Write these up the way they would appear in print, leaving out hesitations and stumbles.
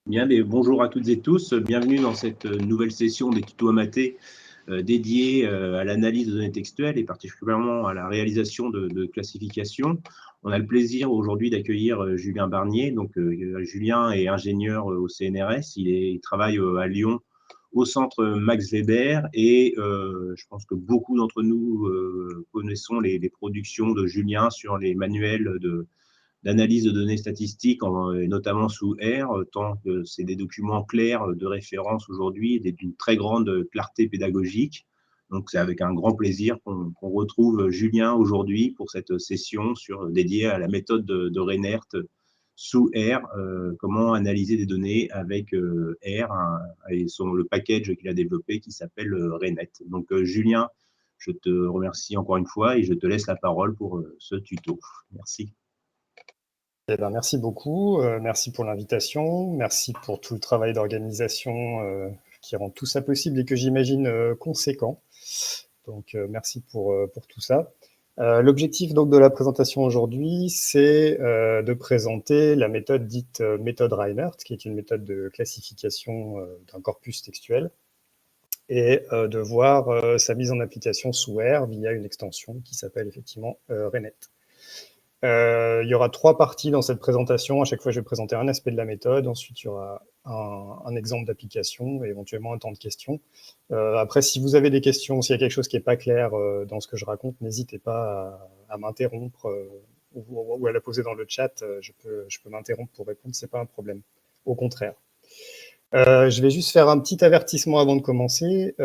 Bien, mais bonjour à toutes et tous. Bienvenue dans cette nouvelle session des tutos Amaté dédiée à l'analyse de données textuelles et particulièrement à la réalisation de classifications. On a le plaisir aujourd'hui d'accueillir Julien Barnier. Donc, Julien est ingénieur au CNRS. Il travaille à Lyon au centre Max Weber et je pense que beaucoup d'entre nous connaissons les productions de Julien sur les manuels d'analyse de données statistiques, et notamment sous R, tant que c'est des documents clairs de référence aujourd'hui et d'une très grande clarté pédagogique. Donc, c'est avec un grand plaisir qu'on retrouve Julien aujourd'hui pour cette session dédiée à la méthode de Reinert sous R, comment analyser des données avec R et le package qu'il a développé qui s'appelle Rainet. Donc, Julien, je te remercie encore une fois et je te laisse la parole pour ce tuto. Merci. Eh ben, merci beaucoup, merci pour l'invitation, merci pour tout le travail d'organisation qui rend tout ça possible et que j'imagine conséquent. Donc merci pour tout ça. L'objectif donc de la présentation aujourd'hui, c'est de présenter la méthode dite méthode Reinert, qui est une méthode de classification d'un corpus textuel, et de voir sa mise en application sous R via une extension qui s'appelle effectivement Rainet. Il y aura 3 parties dans cette présentation. À chaque fois, je vais présenter un aspect de la méthode. Ensuite, il y aura un exemple d'application et éventuellement un temps de questions. Après, si vous avez des questions, s'il y a quelque chose qui n'est pas clair dans ce que je raconte, n'hésitez pas à m'interrompre ou à la poser dans le chat. Je peux m'interrompre pour répondre, ce n'est pas un problème. Au contraire. Je vais juste faire un petit avertissement avant de commencer.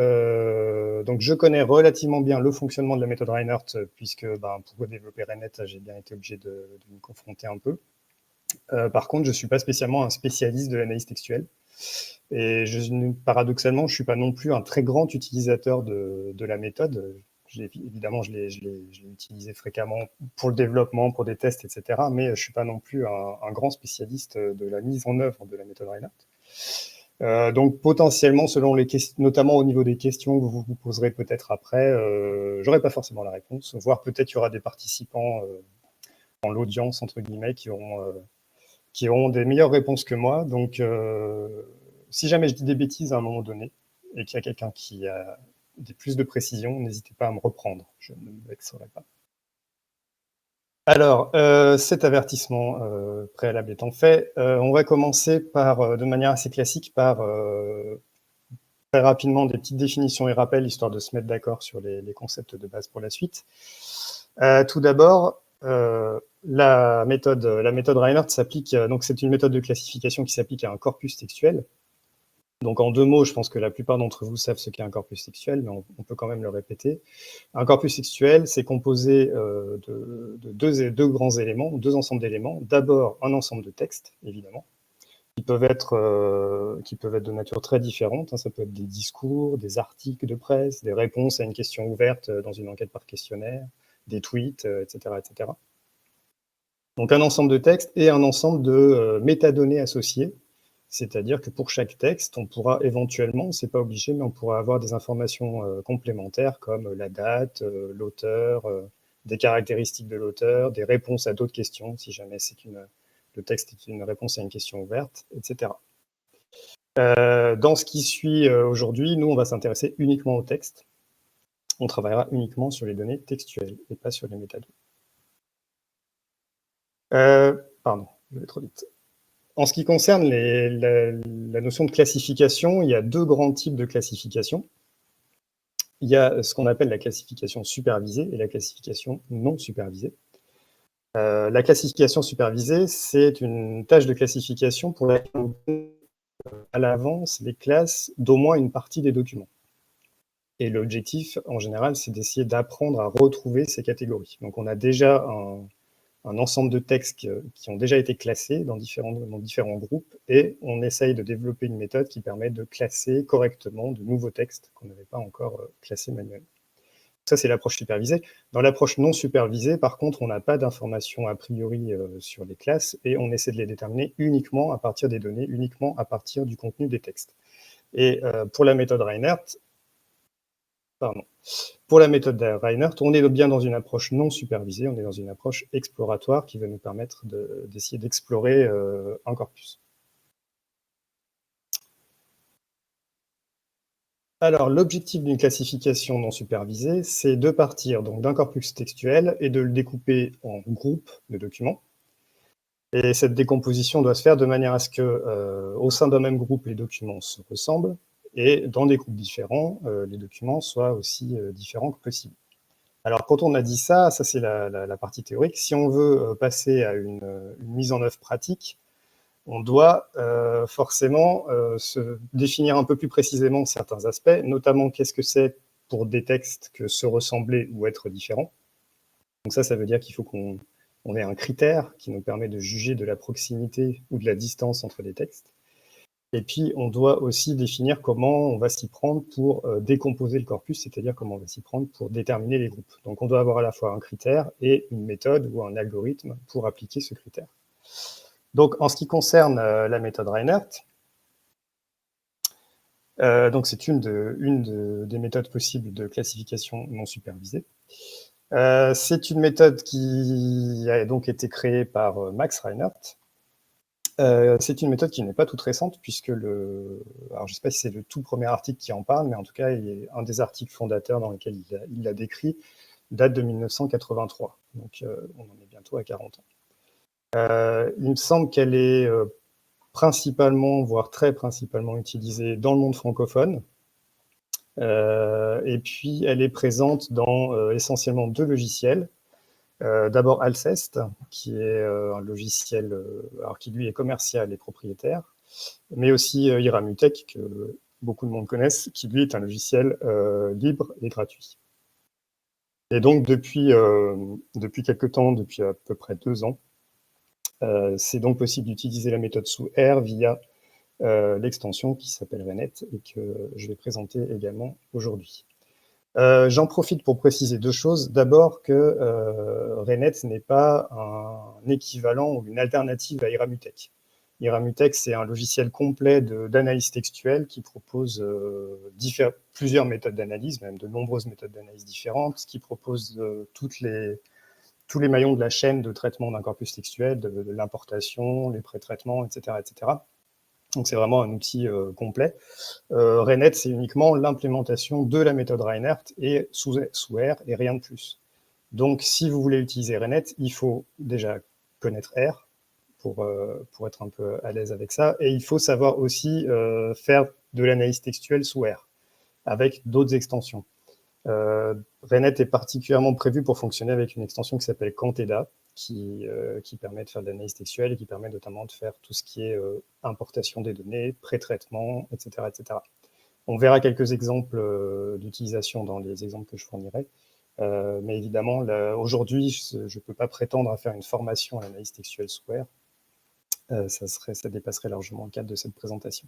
Donc, je connais relativement bien le fonctionnement de la méthode Reinert, puisque pour développer Rainet, j'ai bien été obligé de me confronter un peu. Par contre, je ne suis pas spécialement un spécialiste de l'analyse textuelle. Et paradoxalement, je ne suis pas non plus un très grand utilisateur de la méthode. Évidemment, je l'ai utilisé fréquemment pour le développement, pour des tests, etc. Mais je ne suis pas non plus un grand spécialiste de la mise en œuvre de la méthode Reinert. Donc potentiellement, selon les questions, notamment au niveau des questions que vous vous poserez peut-être après, j'aurai pas forcément la réponse, voire peut-être il y aura des participants dans l'audience entre guillemets qui auront des meilleures réponses que moi. Donc si jamais je dis des bêtises à un moment donné et qu'il y a quelqu'un qui a plus de précision, n'hésitez pas à me reprendre, je ne me vexerai pas. Alors, cet avertissement préalable étant fait, on va commencer de manière assez classique par très rapidement des petites définitions et rappels, histoire de se mettre d'accord sur les concepts de base pour la suite. Tout d'abord, la méthode Reinert s'applique, donc c'est une méthode de classification qui s'applique à un corpus textuel. Donc en 2 mots, je pense que la plupart d'entre vous savent ce qu'est un corpus textuel, mais on peut quand même le répéter. Un corpus textuel, c'est composé de deux grands éléments, 2 ensembles d'éléments. D'abord, un ensemble de textes, évidemment, qui peuvent être de nature très différente. Ça peut être des discours, des articles de presse, des réponses à une question ouverte dans une enquête par questionnaire, des tweets, etc., etc. Donc un ensemble de textes et un ensemble de métadonnées associées. C'est-à-dire que pour chaque texte, on pourra éventuellement, c'est pas obligé, mais on pourra avoir des informations complémentaires comme la date, l'auteur, des caractéristiques de l'auteur, des réponses à d'autres questions, si jamais le texte est une réponse à une question ouverte, etc. Dans ce qui suit aujourd'hui, nous, on va s'intéresser uniquement au texte. On travaillera uniquement sur les données textuelles et pas sur les métadonnées. Pardon, je vais trop vite. En ce qui concerne la notion de classification, il y a 2 grands types de classification. Il y a ce qu'on appelle la classification supervisée et la classification non supervisée. La classification supervisée, c'est une tâche de classification pour laquelle on donne à l'avance les classes d'au moins une partie des documents. Et l'objectif, en général, c'est d'essayer d'apprendre à retrouver ces catégories. Donc on a déjà un ensemble de textes qui ont déjà été classés dans différents groupes, et on essaye de développer une méthode qui permet de classer correctement de nouveaux textes qu'on n'avait pas encore classés manuellement. Ça, c'est l'approche supervisée. Dans l'approche non supervisée, par contre, on n'a pas d'informations a priori sur les classes, et on essaie de les déterminer uniquement à partir des données, uniquement à partir du contenu des textes. Et pour la méthode Reinert, on est bien dans une approche non supervisée, on est dans une approche exploratoire qui va nous permettre d'essayer d'explorer un corpus. Alors, l'objectif d'une classification non supervisée, c'est de partir d'un corpus textuel et de le découper en groupes de documents. Et cette décomposition doit se faire de manière à ce que, au sein d'un même groupe, les documents se ressemblent, et dans des groupes différents, les documents soient aussi différents que possible. Alors, quand on a dit ça, c'est la partie théorique. Si on veut passer à une mise en œuvre pratique, on doit forcément se définir un peu plus précisément certains aspects, notamment qu'est-ce que c'est pour des textes que se ressembler ou être différents. Donc ça veut dire qu'il faut qu'on ait un critère qui nous permet de juger de la proximité ou de la distance entre les textes. Et puis, on doit aussi définir comment on va s'y prendre pour décomposer le corpus, c'est-à-dire comment on va s'y prendre pour déterminer les groupes. Donc, on doit avoir à la fois un critère et une méthode ou un algorithme pour appliquer ce critère. Donc, en ce qui concerne la méthode Reinert, donc c'est une des méthodes possibles de classification non supervisée. C'est une méthode qui a donc été créée par Max Reinert. C'est une méthode qui n'est pas toute récente, puisque alors je ne sais pas si c'est le tout premier article qui en parle, mais en tout cas, un des articles fondateurs dans lequel il l'a décrit date de 1983. Donc, on en est bientôt à 40 ans. Il me semble qu'elle est principalement, voire très principalement utilisée dans le monde francophone. Et puis, elle est présente dans essentiellement 2 logiciels. D'abord Alceste, qui est un logiciel alors qui lui est commercial et propriétaire, mais aussi Iramutech, que beaucoup de monde connaissent, qui lui est un logiciel libre et gratuit. Et donc depuis quelques temps, depuis à peu près 2 ans, c'est donc possible d'utiliser la méthode sous R via l'extension qui s'appelle Renet et que je vais présenter également aujourd'hui. J'en profite pour préciser 2 choses. D'abord que Renet n'est pas un équivalent ou une alternative à Iramutech. Iramutech, c'est un logiciel complet d'analyse textuelle qui propose plusieurs méthodes d'analyse, même de nombreuses méthodes d'analyse différentes, qui propose tous les maillons de la chaîne de traitement d'un corpus textuel, de l'importation, les pré-traitements, etc., etc. Donc c'est vraiment un outil complet. Renet, c'est uniquement l'implémentation de la méthode Reinert et sous R et rien de plus. Donc si vous voulez utiliser Renet, il faut déjà connaître R pour être un peu à l'aise avec ça, et il faut savoir aussi faire de l'analyse textuelle sous R, avec d'autres extensions. Renet est particulièrement prévu pour fonctionner avec une extension qui s'appelle Canteda, qui permet de faire de l'analyse textuelle et qui permet notamment de faire tout ce qui est importation des données, pré-traitement, etc., etc. On verra quelques exemples d'utilisation dans les exemples que je fournirai. Mais évidemment, aujourd'hui, je ne peux pas prétendre à faire une formation à l'analyse textuelle sous R. Ça dépasserait largement le cadre de cette présentation.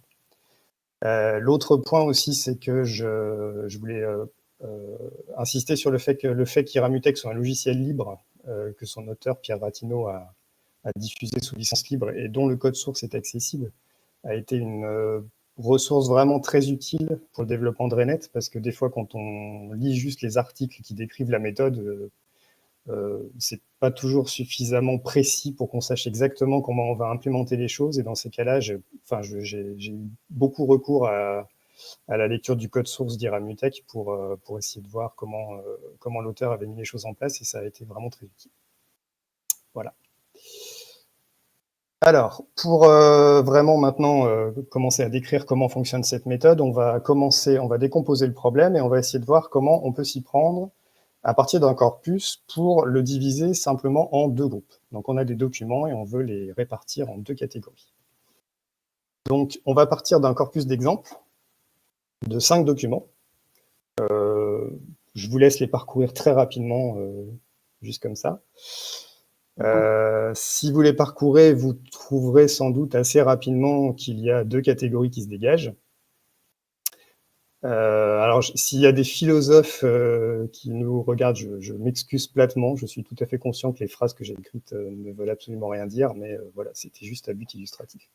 L'autre point aussi, c'est que je voulais insister sur le fait qu'Iramutech soit un logiciel libre, que son auteur, Pierre Vatino, a diffusé sous licence libre et dont le code source est accessible, a été une ressource vraiment très utile pour le développement de Renet, parce que des fois, quand on lit juste les articles qui décrivent la méthode, c'est pas toujours suffisamment précis pour qu'on sache exactement comment on va implémenter les choses. Et dans ces cas-là, j'ai eu beaucoup recours à la lecture du code source d'Iramutech pour essayer de voir comment l'auteur avait mis les choses en place, et ça a été vraiment très utile. Voilà. Alors, pour vraiment maintenant commencer à décrire comment fonctionne cette méthode, on va décomposer le problème et on va essayer de voir comment on peut s'y prendre à partir d'un corpus pour le diviser simplement en 2 groupes. Donc, on a des documents et on veut les répartir en 2 catégories. Donc, on va partir d'un corpus d'exemples de 5 documents. Je vous laisse les parcourir très rapidement, juste comme ça. Si vous les parcourez, vous trouverez sans doute assez rapidement qu'il y a 2 catégories qui se dégagent. Alors, s'il y a des philosophes qui nous regardent, je m'excuse platement. Je suis tout à fait conscient que les phrases que j'ai écrites ne veulent absolument rien dire, mais voilà, c'était juste à but illustratif.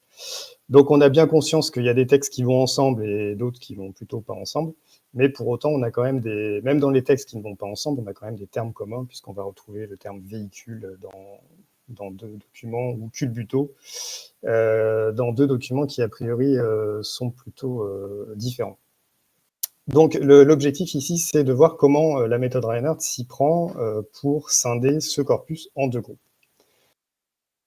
Donc, on a bien conscience qu'il y a des textes qui vont ensemble et d'autres qui vont plutôt pas ensemble. Mais pour autant, on a quand même même dans les textes qui ne vont pas ensemble, on a quand même des termes communs, puisqu'on va retrouver le terme véhicule dans 2 documents, ou culbuto, dans 2 documents qui, a priori, sont plutôt différents. Donc, l'objectif ici, c'est de voir comment la méthode Reinhardt s'y prend pour scinder ce corpus en deux groupes.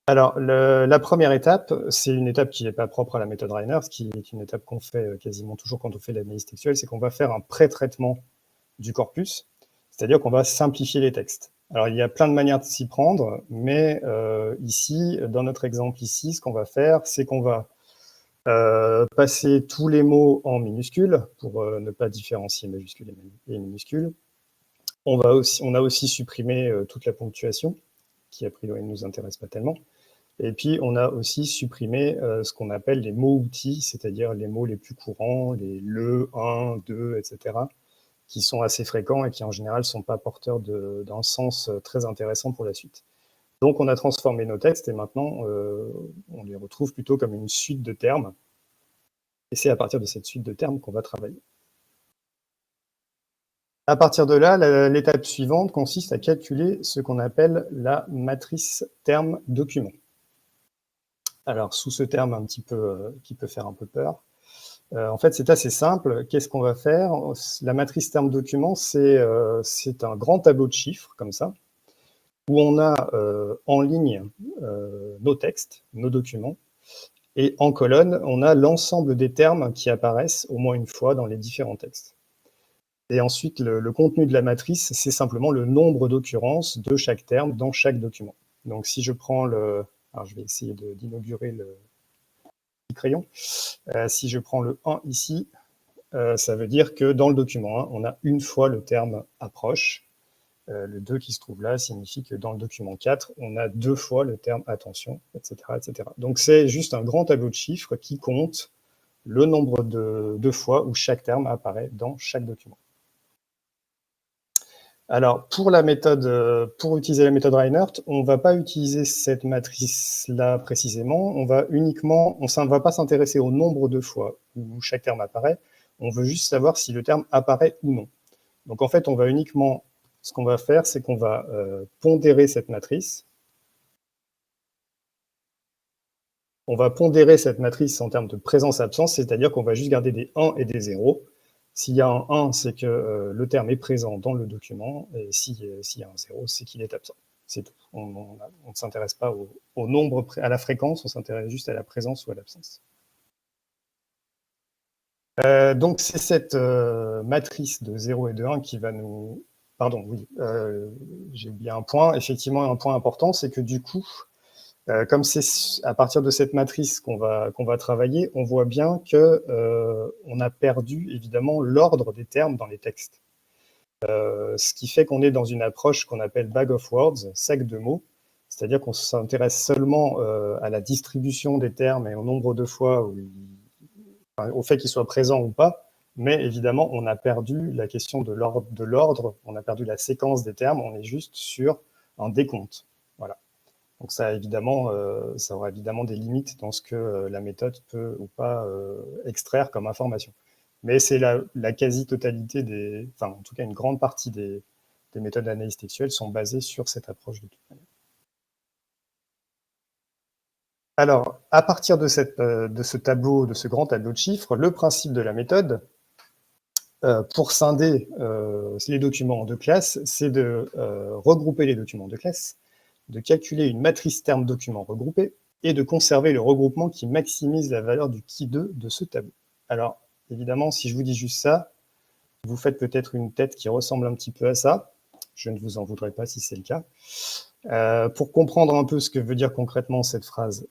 Alors, la première étape, c'est une étape qui n'est pas propre à la méthode Reinhardt, qui est une étape qu'on fait quasiment toujours quand on fait l'analyse textuelle, c'est qu'on va faire un pré-traitement du corpus, c'est-à-dire qu'on va simplifier les textes. Alors, il y a plein de manières de s'y prendre, mais ici, dans notre exemple ici, ce qu'on va faire, c'est qu'on va passer tous les mots en minuscules, pour ne pas différencier majuscules et minuscules. On a aussi supprimé toute la ponctuation, qui a priori ne nous intéresse pas tellement. Et puis, on a aussi supprimé ce qu'on appelle les mots-outils, c'est-à-dire les mots les plus courants, les le, un, deux, etc., qui sont assez fréquents et qui, en général, ne sont pas porteurs d'un sens très intéressant pour la suite. Donc, on a transformé nos textes et maintenant, on les retrouve plutôt comme une suite de termes. Et c'est à partir de cette suite de termes qu'on va travailler. À partir de là, l'étape suivante consiste à calculer ce qu'on appelle la matrice terme-document. Alors, sous ce terme un petit peu, qui peut faire un peu peur, en fait, c'est assez simple. Qu'est-ce qu'on va faire? La matrice terme-document, c'est un grand tableau de chiffres, comme ça, où on a en ligne nos textes, nos documents, et en colonne, on a l'ensemble des termes qui apparaissent au moins une fois dans les différents textes. Et ensuite, le contenu de la matrice, c'est simplement le nombre d'occurrences de chaque terme dans chaque document. Donc, si je prends le... Alors, je vais essayer d'inaugurer le petit crayon. Si je prends le 1 ici, ça veut dire que dans le document 1, on a une fois le terme « approche ». Le 2 qui se trouve là signifie que dans le document 4, on a 2 fois le terme « attention », etc., etc. Donc, c'est juste un grand tableau de chiffres qui compte le nombre de fois où chaque terme apparaît dans chaque document. Alors, pour utiliser la méthode Reinhardt, on ne va pas utiliser cette matrice-là précisément, on ne va pas s'intéresser au nombre de fois où chaque terme apparaît, on veut juste savoir si le terme apparaît ou non. Donc en fait, ce qu'on va faire, c'est qu'on va pondérer cette matrice. On va pondérer cette matrice en termes de présence-absence, c'est-à-dire qu'on va juste garder des 1 et des 0. S'il y a un 1, c'est que le terme est présent dans le document, et s'il y a un 0, c'est qu'il est absent. C'est tout. On ne s'intéresse pas au nombre, à la fréquence, on s'intéresse juste à la présence ou à l'absence. Donc, c'est cette matrice de 0 et de 1 qui va nous... Pardon, oui, j'ai oublié un point. Effectivement, un point important, c'est que du coup, comme c'est à partir de cette matrice qu'on va travailler, on voit bien qu'on a perdu évidemment l'ordre des termes dans les textes. Ce qui fait qu'on est dans une approche qu'on appelle bag of words, sac de mots, c'est-à-dire qu'on s'intéresse seulement à la distribution des termes et au nombre de fois, au fait qu'ils soient présents ou pas, mais évidemment, on a perdu la question de l'ordre, on a perdu la séquence des termes, on est juste sur un décompte. Voilà. Donc ça aura évidemment des limites dans ce que la méthode peut ou pas extraire comme information. Mais c'est la quasi-totalité enfin en tout cas une grande partie des méthodes d'analyse textuelle sont basées sur cette approche de toute manière. Alors, à partir de ce grand tableau de chiffres, le principe de la méthode, pour scinder les documents en deux classes, c'est de regrouper les documents en deux classes, de calculer une matrice terme document regroupé et de conserver le regroupement qui maximise la valeur du qui2 de ce tableau. Alors, évidemment, si je vous dis juste ça, vous faites peut-être une tête qui ressemble un petit peu à ça. Je ne vous en voudrais pas si c'est le cas. Pour comprendre un peu ce que veut dire concrètement cette phrase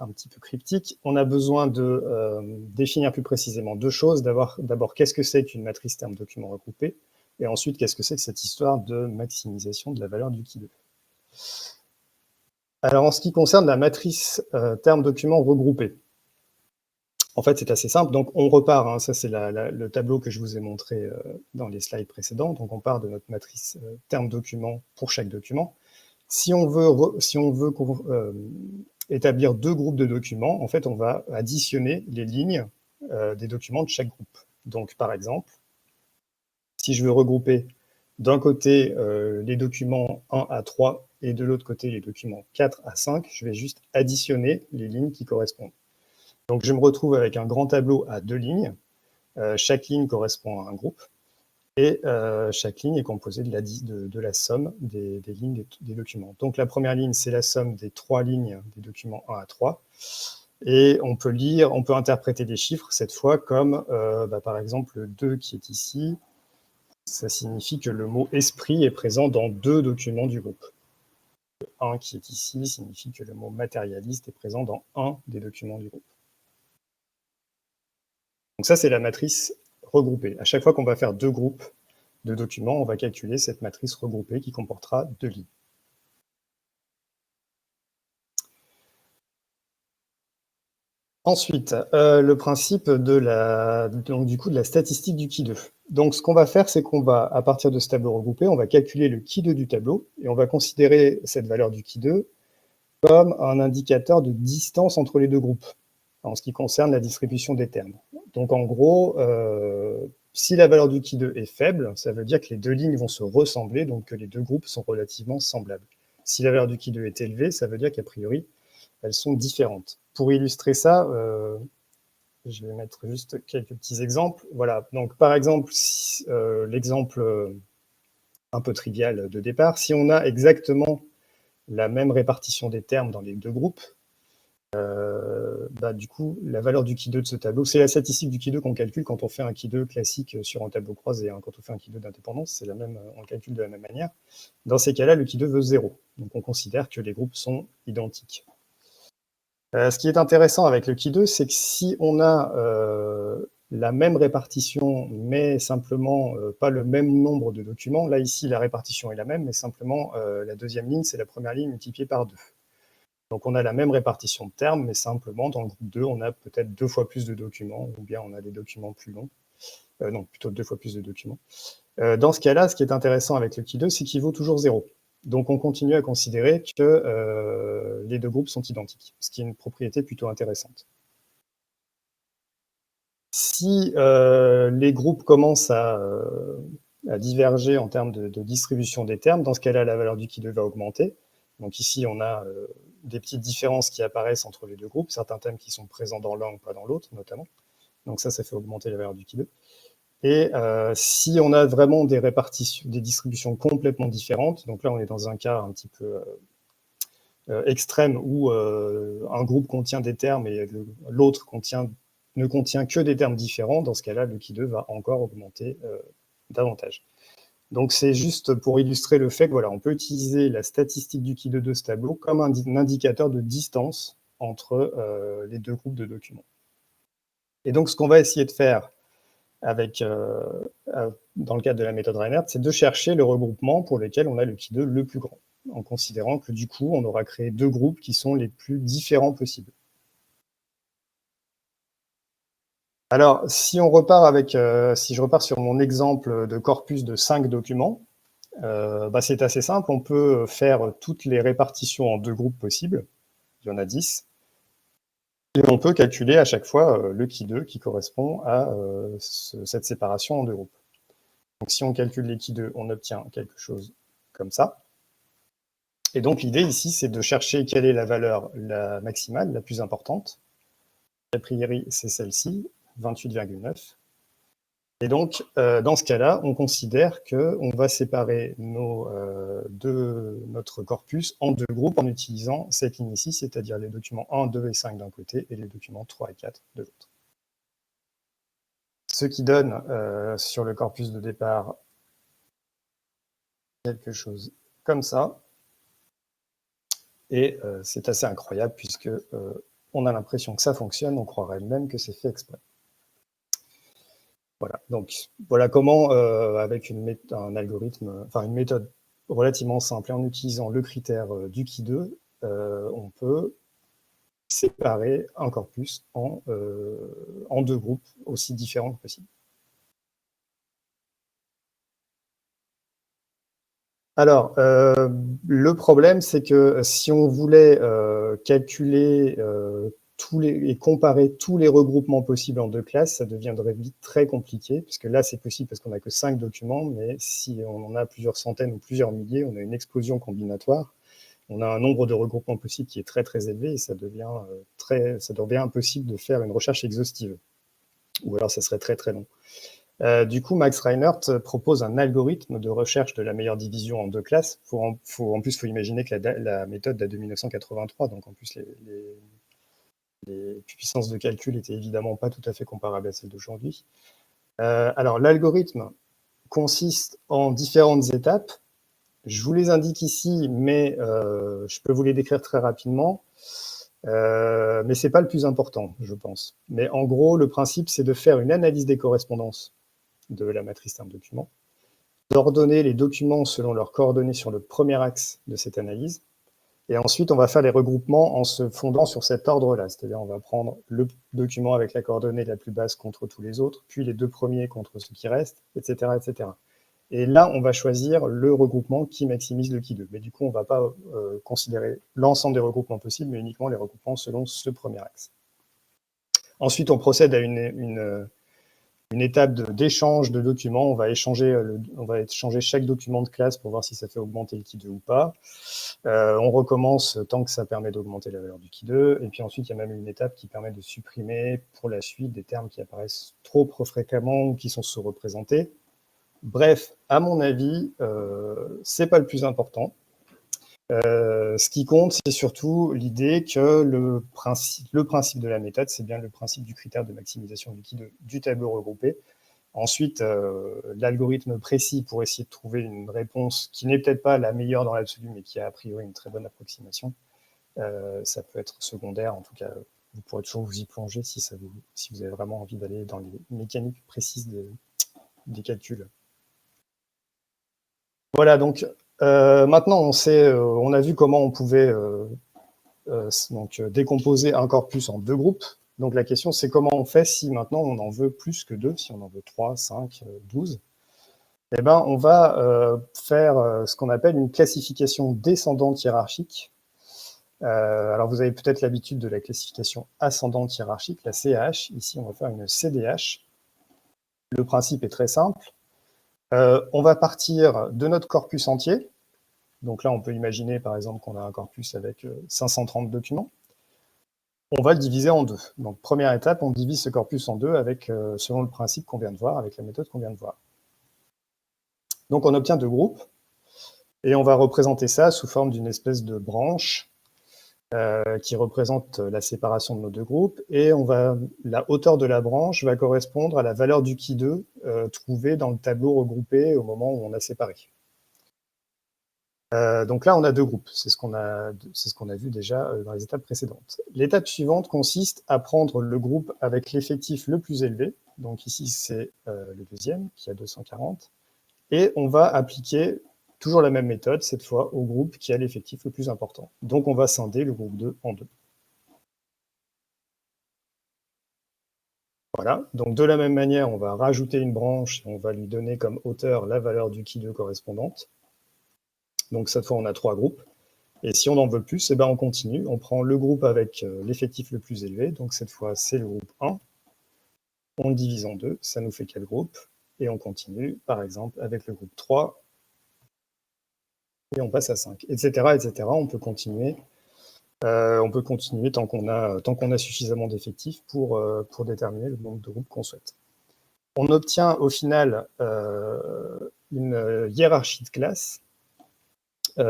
un petit peu cryptique, on a besoin de définir plus précisément deux choses. D'abord, qu'est-ce que c'est qu'une matrice terme document regroupé? Et ensuite, qu'est-ce que c'est que cette histoire de maximisation de la valeur du qui2? Alors, en ce qui concerne la matrice terme document regroupé, en fait, c'est assez simple. Donc, on repart, hein, ça c'est le tableau que je vous ai montré dans les slides précédents. Donc, on part de notre matrice terme document pour chaque document. Si on veut établir deux groupes de documents, en fait, on va additionner les lignes des documents de chaque groupe. Donc, par exemple, si je veux regrouper d'un côté les documents 1 à 3 et de l'autre côté les documents 4 à 5, je vais juste additionner les lignes qui correspondent. Donc, je me retrouve avec un grand tableau à deux lignes. chaque ligne correspond à un groupe, et chaque ligne est composée de la somme des lignes des documents. Donc la première ligne, c'est la somme des 3 lignes des documents 1 à 3, et on peut interpréter des chiffres cette fois comme, par exemple, le 2 qui est ici, ça signifie que le mot « esprit » est présent dans 2 documents du groupe. Le 1 qui est ici signifie que le mot « matérialiste » est présent dans 1 des documents du groupe. Donc ça, c'est la matrice regroupée. À chaque fois qu'on va faire 2 groupes de documents, on va calculer cette matrice regroupée qui comportera 2 lignes. Ensuite, le principe de la statistique du Qui2. Donc, ce qu'on va faire, c'est qu'on va, à partir de ce tableau regroupé, on va calculer le Qui2 du tableau, et on va considérer cette valeur du Qui2 comme un indicateur de distance entre les 2 groupes, en ce qui concerne la distribution des termes. Donc, en gros, si la valeur du Qui2 est faible, ça veut dire que les 2 lignes vont se ressembler, donc que les 2 groupes sont relativement semblables. Si la valeur du Qui2 est élevée, ça veut dire qu'a priori, elles sont différentes. Pour illustrer ça, je vais mettre juste quelques petits exemples. Voilà, donc par exemple, l'exemple un peu trivial de départ, si on a exactement la même répartition des termes dans les 2 groupes, du coup, la valeur du Qui2 de ce tableau, c'est la statistique du Qui2 qu'on calcule quand on fait un Qui2 classique sur un tableau croisé. Quand on fait un Qui2 d'indépendance, c'est on le calcule de la même manière. Dans ces cas-là, le Qui2 veut 0. Donc on considère que les groupes sont identiques. Ce qui est intéressant avec le Qui2, c'est que si on a la même répartition, mais simplement pas le même nombre de documents, là ici la répartition est la même, mais simplement la deuxième ligne, c'est la première ligne multipliée par 2. Donc on a la même répartition de termes, mais simplement dans le groupe 2, on a peut-être 2 fois plus de documents, ou bien on a des documents plus longs. Non, plutôt 2 fois plus de documents. Dans ce cas-là, ce qui est intéressant avec le Qui2, c'est qu'il vaut toujours 0. Donc on continue à considérer que les 2 groupes sont identiques, ce qui est une propriété plutôt intéressante. Si les groupes commencent à diverger en termes de distribution des termes, dans ce cas-là, la valeur du Qui2 va augmenter. Donc ici, on a des petites différences qui apparaissent entre les 2 groupes, certains termes qui sont présents dans l'un ou pas dans l'autre, notamment. Donc ça fait augmenter la valeur du Qui2. Et si on a vraiment des distributions complètement différentes, donc là on est dans un cas un petit peu extrême où un groupe contient des termes et l'autre ne contient que des termes différents, dans ce cas-là le Qui2 va encore augmenter davantage. Donc c'est juste pour illustrer le fait que voilà, on peut utiliser la statistique du Qui2 de ce tableau comme un indicateur de distance entre les 2 groupes de documents. Et donc ce qu'on va essayer de faire dans le cadre de la méthode Reinert, c'est de chercher le regroupement pour lequel on a le Qui2 le plus grand, en considérant que du coup, on aura créé 2 groupes qui sont les plus différents possibles. Alors, si je repars sur mon exemple de corpus de 5 documents, c'est assez simple, on peut faire toutes les répartitions en 2 groupes possibles, il y en a 10, et on peut calculer à chaque fois le Qui2 qui correspond à cette séparation en 2 groupes. Donc si on calcule les Qui2, on obtient quelque chose comme ça. Et donc l'idée ici, c'est de chercher quelle est la valeur la maximale, la plus importante. A priori, c'est celle-ci, 28,9. Et donc, dans ce cas-là, on considère qu'on va séparer notre corpus en 2 groupes en utilisant cette ligne ici, c'est-à-dire les documents 1, 2 et 5 d'un côté et les documents 3 et 4 de l'autre. Ce qui donne sur le corpus de départ quelque chose comme ça. Et c'est assez incroyable puisque on a l'impression que ça fonctionne, on croirait même que c'est fait exprès. Voilà, donc voilà comment, avec une méthode relativement simple et en utilisant le critère du Qui2, on peut séparer un corpus en 2 groupes aussi différents que possible. Alors, le problème, c'est que si on voulait calculer et comparer tous les regroupements possibles en 2 classes, ça deviendrait vite très compliqué, puisque là, c'est possible parce qu'on n'a que 5 documents, mais si on en a plusieurs centaines ou plusieurs milliers, on a une explosion combinatoire. On a un nombre de regroupements possibles qui est très, très élevé, et ça devient impossible de faire une recherche exhaustive. ou alors ça serait très très long. Du coup, Max Reinhardt propose un algorithme de recherche de la meilleure division en deux classes. En plus, il faut imaginer que la méthode date de 1983, donc en plus les puissances de calcul étaient évidemment pas tout à fait comparables à celles d'aujourd'hui. Alors, l'algorithme consiste en différentes étapes. Je vous les indique ici, mais je peux vous les décrire très rapidement. Mais c'est pas le plus important, je pense. Mais en gros, le principe, c'est de faire une analyse des correspondances de la matrice terme document, d'ordonner les documents selon leurs coordonnées sur le premier axe de cette analyse, et ensuite on va faire les regroupements en se fondant sur cet ordre-là, c'est-à-dire on va prendre le document avec la coordonnée la plus basse contre tous les autres, puis les deux premiers contre ceux qui restent, etc., etc. Et là, on va choisir le regroupement qui maximise le qui2. Mais du coup, on ne va pas considérer l'ensemble des regroupements possibles, mais uniquement les regroupements selon ce premier axe. Ensuite, on procède à une étape d'échange de documents. On va échanger chaque document de classe pour voir si ça fait augmenter le qui2 ou pas. On recommence tant que ça permet d'augmenter la valeur du qui2. Et puis ensuite, il y a même une étape qui permet de supprimer pour la suite des termes qui apparaissent trop fréquemment ou qui sont sous-représentés. Bref, à mon avis, c'est pas le plus important. Ce qui compte, c'est surtout l'idée que le principe de la méthode, c'est bien le principe du critère de maximisation du qui2 du tableau regroupé. Ensuite, l'algorithme précis pour essayer de trouver une réponse qui n'est peut-être pas la meilleure dans l'absolu, mais qui a a priori une très bonne approximation, ça peut être secondaire. En tout cas, vous pourrez toujours vous y plonger si vous avez vraiment envie d'aller dans les mécaniques précises des calculs. Voilà, donc maintenant on a vu comment on pouvait décomposer un corpus en deux groupes. Donc la question c'est comment on fait si maintenant on en veut plus que deux, si on en veut 3, 5, 12. Eh ben, on va faire ce qu'on appelle une classification descendante hiérarchique. Alors vous avez peut-être l'habitude de la classification ascendante hiérarchique, la CAH. Ici on va faire une CDH. Le principe est très simple. On va partir de notre corpus entier. Donc là, on peut imaginer, par exemple, qu'on a un corpus avec 530 documents. On va le diviser en deux. Donc, première étape, on divise ce corpus en deux selon le principe qu'on vient de voir, avec la méthode qu'on vient de voir. Donc, on obtient deux groupes, et on va représenter ça sous forme d'une espèce de branche qui représente la séparation de nos deux groupes, et la hauteur de la branche va correspondre à la valeur du qui2 trouvée dans le tableau regroupé au moment où on a séparé. Donc là, on a deux groupes. C'est ce qu'on a vu déjà dans les étapes précédentes. L'étape suivante consiste à prendre le groupe avec l'effectif le plus élevé. Donc ici, c'est le deuxième, qui a 240. Et on va appliquer toujours la même méthode, cette fois, au groupe qui a l'effectif le plus important. Donc on va scinder le groupe 2 en deux. Voilà. Donc de la même manière, on va rajouter une branche et on va lui donner comme hauteur la valeur du qui2 correspondante. Donc cette fois, on a trois groupes. Et si on en veut plus, eh ben on continue. On prend le groupe avec l'effectif le plus élevé. Donc cette fois, c'est le groupe 1. On le divise en deux. Ça nous fait 4 groupes. Et on continue, par exemple, avec le groupe 3. Et on passe à 5, etc. etc. On peut continuer. Tant qu'on a suffisamment d'effectifs pour déterminer le nombre de groupes qu'on souhaite. On obtient au final une hiérarchie de classes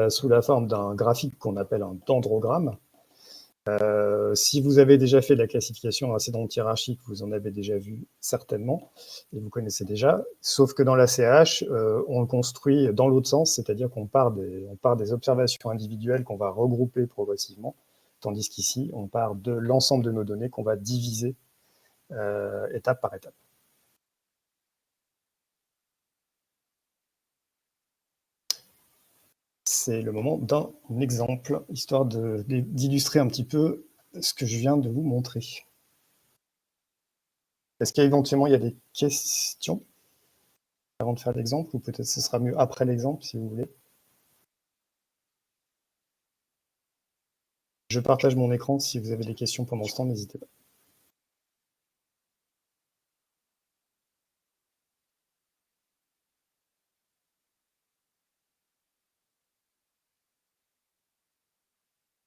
sous la forme d'un graphique qu'on appelle un dendrogramme. Si vous avez déjà fait de la classification ascendante hiérarchique, vous en avez déjà vu certainement, et vous connaissez déjà, sauf que dans la CH, on le construit dans l'autre sens, c'est-à-dire qu'on part des observations individuelles qu'on va regrouper progressivement, tandis qu'ici, on part de l'ensemble de nos données qu'on va diviser étape par étape. C'est le moment d'un exemple, histoire d'illustrer un petit peu ce que je viens de vous montrer. Est-ce qu'éventuellement il y a des questions avant de faire l'exemple, ou peut-être ce sera mieux après l'exemple si vous voulez. Je partage mon écran, si vous avez des questions pendant ce temps, n'hésitez pas.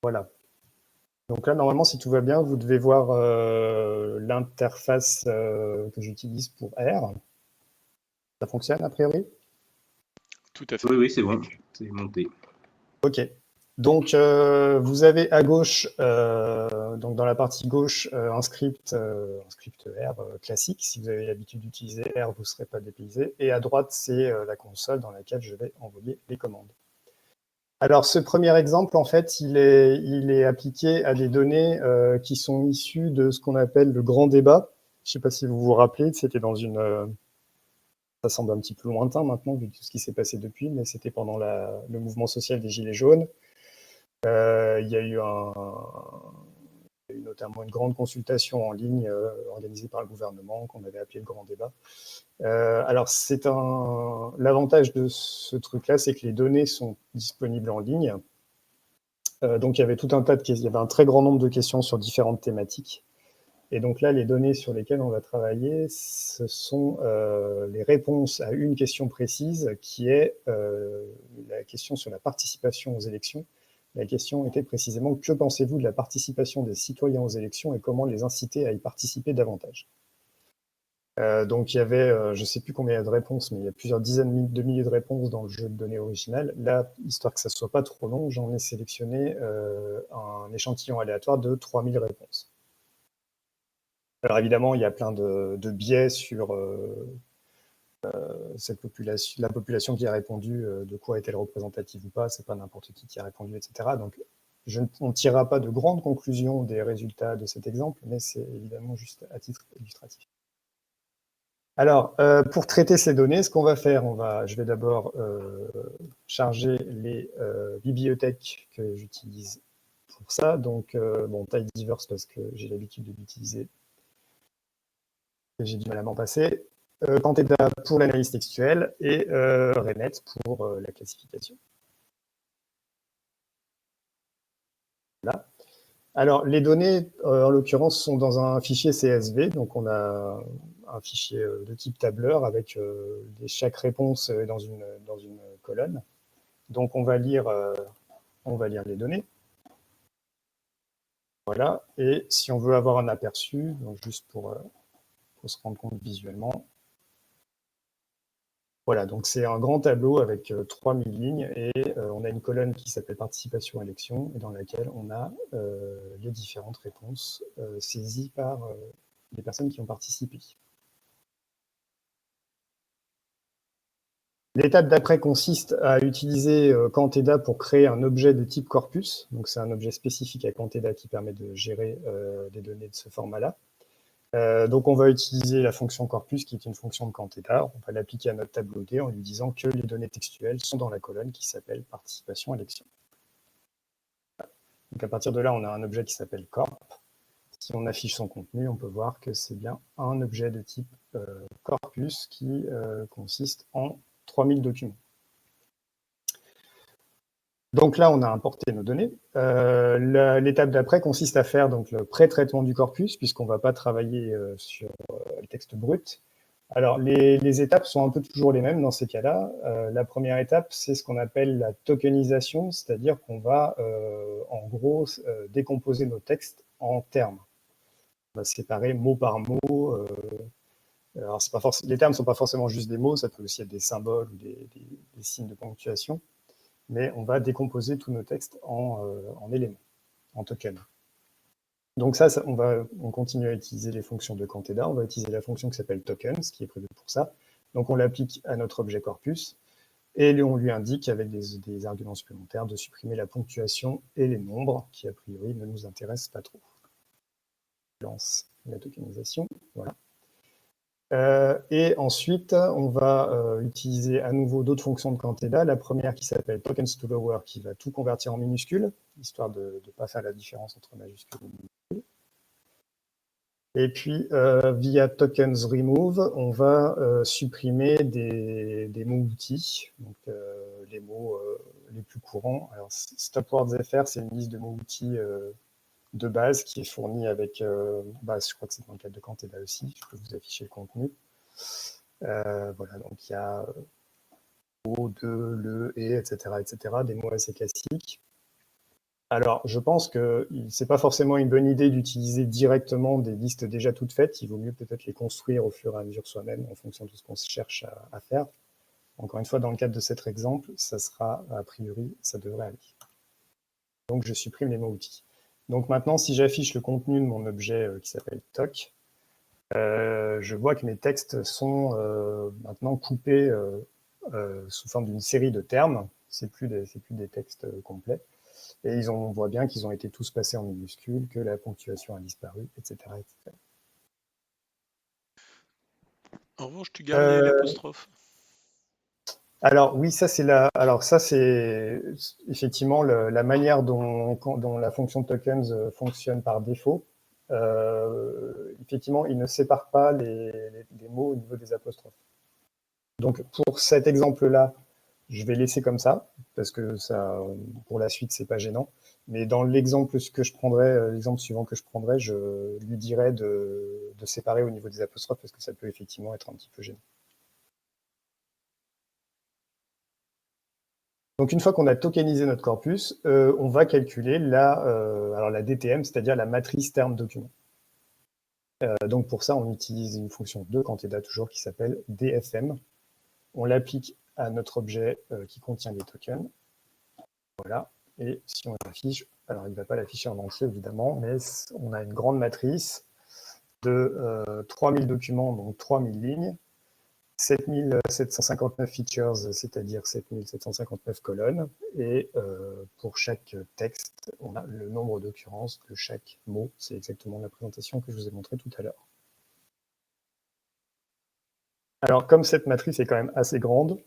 Voilà. Donc là, normalement, si tout va bien, vous devez voir l'interface que j'utilise pour R. Ça fonctionne, a priori? Tout à fait. Oui, c'est bon, c'est monté. OK. Donc, vous avez à gauche, donc dans la partie gauche, un script R classique. Si vous avez l'habitude d'utiliser R, vous ne serez pas dépaysé. Et à droite, c'est la console dans laquelle je vais envoyer les commandes. Alors, ce premier exemple, en fait, il est appliqué à des données qui sont issues de ce qu'on appelle le grand débat. Je ne sais pas si vous vous rappelez, c'était dans une... ça semble un petit peu lointain maintenant, vu tout ce qui s'est passé depuis, mais c'était pendant le mouvement social des Gilets jaunes. Il y a eu notamment une grande consultation en ligne organisée par le gouvernement qu'on avait appelé le grand débat. Alors, l'avantage de ce truc-là, c'est que les données sont disponibles en ligne. Donc, il y avait il y avait un très grand nombre de questions sur différentes thématiques. Et donc là, les données sur lesquelles on va travailler, ce sont les réponses à une question précise, qui est la question sur la participation aux élections. La question était précisément: que pensez-vous de la participation des citoyens aux élections et comment les inciter à y participer davantage? Donc il y avait, je ne sais plus combien il y a de réponses, mais il y a plusieurs dizaines de milliers de réponses dans le jeu de données original. Là, histoire que ça ne soit pas trop long, j'en ai sélectionné un échantillon aléatoire de 3000 réponses. Alors évidemment, il y a plein de biais sur la population qui a répondu, de quoi est-elle représentative ou pas, c'est pas n'importe qui a répondu, etc. Donc on ne tirera pas de grandes conclusions des résultats de cet exemple, mais c'est évidemment juste à titre illustratif. Alors, pour traiter ces données, ce qu'on va faire, je vais d'abord charger les bibliothèques que j'utilise pour ça. Donc, Tidyverse parce que j'ai l'habitude de l'utiliser et j'ai du mal à m'en passer. Canteda pour l'analyse textuelle et RENET pour la classification. Là. Alors, les données, en l'occurrence, sont dans un fichier CSV. Donc, on a un fichier de type tableur avec chaque réponse dans une colonne. Donc, on va lire les données. Voilà. Et si on veut avoir un aperçu, donc juste pour se rendre compte visuellement, voilà, donc c'est un grand tableau avec 3000 lignes et on a une colonne qui s'appelle participation à élection et dans laquelle on a les différentes réponses saisies par les personnes qui ont participé. L'étape d'après consiste à utiliser Canteda pour créer un objet de type corpus. Donc c'est un objet spécifique à Canteda qui permet de gérer des données de ce format-là. Donc on va utiliser la fonction corpus qui est une fonction de Canteda. On va l'appliquer à notre tableau D en lui disant que les données textuelles sont dans la colonne qui s'appelle participation élection. Donc à partir de là, on a un objet qui s'appelle corp. Si on affiche son contenu, on peut voir que c'est bien un objet de type corpus qui consiste en 3000 documents. Donc là, on a importé nos données. L'étape d'après consiste à faire donc, le pré-traitement du corpus, puisqu'on ne va pas travailler sur le texte brut. Alors, les étapes sont un peu toujours les mêmes dans ces cas-là. La première étape, c'est ce qu'on appelle la tokenisation, c'est-à-dire qu'on va, en gros, décomposer nos textes en termes. On va séparer mot par mot. Alors, les termes ne sont pas forcément juste des mots, ça peut aussi être des symboles ou des signes de ponctuation. Mais on va décomposer tous nos textes en éléments, en tokens. Donc ça, on continue à utiliser les fonctions de Canteda. On va utiliser la fonction qui s'appelle tokens, qui est prévue pour ça. Donc on l'applique à notre objet corpus, et on lui indique, avec des arguments supplémentaires, de supprimer la ponctuation et les nombres, qui a priori ne nous intéressent pas trop. Je lance la tokenisation, voilà. Et ensuite, on va utiliser à nouveau d'autres fonctions de Canteda. La première qui s'appelle tokens to lower, qui va tout convertir en minuscules, histoire de ne pas faire la différence entre majuscules et minuscules. Et puis, via tokens remove, on va supprimer des mots-outils, donc les mots les plus courants. Alors, stopwords.fr, c'est une liste de mots-outils de base qui est fournie avec, je crois que c'est dans le cadre de Canteda aussi, je peux vous afficher le contenu. Voilà, donc il y a o, de, le, et, etc., des mots assez classiques. Alors, je pense que c'est pas forcément une bonne idée d'utiliser directement des listes déjà toutes faites. Il vaut mieux peut-être les construire au fur et à mesure soi-même en fonction de ce qu'on cherche à faire. Encore une fois, dans le cadre de cet exemple, ça sera, a priori, ça devrait aller. Donc, je supprime les mots outils. Donc maintenant, si j'affiche le contenu de mon objet qui s'appelle toc, je vois que mes textes sont maintenant coupés sous forme d'une série de termes. C'est plus des textes complets. Et on voit bien qu'ils ont été tous passés en minuscules, que la ponctuation a disparu, etc. etc. En revanche, tu gardes l'apostrophe. Alors oui, ça c'est effectivement la manière dont la fonction tokens fonctionne par défaut. Effectivement, il ne sépare pas les mots au niveau des apostrophes. Donc pour cet exemple-là, je vais laisser comme ça, parce que ça, pour la suite, c'est pas gênant. Mais dans l'exemple l'exemple suivant que je prendrai, je lui dirai de séparer au niveau des apostrophes, parce que ça peut effectivement être un petit peu gênant. Donc une fois qu'on a tokenisé notre corpus, on va calculer la DTM, c'est-à-dire la matrice terme document. Donc pour ça, on utilise une fonction de quantdata toujours qui s'appelle DFM. On l'applique à notre objet qui contient des tokens. Voilà. Et si on l'affiche, alors il ne va pas l'afficher en entier évidemment, mais on a une grande matrice de 3000 documents, donc 3000 lignes, 7759 features, c'est-à-dire 7759 colonnes, et pour chaque texte, on a le nombre d'occurrences de chaque mot. C'est exactement la présentation que je vous ai montrée tout à l'heure. Alors, comme cette matrice est quand même assez grande,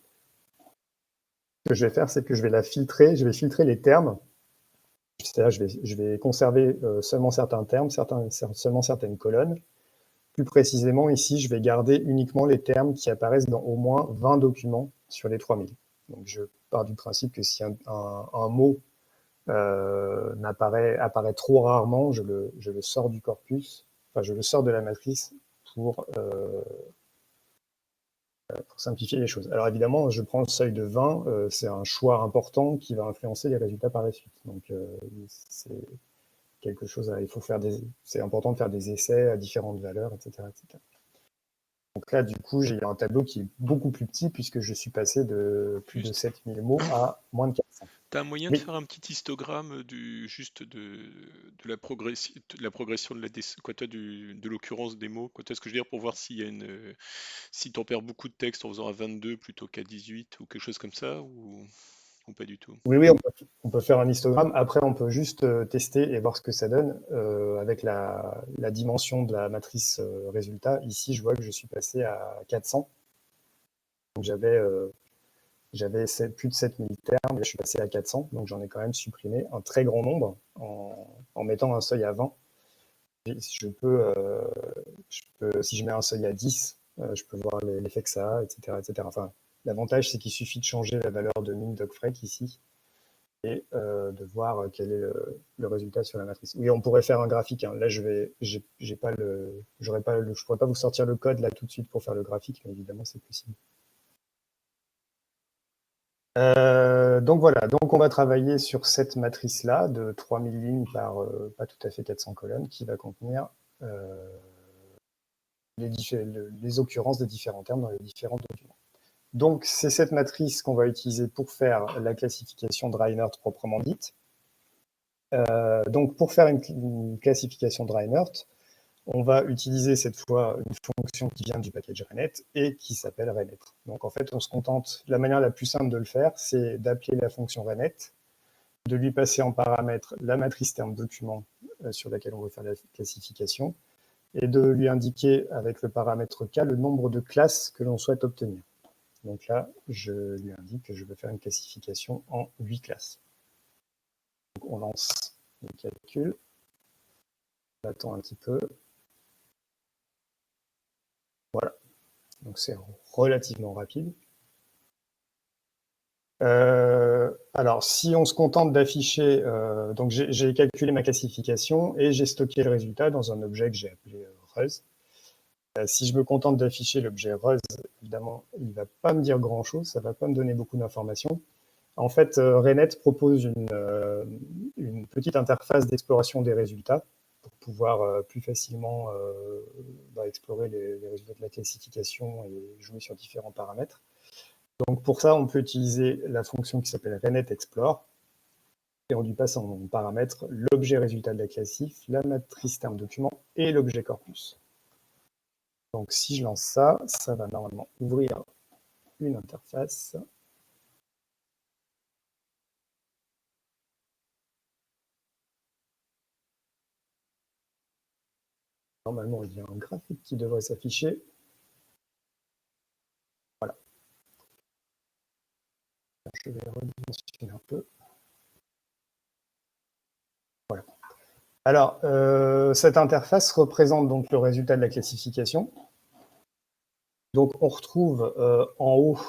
ce que je vais faire, c'est que je vais la filtrer, je vais filtrer les termes. C'est-à-dire, je vais conserver seulement certains termes, seulement certaines colonnes. Plus précisément, ici, je vais garder uniquement les termes qui apparaissent dans au moins 20 documents sur les 3000. Donc, je pars du principe que si un mot apparaît trop rarement, je le sors du corpus, enfin, je le sors de la matrice pour simplifier les choses. Alors évidemment, je prends le seuil de 20, c'est un choix important qui va influencer les résultats par la suite. Donc, c'est quelque chose c'est important de faire des essais à différentes valeurs, etc., etc. Donc là, du coup, j'ai un tableau qui est beaucoup plus petit puisque je suis passé de plus de 7000 mots à moins de 400. Tu as un moyen de faire un petit histogramme de la progression de l'occurrence des mots? Ce que je veux dire pour voir si tu en perds beaucoup de texte en faisant à 22 plutôt qu'à 18 ou quelque chose comme ça ou pas du tout? Oui, on peut faire un histogramme. Après, on peut juste tester et voir ce que ça donne avec la dimension de la matrice résultat. Ici, je vois que je suis passé à 400. Donc, j'avais plus de 7000 termes, et je suis passé à 400. Donc, j'en ai quand même supprimé un très grand nombre en mettant un seuil à 20. Si je mets un seuil à 10, je peux voir l'effet que ça a, etc., etc. Enfin, l'avantage, c'est qu'il suffit de changer la valeur de min docfreq ici et de voir quel est le résultat sur la matrice. Oui, on pourrait faire un graphique. Hein. Là, je pourrais pas vous sortir le code là tout de suite pour faire le graphique, mais évidemment, c'est possible. Donc voilà, donc on va travailler sur cette matrice-là de 3000 lignes par pas tout à fait 400 colonnes qui va contenir les occurrences des différents termes dans les différents documents. Donc c'est cette matrice qu'on va utiliser pour faire la classification de Reinert proprement dite. Donc pour faire une classification de Reinert, on va utiliser cette fois une fonction qui vient du package Reinet et qui s'appelle Reinet. Donc en fait, on se contente, la manière la plus simple de le faire, c'est d'appeler la fonction Reinet, de lui passer en paramètre la matrice terme document sur laquelle on veut faire la classification, et de lui indiquer avec le paramètre K le nombre de classes que l'on souhaite obtenir. Donc là, je lui indique que je veux faire une classification en 8 classes. Donc on lance le calcul, on attend un petit peu. Voilà, donc c'est relativement rapide. Alors, si on se contente d'afficher, donc j'ai calculé ma classification et j'ai stocké le résultat dans un objet que j'ai appelé Ruz. Si je me contente d'afficher l'objet Ruz, évidemment, il ne va pas me dire grand-chose, ça ne va pas me donner beaucoup d'informations. En fait, RENET propose une petite interface d'exploration des résultats pour pouvoir plus facilement explorer les résultats de la classification et jouer sur différents paramètres. Donc pour ça, on peut utiliser la fonction qui s'appelle RENET Explore, et on lui passe en paramètre l'objet résultat de la classif, la matrice terme document et l'objet corpus. Donc si je lance ça, ça va normalement ouvrir une interface. Normalement, il y a un graphique qui devrait s'afficher. Voilà. Je vais redimensionner un peu. Voilà. Alors, cette interface représente donc le résultat de la classification. Donc, on retrouve en haut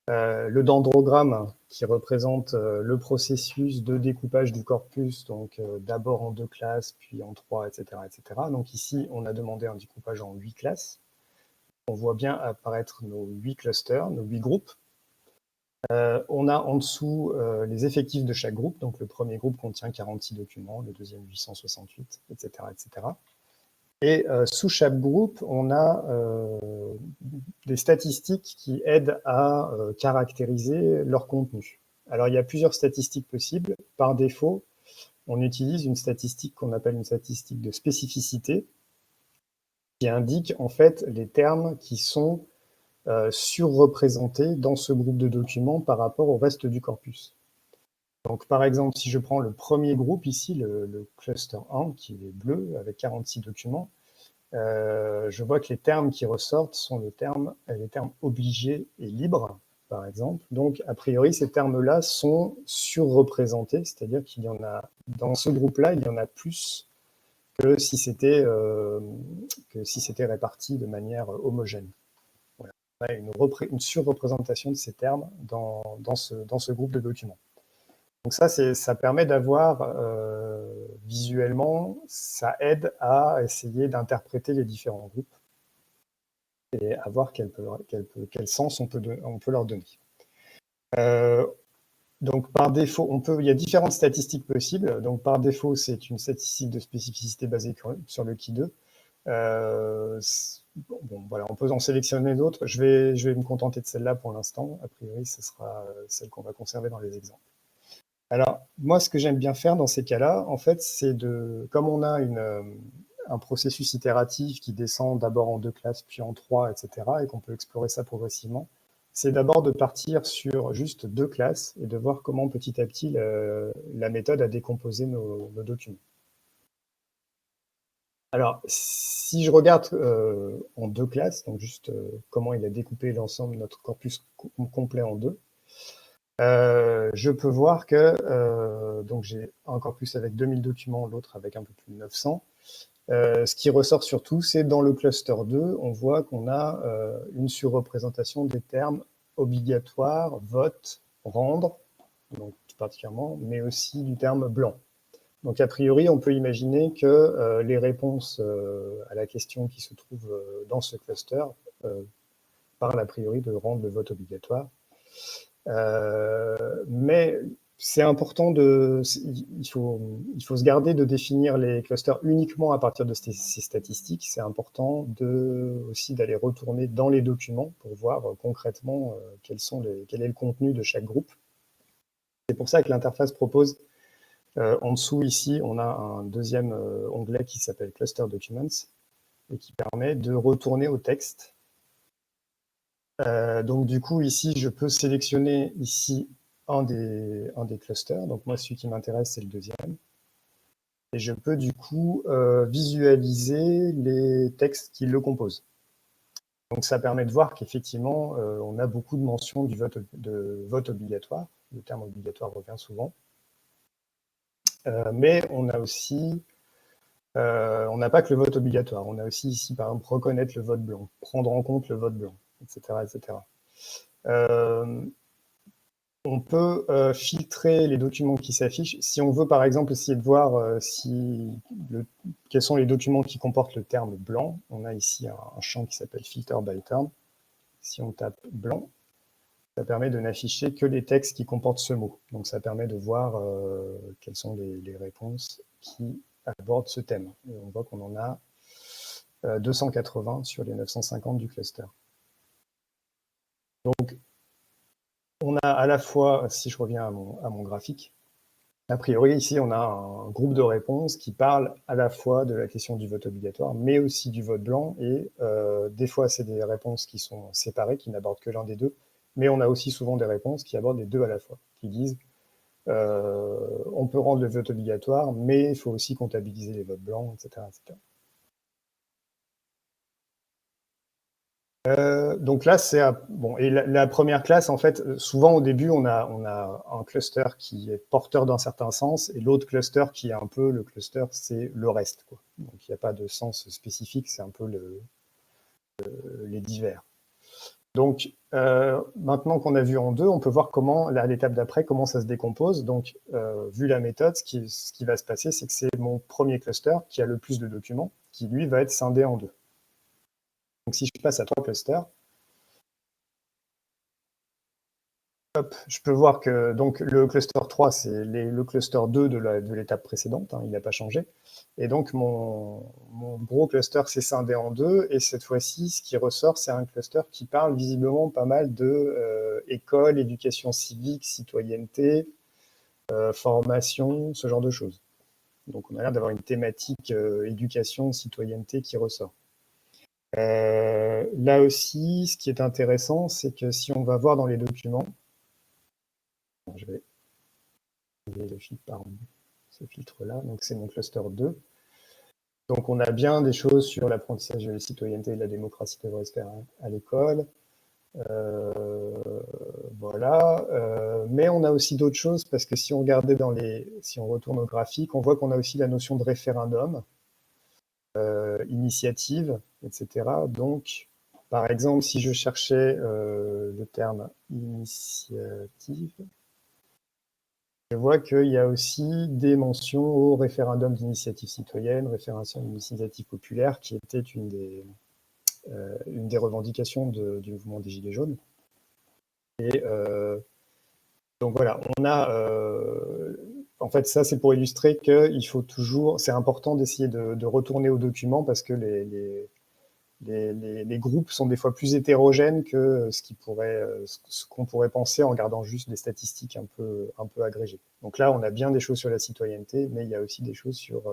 le dendrogramme qui représente le processus de découpage du corpus, donc d'abord en 2 classes, puis en 3, etc., etc. Donc ici, on a demandé un découpage en 8 classes. On voit bien apparaître nos 8 clusters, nos 8 groupes. On a en dessous les effectifs de chaque groupe. Donc le premier groupe contient 46 documents, le deuxième 868, etc. etc. Et sous chaque groupe, on a des statistiques qui aident à caractériser leur contenu. Alors il y a plusieurs statistiques possibles. Par défaut, on utilise une statistique qu'on appelle une statistique de spécificité, qui indique en fait les termes qui sont surreprésentés dans ce groupe de documents par rapport au reste du corpus. Donc, par exemple, si je prends le premier groupe ici, le cluster 1, qui est bleu, avec 46 documents, je vois que les termes qui ressortent sont les termes obligés et libres, par exemple. Donc, a priori, ces termes-là sont surreprésentés, c'est-à-dire qu'il y en a, dans ce groupe-là, il y en a plus que si c'était réparti de manière homogène. Une surreprésentation de ces termes dans ce groupe de documents. Donc ça permet d'avoir visuellement, ça aide à essayer d'interpréter les différents groupes et à voir quel sens on peut leur donner. Donc par défaut, il y a différentes statistiques possibles. Donc par défaut, c'est une statistique de spécificité basée sur le Ki2. Bon, voilà, on peut en sélectionner d'autres. Je vais me contenter de celle-là pour l'instant. A priori, ce sera celle qu'on va conserver dans les exemples. Alors, moi, ce que j'aime bien faire dans ces cas-là, en fait, c'est comme on a un processus itératif qui descend d'abord en 2 classes, puis en 3, etc., et qu'on peut explorer ça progressivement, c'est d'abord de partir sur juste 2 classes et de voir comment petit à petit la méthode a décomposé nos documents. Alors, si je regarde en 2 classes, donc juste comment il a découpé l'ensemble de notre corpus complet en 2, je peux voir que donc j'ai un corpus avec 2000 documents, l'autre avec un peu plus de 900. Ce qui ressort surtout, c'est dans le cluster 2, on voit qu'on a une surreprésentation des termes obligatoires, vote, rendre, donc particulièrement, mais aussi du terme blanc. Donc, a priori, on peut imaginer que les réponses à la question qui se trouve dans ce cluster parlent a priori de rendre le vote obligatoire. Mais c'est important il faut se garder de définir les clusters uniquement à partir de ces statistiques. C'est important aussi d'aller retourner dans les documents pour voir concrètement quel est le contenu de chaque groupe. C'est pour ça que l'interface propose en dessous, ici, on a un deuxième onglet qui s'appelle Cluster Documents et qui permet de retourner au texte. Donc, du coup, ici, je peux sélectionner ici un des clusters. Donc, moi, celui qui m'intéresse, c'est le deuxième. Et je peux, du coup, visualiser les textes qui le composent. Donc, ça permet de voir qu'effectivement, on a beaucoup de mentions de vote obligatoire. Le terme obligatoire revient souvent. Mais on a aussi, on n'a pas que le vote obligatoire. On a aussi ici, par exemple, reconnaître le vote blanc, prendre en compte le vote blanc, etc. etc. On peut filtrer les documents qui s'affichent. Si on veut, par exemple, essayer de voir quels sont les documents qui comportent le terme blanc, on a ici un champ qui s'appelle Filter by Term. Si on tape blanc, ça permet de n'afficher que les textes qui comportent ce mot. Donc ça permet de voir quelles sont les réponses qui abordent ce thème. Et on voit qu'on en a 280 sur les 950 du cluster. Donc on a à la fois, si je reviens à mon graphique, a priori ici on a un groupe de réponses qui parle à la fois de la question du vote obligatoire, mais aussi du vote blanc, et des fois c'est des réponses qui sont séparées, qui n'abordent que l'un des deux, mais on a aussi souvent des réponses qui abordent les deux à la fois, qui disent on peut rendre le vote obligatoire, mais il faut aussi comptabiliser les votes blancs, etc. etc. Donc là, c'est bon. Et la première classe, en fait, souvent au début, on a un cluster qui est porteur d'un certain sens, et l'autre cluster qui est un peu le cluster, c'est le reste, quoi. Donc il n'y a pas de sens spécifique, c'est un peu les divers. Donc maintenant qu'on a vu en deux, on peut voir comment, à l'étape d'après, comment ça se décompose. Donc vu la méthode, ce qui va se passer, c'est que c'est mon premier cluster qui a le plus de documents, qui lui va être scindé en deux. Donc si je passe à 3 clusters, hop, je peux voir que donc, le cluster 3, c'est le cluster 2 de l'étape précédente, hein, il n'a pas changé. Et donc mon gros cluster s'est scindé en deux, et cette fois-ci, ce qui ressort, c'est un cluster qui parle visiblement pas mal de école, éducation civique, citoyenneté, formation, ce genre de choses. Donc on a l'air d'avoir une thématique éducation, citoyenneté qui ressort. Là aussi, ce qui est intéressant, c'est que si on va voir dans les documents, je vais enlever le filtre par ce filtre-là, donc c'est mon cluster 2. Donc on a bien des choses sur l'apprentissage de la citoyenneté et de la démocratie devrait se faire à l'école. Voilà. Mais on a aussi d'autres choses, parce que si on regardait si on retourne au graphique, on voit qu'on a aussi la notion de référendum, initiative, etc. Donc, par exemple, si je cherchais le terme initiative, je vois qu'il y a aussi des mentions au référendum d'initiative citoyenne, référendum d'initiative populaire, qui était une des revendications du mouvement des Gilets jaunes. Et donc voilà, on a... en fait, ça, c'est pour illustrer qu'il faut toujours... C'est important d'essayer de retourner aux documents, parce que les groupes sont des fois plus hétérogènes que ce qu'on pourrait penser en regardant juste des statistiques un peu agrégées. Donc là, on a bien des choses sur la citoyenneté, mais il y a aussi des choses sur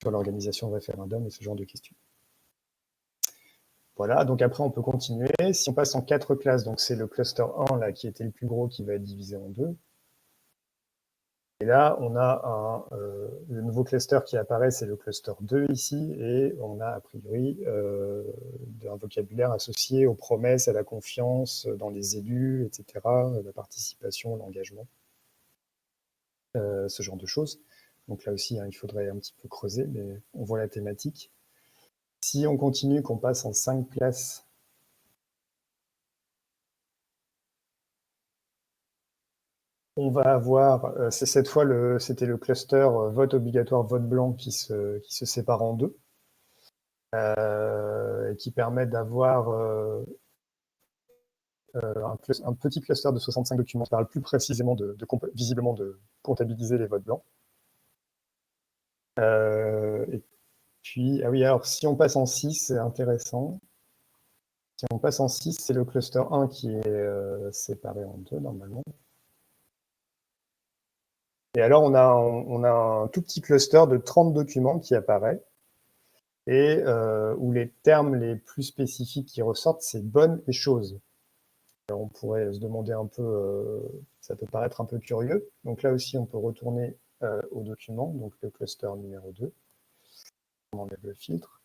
l'organisation de référendum et ce genre de questions. Voilà, donc après, on peut continuer. Si on passe en 4 classes, donc c'est le cluster 1 là, qui était le plus gros, qui va être divisé en 2. Et là, on a le nouveau cluster qui apparaît, c'est le cluster 2 ici, et on a a priori un vocabulaire associé aux promesses, à la confiance dans les élus, etc., la participation, l'engagement, ce genre de choses. Donc là aussi, hein, il faudrait un petit peu creuser, mais on voit la thématique. Si on continue, qu'on passe en 5 classes, on va avoir, cette fois, c'était le cluster vote obligatoire, vote blanc qui se sépare en deux, et qui permet d'avoir un petit cluster de 65 documents qui parle plus précisément visiblement de comptabiliser les votes blancs. Et puis, ah oui, alors si on passe en 6, c'est intéressant. Si on passe en 6, c'est le cluster 1 qui est séparé en deux normalement. Et alors, on a un tout petit cluster de 30 documents qui apparaît, et où les termes les plus spécifiques qui ressortent, c'est bonne et chose. Alors, on pourrait se demander un peu, ça peut paraître un peu curieux. Donc là aussi, on peut retourner au document, donc le cluster numéro 2. On enlève le filtre.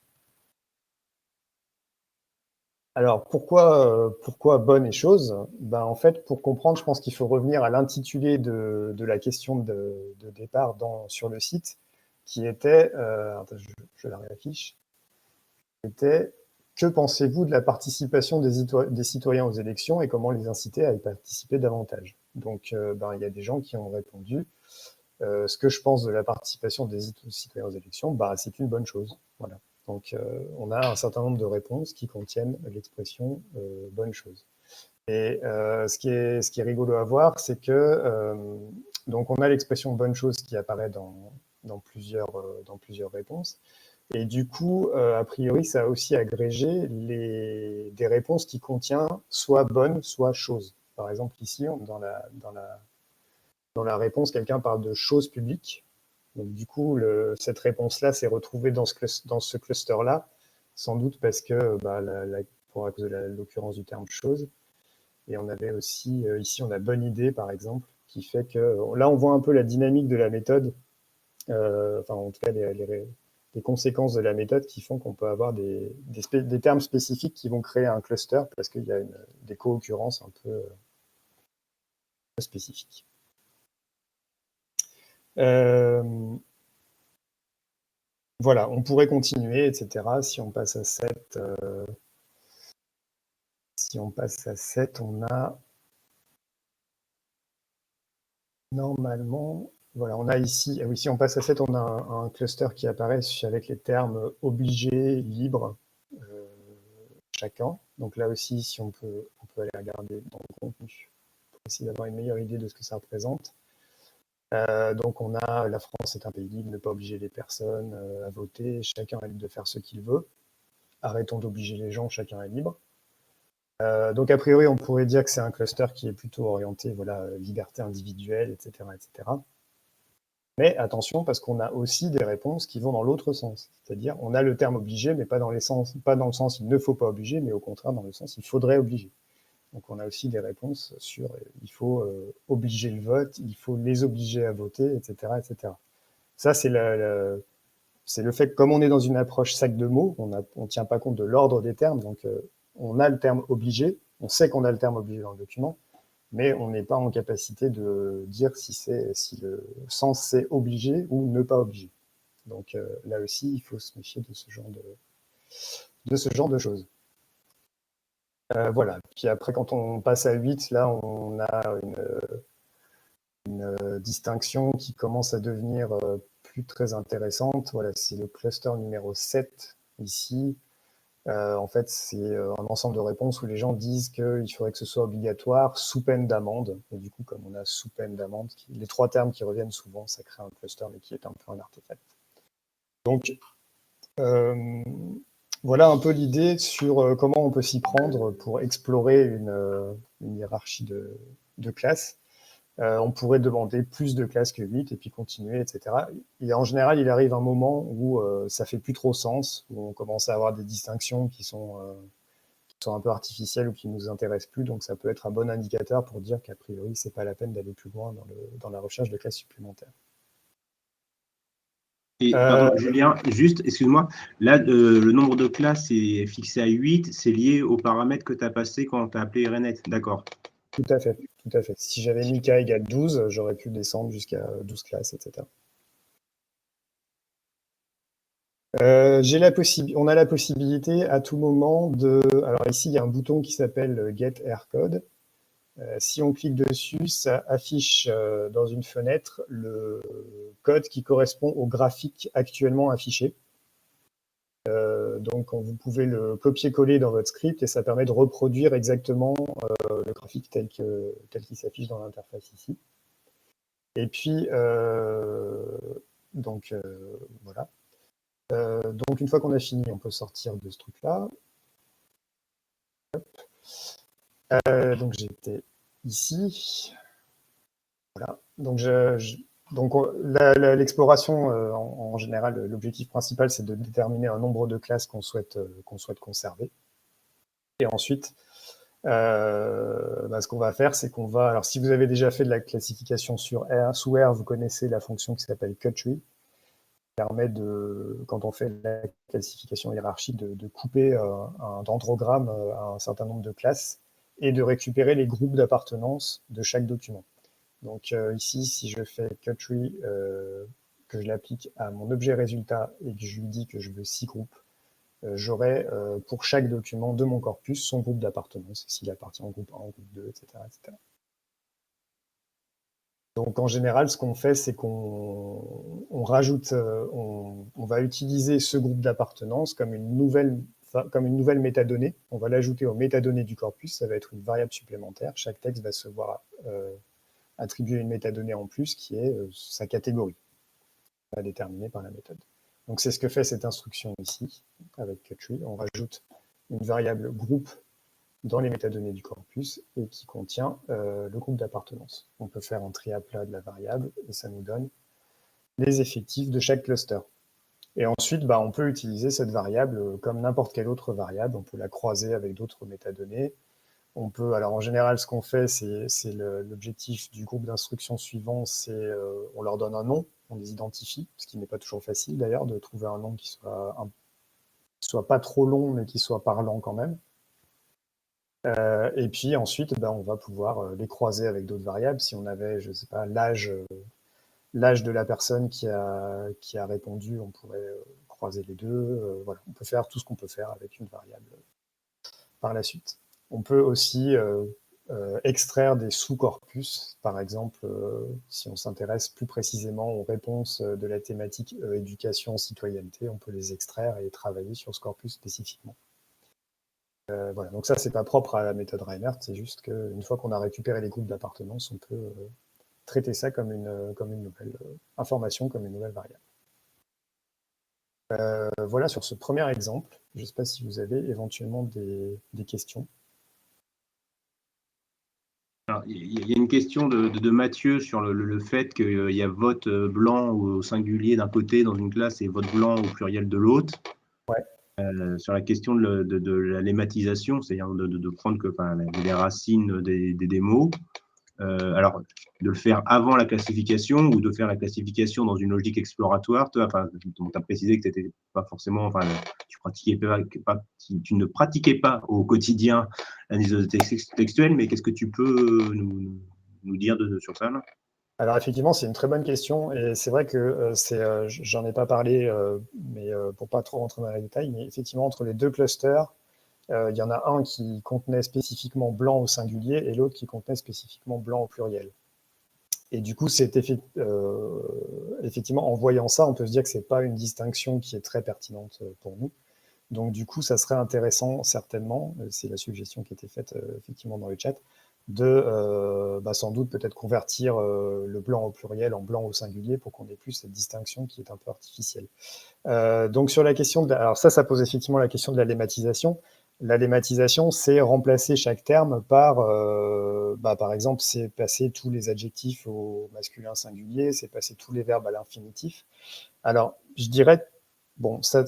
Alors, pourquoi bonne et chose? Ben, en fait, pour comprendre, je pense qu'il faut revenir à l'intitulé de la question de départ sur le site, qui était, je la réaffiche, était « Que pensez-vous de la participation des citoyens aux élections et comment les inciter à y participer davantage ?» Donc, il y a des gens qui ont répondu ce que je pense de la participation des citoyens aux élections, c'est une bonne chose. Voilà. Donc, on a un certain nombre de réponses qui contiennent l'expression bonne chose. Et ce qui est rigolo à voir, c'est que donc on a l'expression bonne chose qui apparaît dans plusieurs réponses. Et du coup, a priori, ça a aussi agrégé des réponses qui contiennent soit bonne, soit chose. Par exemple, ici, dans la réponse, quelqu'un parle de choses publiques. Donc, du coup, cette réponse-là s'est retrouvée dans ce cluster-là, sans doute parce que, pour à cause de l'occurrence du terme chose. Et on avait aussi, ici, on a bonne idée, par exemple, qui fait que, là, on voit un peu la dynamique de la méthode, enfin, en tout cas, les conséquences de la méthode qui font qu'on peut avoir des termes spécifiques qui vont créer un cluster parce qu'il y a des co-occurrences un peu spécifiques. Voilà, on pourrait continuer, etc. Si on passe à 7, on a normalement, voilà, on a ici, oui, si on passe à 7, on a un cluster qui apparaît avec les termes obligé, libre, chacun. Donc là aussi, si on peut aller regarder dans le contenu pour essayer d'avoir une meilleure idée de ce que ça représente. Donc on a la France est un pays libre, ne pas obliger les personnes à voter, chacun est libre de faire ce qu'il veut. Arrêtons d'obliger les gens, chacun est libre. Donc a priori, on pourrait dire que c'est un cluster qui est plutôt orienté, voilà, liberté individuelle, etc., etc. Mais attention, parce qu'on a aussi des réponses qui vont dans l'autre sens. C'est-à-dire, on a le terme obligé, mais pas dans le sens il ne faut pas obliger, mais au contraire dans le sens il faudrait obliger. Donc on a aussi des réponses sur il faut obliger le vote, il faut les obliger à voter, etc., etc. Ça, c'est le fait que comme on est dans une approche sac de mots, on ne tient pas compte de l'ordre des termes, donc on a le terme obligé, on sait qu'on a le terme obligé dans le document, mais on n'est pas en capacité de dire si le sens c'est obligé ou ne pas obligé. Donc là aussi, il faut se méfier de ce genre de choses. Voilà. Puis après, quand on passe à 8, là, on a une distinction qui commence à devenir plus très intéressante. Voilà, c'est le cluster numéro 7 ici. En fait, c'est un ensemble de réponses où les gens disent qu'il faudrait que ce soit obligatoire sous peine d'amende. Et du coup, comme on a sous peine d'amende, les trois termes qui reviennent souvent, ça crée un cluster, mais qui est un peu un artefact. Donc, voilà un peu l'idée sur comment on peut s'y prendre pour explorer une hiérarchie de classes. On pourrait demander plus de classes que 8 et puis continuer, etc. Et en général, il arrive un moment où ça fait plus trop sens, où on commence à avoir des distinctions qui sont un peu artificielles ou qui nous intéressent plus. Donc ça peut être un bon indicateur pour dire qu'a priori, c'est pas la peine d'aller plus loin dans la recherche de classes supplémentaires. Et pardon, Julien, juste, excuse-moi, là, le nombre de classes est fixé à 8, c'est lié aux paramètres que tu as passés quand tu as appelé RNet, d'accord. Tout à fait, tout à fait. Si j'avais mis k égale 12, j'aurais pu descendre jusqu'à 12 classes, etc. On a la possibilité à tout moment de... Alors ici, il y a un bouton qui s'appelle Get Air Code. Si on clique dessus, ça affiche dans une fenêtre le code qui correspond au graphique actuellement affiché. Donc vous pouvez le copier-coller dans votre script et ça permet de reproduire exactement le graphique tel qu'il s'affiche dans l'interface ici. Et puis, voilà. Donc une fois qu'on a fini, on peut sortir de ce truc-là. Donc j'étais ici. Voilà. Donc l'exploration, en général, l'objectif principal, c'est de déterminer un nombre de classes qu'on souhaite conserver. Et ensuite, ce qu'on va faire, c'est qu'on va... Alors, si vous avez déjà fait de la classification sous R, vous connaissez la fonction qui s'appelle cutTree, qui permet quand on fait la classification hiérarchique, de couper un dendrogramme à un certain nombre de classes et de récupérer les groupes d'appartenance de chaque document. Donc ici, si je fais cutTree, que je l'applique à mon objet résultat et que je lui dis que je veux 6 groupes, j'aurai pour chaque document de mon corpus son groupe d'appartenance, s'il appartient au groupe 1, au groupe 2, etc., etc. Donc en général, ce qu'on fait, c'est qu'on rajoute, on va utiliser ce groupe d'appartenance comme une nouvelle comme une nouvelle métadonnée. On va l'ajouter aux métadonnées du corpus. Ça va être une variable supplémentaire. Chaque texte va se voir attribuer une métadonnée en plus qui est sa catégorie, déterminée par la méthode. Donc c'est ce que fait cette instruction ici avec tree. On rajoute une variable groupe dans les métadonnées du corpus et qui contient le groupe d'appartenance. On peut faire un tri à plat de la variable et ça nous donne les effectifs de chaque cluster. Et ensuite, on peut utiliser cette variable comme n'importe quelle autre variable. On peut la croiser avec d'autres métadonnées. On peut, alors en général, ce qu'on fait, c'est l'objectif du groupe d'instructions suivant, c'est on leur donne un nom, on les identifie, ce qui n'est pas toujours facile d'ailleurs de trouver un nom qui soit pas trop long, mais qui soit parlant quand même. Et puis ensuite, on va pouvoir les croiser avec d'autres variables. Si on avait, je ne sais pas, l'âge de la personne qui a répondu, on pourrait croiser les deux. Voilà, on peut faire tout ce qu'on peut faire avec une variable par la suite. On peut aussi extraire des sous-corpus, par exemple, si on s'intéresse plus précisément aux réponses de la thématique éducation, citoyenneté, on peut les extraire et travailler sur ce corpus spécifiquement. Voilà, donc ça, c'est pas propre à la méthode Reinhardt, c'est juste qu'une fois qu'on a récupéré les groupes d'appartenance, on peut traiter ça comme une nouvelle information, comme une nouvelle variable. Voilà sur ce premier exemple. Je ne sais pas si vous avez éventuellement des questions. Alors, il y a une question de Mathieu sur le fait qu'il y a vote blanc au singulier d'un côté dans une classe et vote blanc au pluriel de l'autre. Ouais. Sur la question de la lématisation, c'est-à-dire de prendre les racines des mots. Alors, de le faire avant la classification ou de faire la classification dans une logique exploratoire. Tu as précisé que tu pas forcément, tu ne pratiquais pas au quotidien l'analyse textuelle, mais qu'est-ce que tu peux nous dire sur ça là? Alors effectivement, c'est une très bonne question et c'est vrai que j'en ai pas parlé, mais pour pas trop rentrer dans les détails, mais effectivement entre les deux clusters, il y en a un qui contenait spécifiquement blanc au singulier et l'autre qui contenait spécifiquement blanc au pluriel. Et du coup, effectivement, en voyant ça, on peut se dire que c'est pas une distinction qui est très pertinente pour nous. Donc du coup, ça serait intéressant certainement, c'est la suggestion qui était faite effectivement dans le chat, de sans doute peut-être convertir le blanc au pluriel en blanc au singulier pour qu'on ait plus cette distinction qui est un peu artificielle. Donc sur la question alors ça pose effectivement la question de la lématisation. La lématisation, c'est remplacer chaque terme par, par exemple, c'est passer tous les adjectifs au masculin singulier, c'est passer tous les verbes à l'infinitif. Alors, je dirais, bon, ça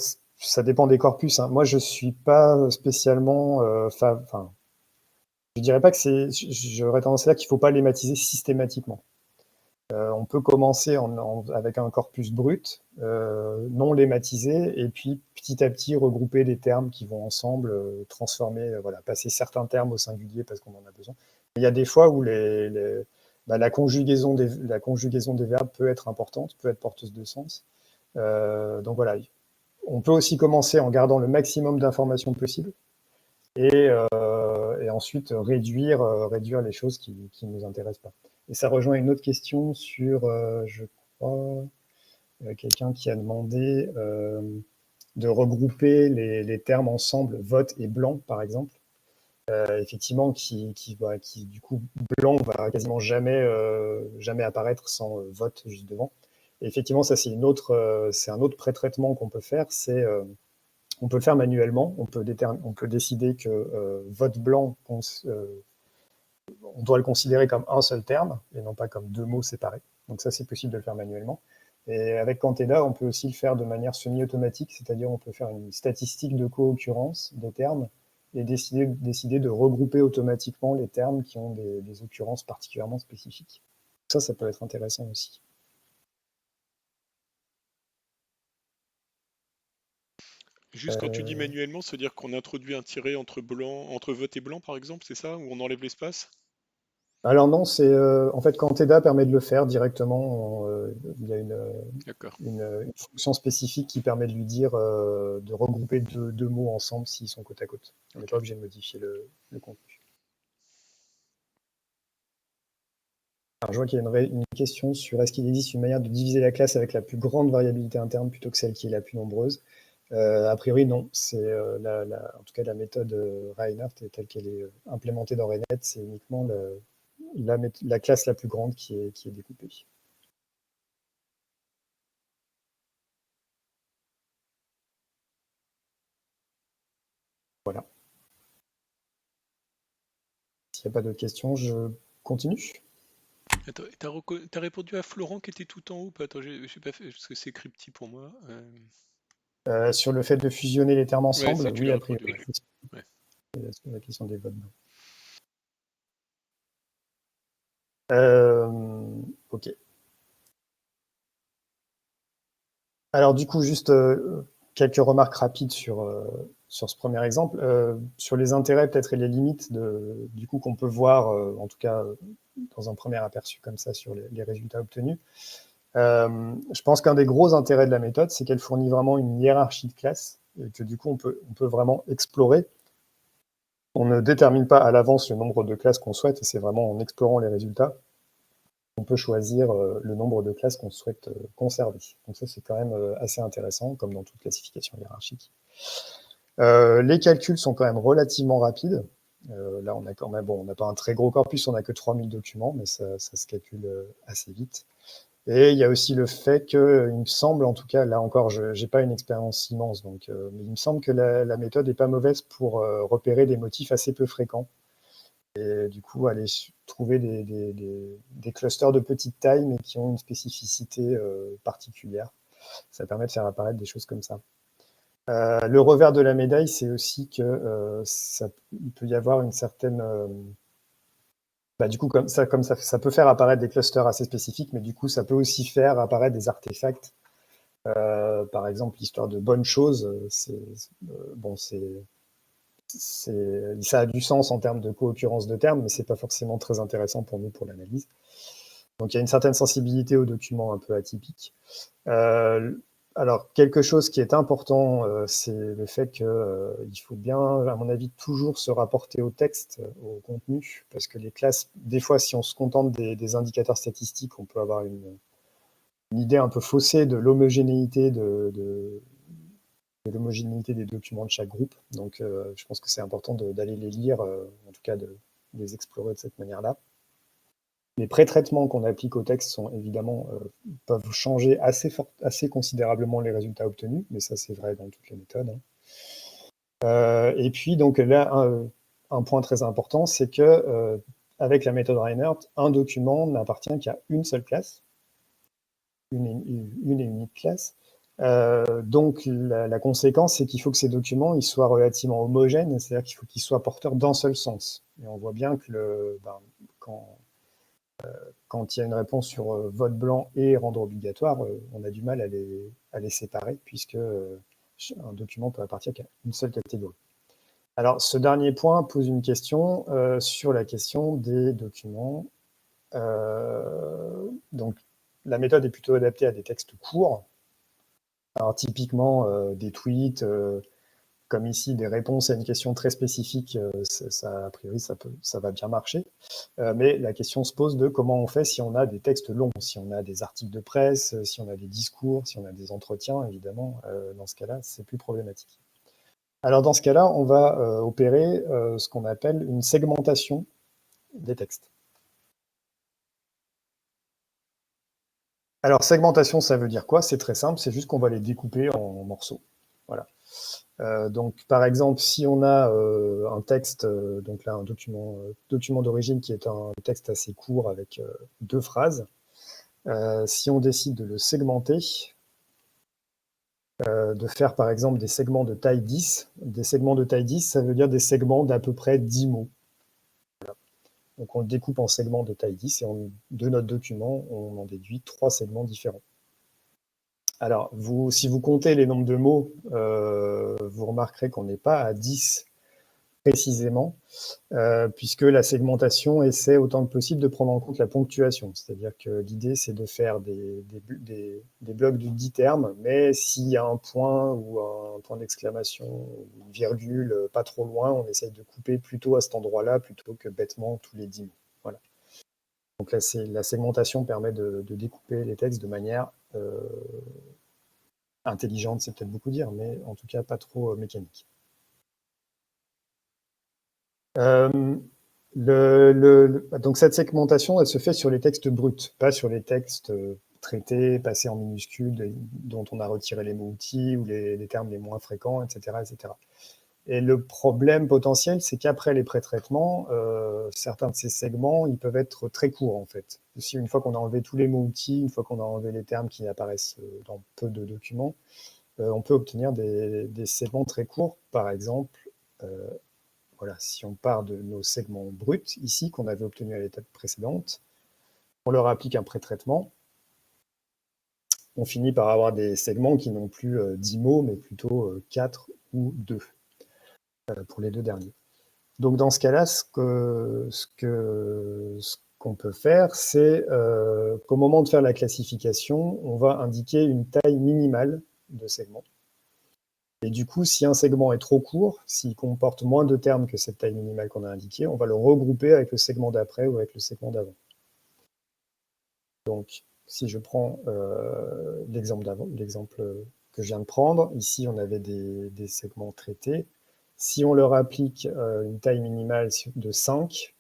dépend des corpus. Hein. Moi, je suis pas spécialement, je dirais pas que j'aurais tendance à dire qu'il faut pas lématiser systématiquement. On peut commencer avec un corpus brut, non lématisé, et puis petit à petit regrouper des termes qui vont ensemble transformer, passer certains termes au singulier parce qu'on en a besoin. Il y a des fois où la conjugaison des verbes peut être importante, peut être porteuse de sens. Donc voilà, on peut aussi commencer en gardant le maximum d'informations possible et ensuite réduire les choses qui ne nous intéressent pas. Et ça rejoint une autre question sur, je crois, quelqu'un qui a demandé de regrouper les termes ensemble, vote et blanc, par exemple. Effectivement, qui du coup, blanc va quasiment jamais apparaître sans vote juste devant. Et effectivement, ça, c'est un autre pré-traitement qu'on peut faire, on peut le faire manuellement, on peut décider que vote blanc, on doit le considérer comme un seul terme, et non pas comme deux mots séparés. Donc ça, c'est possible de le faire manuellement. Et avec Canteda, on peut aussi le faire de manière semi-automatique, c'est-à-dire on peut faire une statistique de co-occurrence des termes et décider de regrouper automatiquement les termes qui ont des occurrences particulièrement spécifiques. Ça peut être intéressant aussi. Juste quand tu dis manuellement, ça veut dire qu'on introduit un tiret entre vote et blanc, par exemple, c'est ça? Ou on enlève l'espace? Alors non, en fait Canteda permet de le faire directement. Il y a une fonction spécifique qui permet de lui dire de regrouper deux mots ensemble s'ils sont côte à côte. On n'est pas obligé de modifier le contenu. Alors, je vois qu'il y a une question sur est-ce qu'il existe une manière de diviser la classe avec la plus grande variabilité interne plutôt que celle qui est la plus nombreuse. A priori, non. C'est en tout cas la méthode Reinhardt telle qu'elle est implémentée dans RENet, c'est uniquement la classe la plus grande qui est découpée. Voilà. S'il n'y a pas d'autres questions, je continue. Attends, t'as répondu à Florent qui était tout en haut? Attends, j'ai pas fait, parce que c'est écrit petit pour moi. Sur le fait de fusionner les termes ensemble, Tu oui, l'as a répondu, priori. ouais. C'est la question des votes. Ok. Alors du coup, juste quelques remarques rapides sur ce premier exemple. Sur les intérêts peut-être et les limites du coup qu'on peut voir, en tout cas dans un premier aperçu comme ça sur les résultats obtenus. Je pense qu'un des gros intérêts de la méthode, c'est qu'elle fournit vraiment une hiérarchie de classes et que du coup, on peut vraiment explorer. On ne détermine pas à l'avance le nombre de classes qu'on souhaite, et c'est vraiment en explorant les résultats qu'on peut choisir le nombre de classes qu'on souhaite conserver. Donc ça, c'est quand même assez intéressant, comme dans toute classification hiérarchique. Les calculs sont quand même relativement rapides. Là, on a quand même, bon, on n'a pas un très gros corpus, on n'a que 3000 documents, mais ça se calcule assez vite. Et il y a aussi le fait que, il me semble, en tout cas, là encore, je n'ai pas une expérience immense, donc, mais il me semble que la méthode n'est pas mauvaise pour repérer des motifs assez peu fréquents. Et du coup, aller trouver des clusters de petite taille, mais qui ont une spécificité particulière. Ça permet de faire apparaître des choses comme ça. Le revers de la médaille, c'est aussi que il peut y avoir une certaine... du coup, comme ça peut faire apparaître des clusters assez spécifiques, mais du coup, ça peut aussi faire apparaître des artefacts. Par exemple, l'histoire de bonnes choses, ça a du sens en termes de co-occurrence de termes, mais c'est pas forcément très intéressant pour nous pour l'analyse. Donc, il y a une certaine sensibilité aux documents un peu atypiques. Alors, quelque chose qui est important, c'est le fait qu'il faut bien, à mon avis, toujours se rapporter au texte, au contenu, parce que les classes, des fois, si on se contente des indicateurs statistiques, on peut avoir une idée un peu faussée de l'homogénéité de l'homogénéité des documents de chaque groupe. Donc, je pense que c'est important d'aller les lire, en tout cas de les explorer de cette manière-là. Les pré-traitements qu'on applique au texte sont évidemment peuvent changer assez considérablement les résultats obtenus, mais ça c'est vrai dans toutes les méthodes. Et puis donc là, un point très important, c'est que avec la méthode Reinhardt, un document n'appartient qu'à une seule classe, une et unique classe. Donc la conséquence, c'est qu'il faut que ces documents ils soient relativement homogènes, c'est-à-dire qu'il faut qu'ils soient porteurs d'un seul sens. Et on voit bien que quand il y a une réponse sur vote blanc et rendre obligatoire, on a du mal à les séparer, puisque un document peut appartenir qu'à une seule catégorie. Alors, ce dernier point pose une question sur la question des documents. Donc, la méthode est plutôt adaptée à des textes courts. Alors, typiquement, des tweets, comme ici, des réponses à une question très spécifique, a priori, ça va bien marcher. Mais la question se pose de comment on fait si on a des textes longs, si on a des articles de presse, si on a des discours, si on a des entretiens, évidemment, dans ce cas-là, c'est plus problématique. Alors dans ce cas-là, on va opérer ce qu'on appelle une segmentation des textes. Alors segmentation, ça veut dire quoi? C'est très simple, c'est juste qu'on va les découper en morceaux. Voilà. Donc, par exemple, si on a un texte, donc là, un document d'origine qui est un texte assez court avec 2 phrases, si on décide de le segmenter, de faire par exemple des segments de taille 10, des segments de taille 10, ça veut dire des segments d'à peu près 10 mots. Voilà. Donc, on le découpe en segments de taille 10 et de notre document, on en déduit 3 segments différents. Alors, si vous comptez les nombres de mots, vous remarquerez qu'on n'est pas à 10 précisément, puisque la segmentation essaie autant que possible de prendre en compte la ponctuation. C'est-à-dire que l'idée, c'est de faire des blocs de 10 termes, mais s'il y a un point ou un point d'exclamation, une virgule pas trop loin, on essaye de couper plutôt à cet endroit-là, plutôt que bêtement tous les 10 mots. Voilà. Donc là, la segmentation permet de découper les textes de manière intelligente, c'est peut-être beaucoup dire, mais en tout cas pas trop mécanique. Donc cette segmentation, elle se fait sur les textes bruts, pas sur les textes traités, passés en minuscules, dont on a retiré les mots-outils ou les termes les moins fréquents, etc., etc. Et le problème potentiel, c'est qu'après les pré-traitements, certains de ces segments, ils peuvent être très courts, en fait. Si une fois qu'on a enlevé tous les mots-outils, une fois qu'on a enlevé les termes qui apparaissent dans peu de documents, on peut obtenir des segments très courts. Par exemple, voilà, si on part de nos segments bruts, ici, qu'on avait obtenus à l'étape précédente, on leur applique un pré-traitement, on finit par avoir des segments qui n'ont plus 10 mots, mais plutôt 4 ou 2. Pour les deux derniers. Donc dans ce cas-là, ce qu'on peut faire, c'est qu'au moment de faire la classification, on va indiquer une taille minimale de segment. Et du coup, si un segment est trop court, s'il comporte moins de termes que cette taille minimale qu'on a indiquée, on va le regrouper avec le segment d'après ou avec le segment d'avant. Donc, si je prends l'exemple que je viens de prendre, ici on avait des segments traités. Si on leur applique une taille minimale de 5,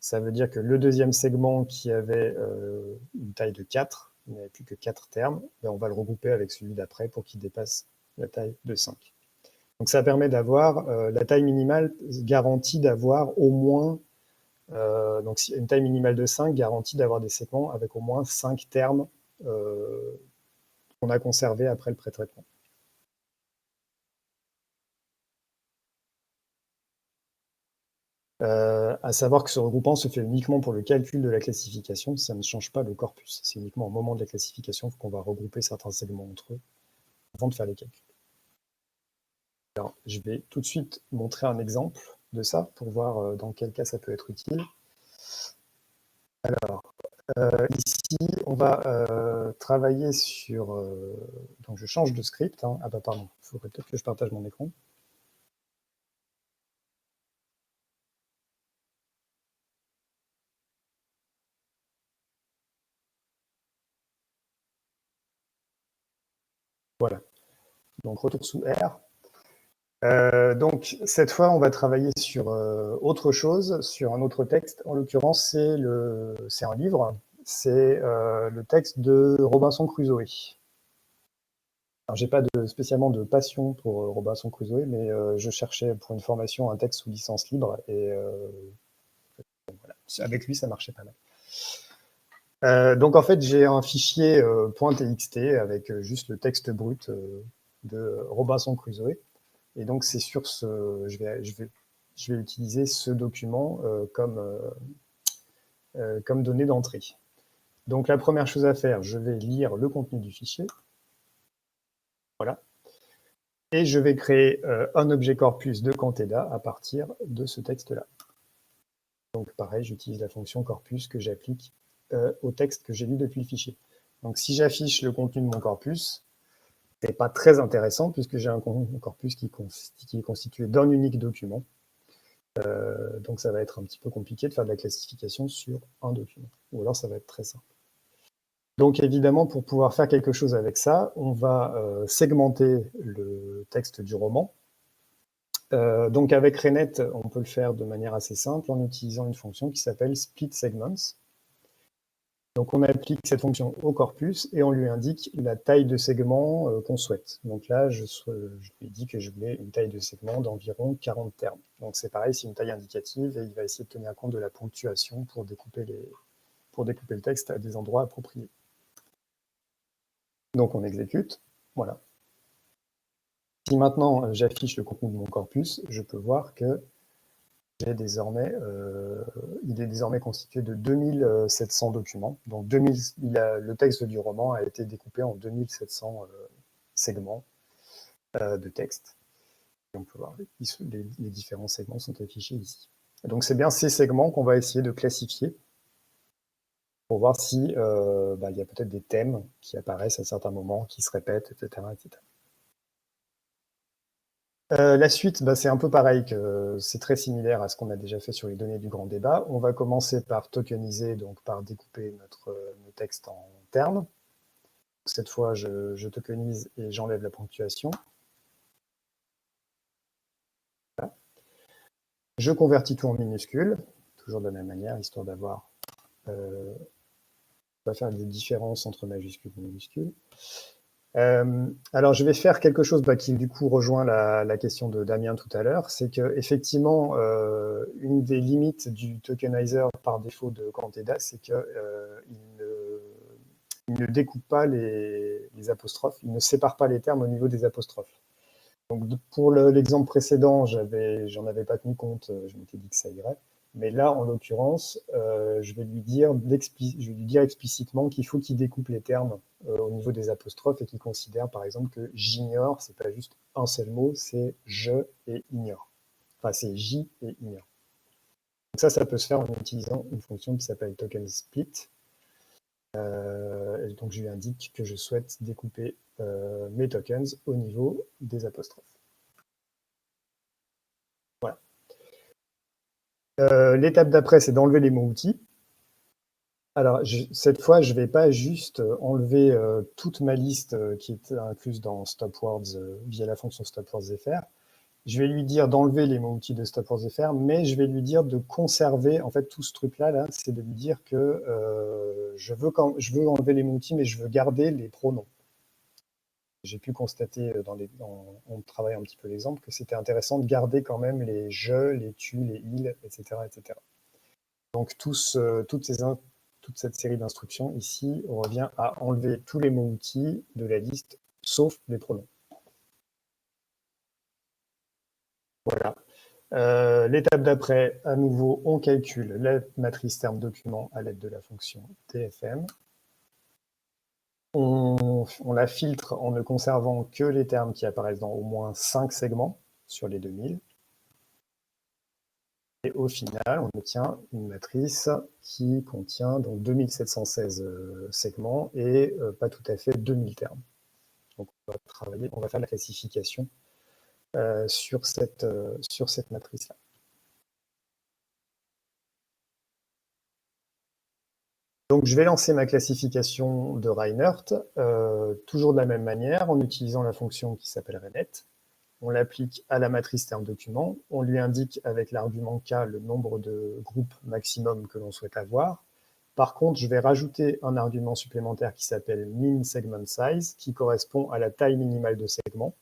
ça veut dire que le deuxième segment qui avait une taille de 4, il n'avait plus que 4 termes, ben on va le regrouper avec celui d'après pour qu'il dépasse la taille de 5. Donc ça permet d'avoir la taille minimale garantie d'avoir au moins, donc une taille minimale de 5 garantie d'avoir des segments avec au moins 5 termes qu'on a conservés après le pré-traitement. À savoir que ce regroupement se fait uniquement pour le calcul de la classification, ça ne change pas le corpus. C'est uniquement au moment de la classification qu'on va regrouper certains segments entre eux avant de faire les calculs. Alors, je vais tout de suite montrer un exemple de ça pour voir dans quel cas ça peut être utile. Alors, ici, on va travailler sur... donc, je change de script. Hein. Ah bah pardon, il faudrait peut-être que je partage mon écran. Voilà. Donc, retour sous R. Donc, cette fois, on va travailler sur autre chose, sur un autre texte. En l'occurrence, c'est un livre. C'est le texte de Robinson Crusoe. Alors, j'ai pas spécialement de passion pour Robinson Crusoe, mais je cherchais pour une formation un texte sous licence libre, et voilà. Avec lui, ça marchait pas mal. Donc, en fait, j'ai un fichier .txt avec juste le texte brut de Robinson Crusoe. Et donc, c'est sur ce... Je vais utiliser ce document comme donnée d'entrée. Donc, la première chose à faire, je vais lire le contenu du fichier. Voilà. Et je vais créer un objet corpus de Canteda à partir de ce texte-là. Donc, pareil, j'utilise la fonction corpus que j'applique au texte que j'ai lu depuis le fichier. Donc, si j'affiche le contenu de mon corpus, ce n'est pas très intéressant puisque j'ai un corpus qui est constitué d'un unique document. Donc, ça va être un petit peu compliqué de faire de la classification sur un document. Ou alors, ça va être très simple. Donc, évidemment, pour pouvoir faire quelque chose avec ça, on va segmenter le texte du roman. Donc, avec Renet, on peut le faire de manière assez simple en utilisant une fonction qui s'appelle split segments. Donc, on applique cette fonction au corpus et on lui indique la taille de segment qu'on souhaite. Donc là, je lui dis que je voulais une taille de segment d'environ 40 termes. Donc, c'est pareil, c'est une taille indicative et il va essayer de tenir compte de la ponctuation pour découper le texte à des endroits appropriés. Donc, on exécute. Voilà. Si maintenant j'affiche le contenu de mon corpus, je peux voir que il est désormais constitué de 2700 documents. Donc le texte du roman a été découpé en 2700 segments de texte. Et on peut voir les différents segments sont affichés ici. Et donc c'est bien ces segments qu'on va essayer de classifier pour voir si il y a peut-être des thèmes qui apparaissent à certains moments, qui se répètent, etc. etc. La suite, c'est un peu pareil, c'est très similaire à ce qu'on a déjà fait sur les données du grand débat. On va commencer par tokeniser, donc par découper nos textes en termes. Cette fois, je tokenise et j'enlève la ponctuation. Voilà. Je convertis tout en minuscules, toujours de la même manière, histoire d'avoir... on va faire des différences entre majuscules et minuscules. Alors, je vais faire quelque chose qui, du coup, rejoint la question de Damien tout à l'heure. C'est qu'effectivement, une des limites du tokenizer par défaut de Granteda, c'est qu'il ne découpe pas les apostrophes, il ne sépare pas les termes au niveau des apostrophes. Donc, pour l'exemple précédent, j'en avais pas tenu compte, je m'étais dit que ça irait. Mais là, en l'occurrence, je vais lui dire explicitement qu'il faut qu'il découpe les termes au niveau des apostrophes et qu'il considère, par exemple, que j'ignore, c'est pas juste un seul mot, c'est je et ignore. Enfin, c'est j et ignore. Donc ça peut se faire en utilisant une fonction qui s'appelle token split. Donc je lui indique que je souhaite découper mes tokens au niveau des apostrophes. Voilà. L'étape d'après, c'est d'enlever les mots-outils. Alors, cette fois, je ne vais pas juste enlever toute ma liste qui est incluse dans StopWords via la fonction StopWordsFR. Je vais lui dire d'enlever les mots-outils de StopWordsFR, mais je vais lui dire de conserver, en fait, tout ce truc-là, c'est de lui dire que je veux enlever les mots-outils, mais je veux garder les pronoms. J'ai pu constater, on travaille un petit peu l'exemple, que c'était intéressant de garder quand même les « je », les « tu », les « il », etc. etc. Donc, toute cette série d'instructions, ici, on revient à enlever tous les mots-outils de la liste, sauf les pronoms. Voilà. L'étape d'après, à nouveau, on calcule la matrice terme document à l'aide de la fonction TFM. On la filtre en ne conservant que les termes qui apparaissent dans au moins 5 segments sur les 2000. Et au final, on obtient une matrice qui contient donc 2716 segments et pas tout à fait 2000 termes. Donc on va faire la classification sur cette matrice-là. Donc je vais lancer ma classification de Reinert, toujours de la même manière, en utilisant la fonction qui s'appelle renet. On l'applique à la matrice terme document, on lui indique avec l'argument k le nombre de groupes maximum que l'on souhaite avoir. Par contre, je vais rajouter un argument supplémentaire qui s'appelle min segment size, qui correspond à la taille minimale de segment.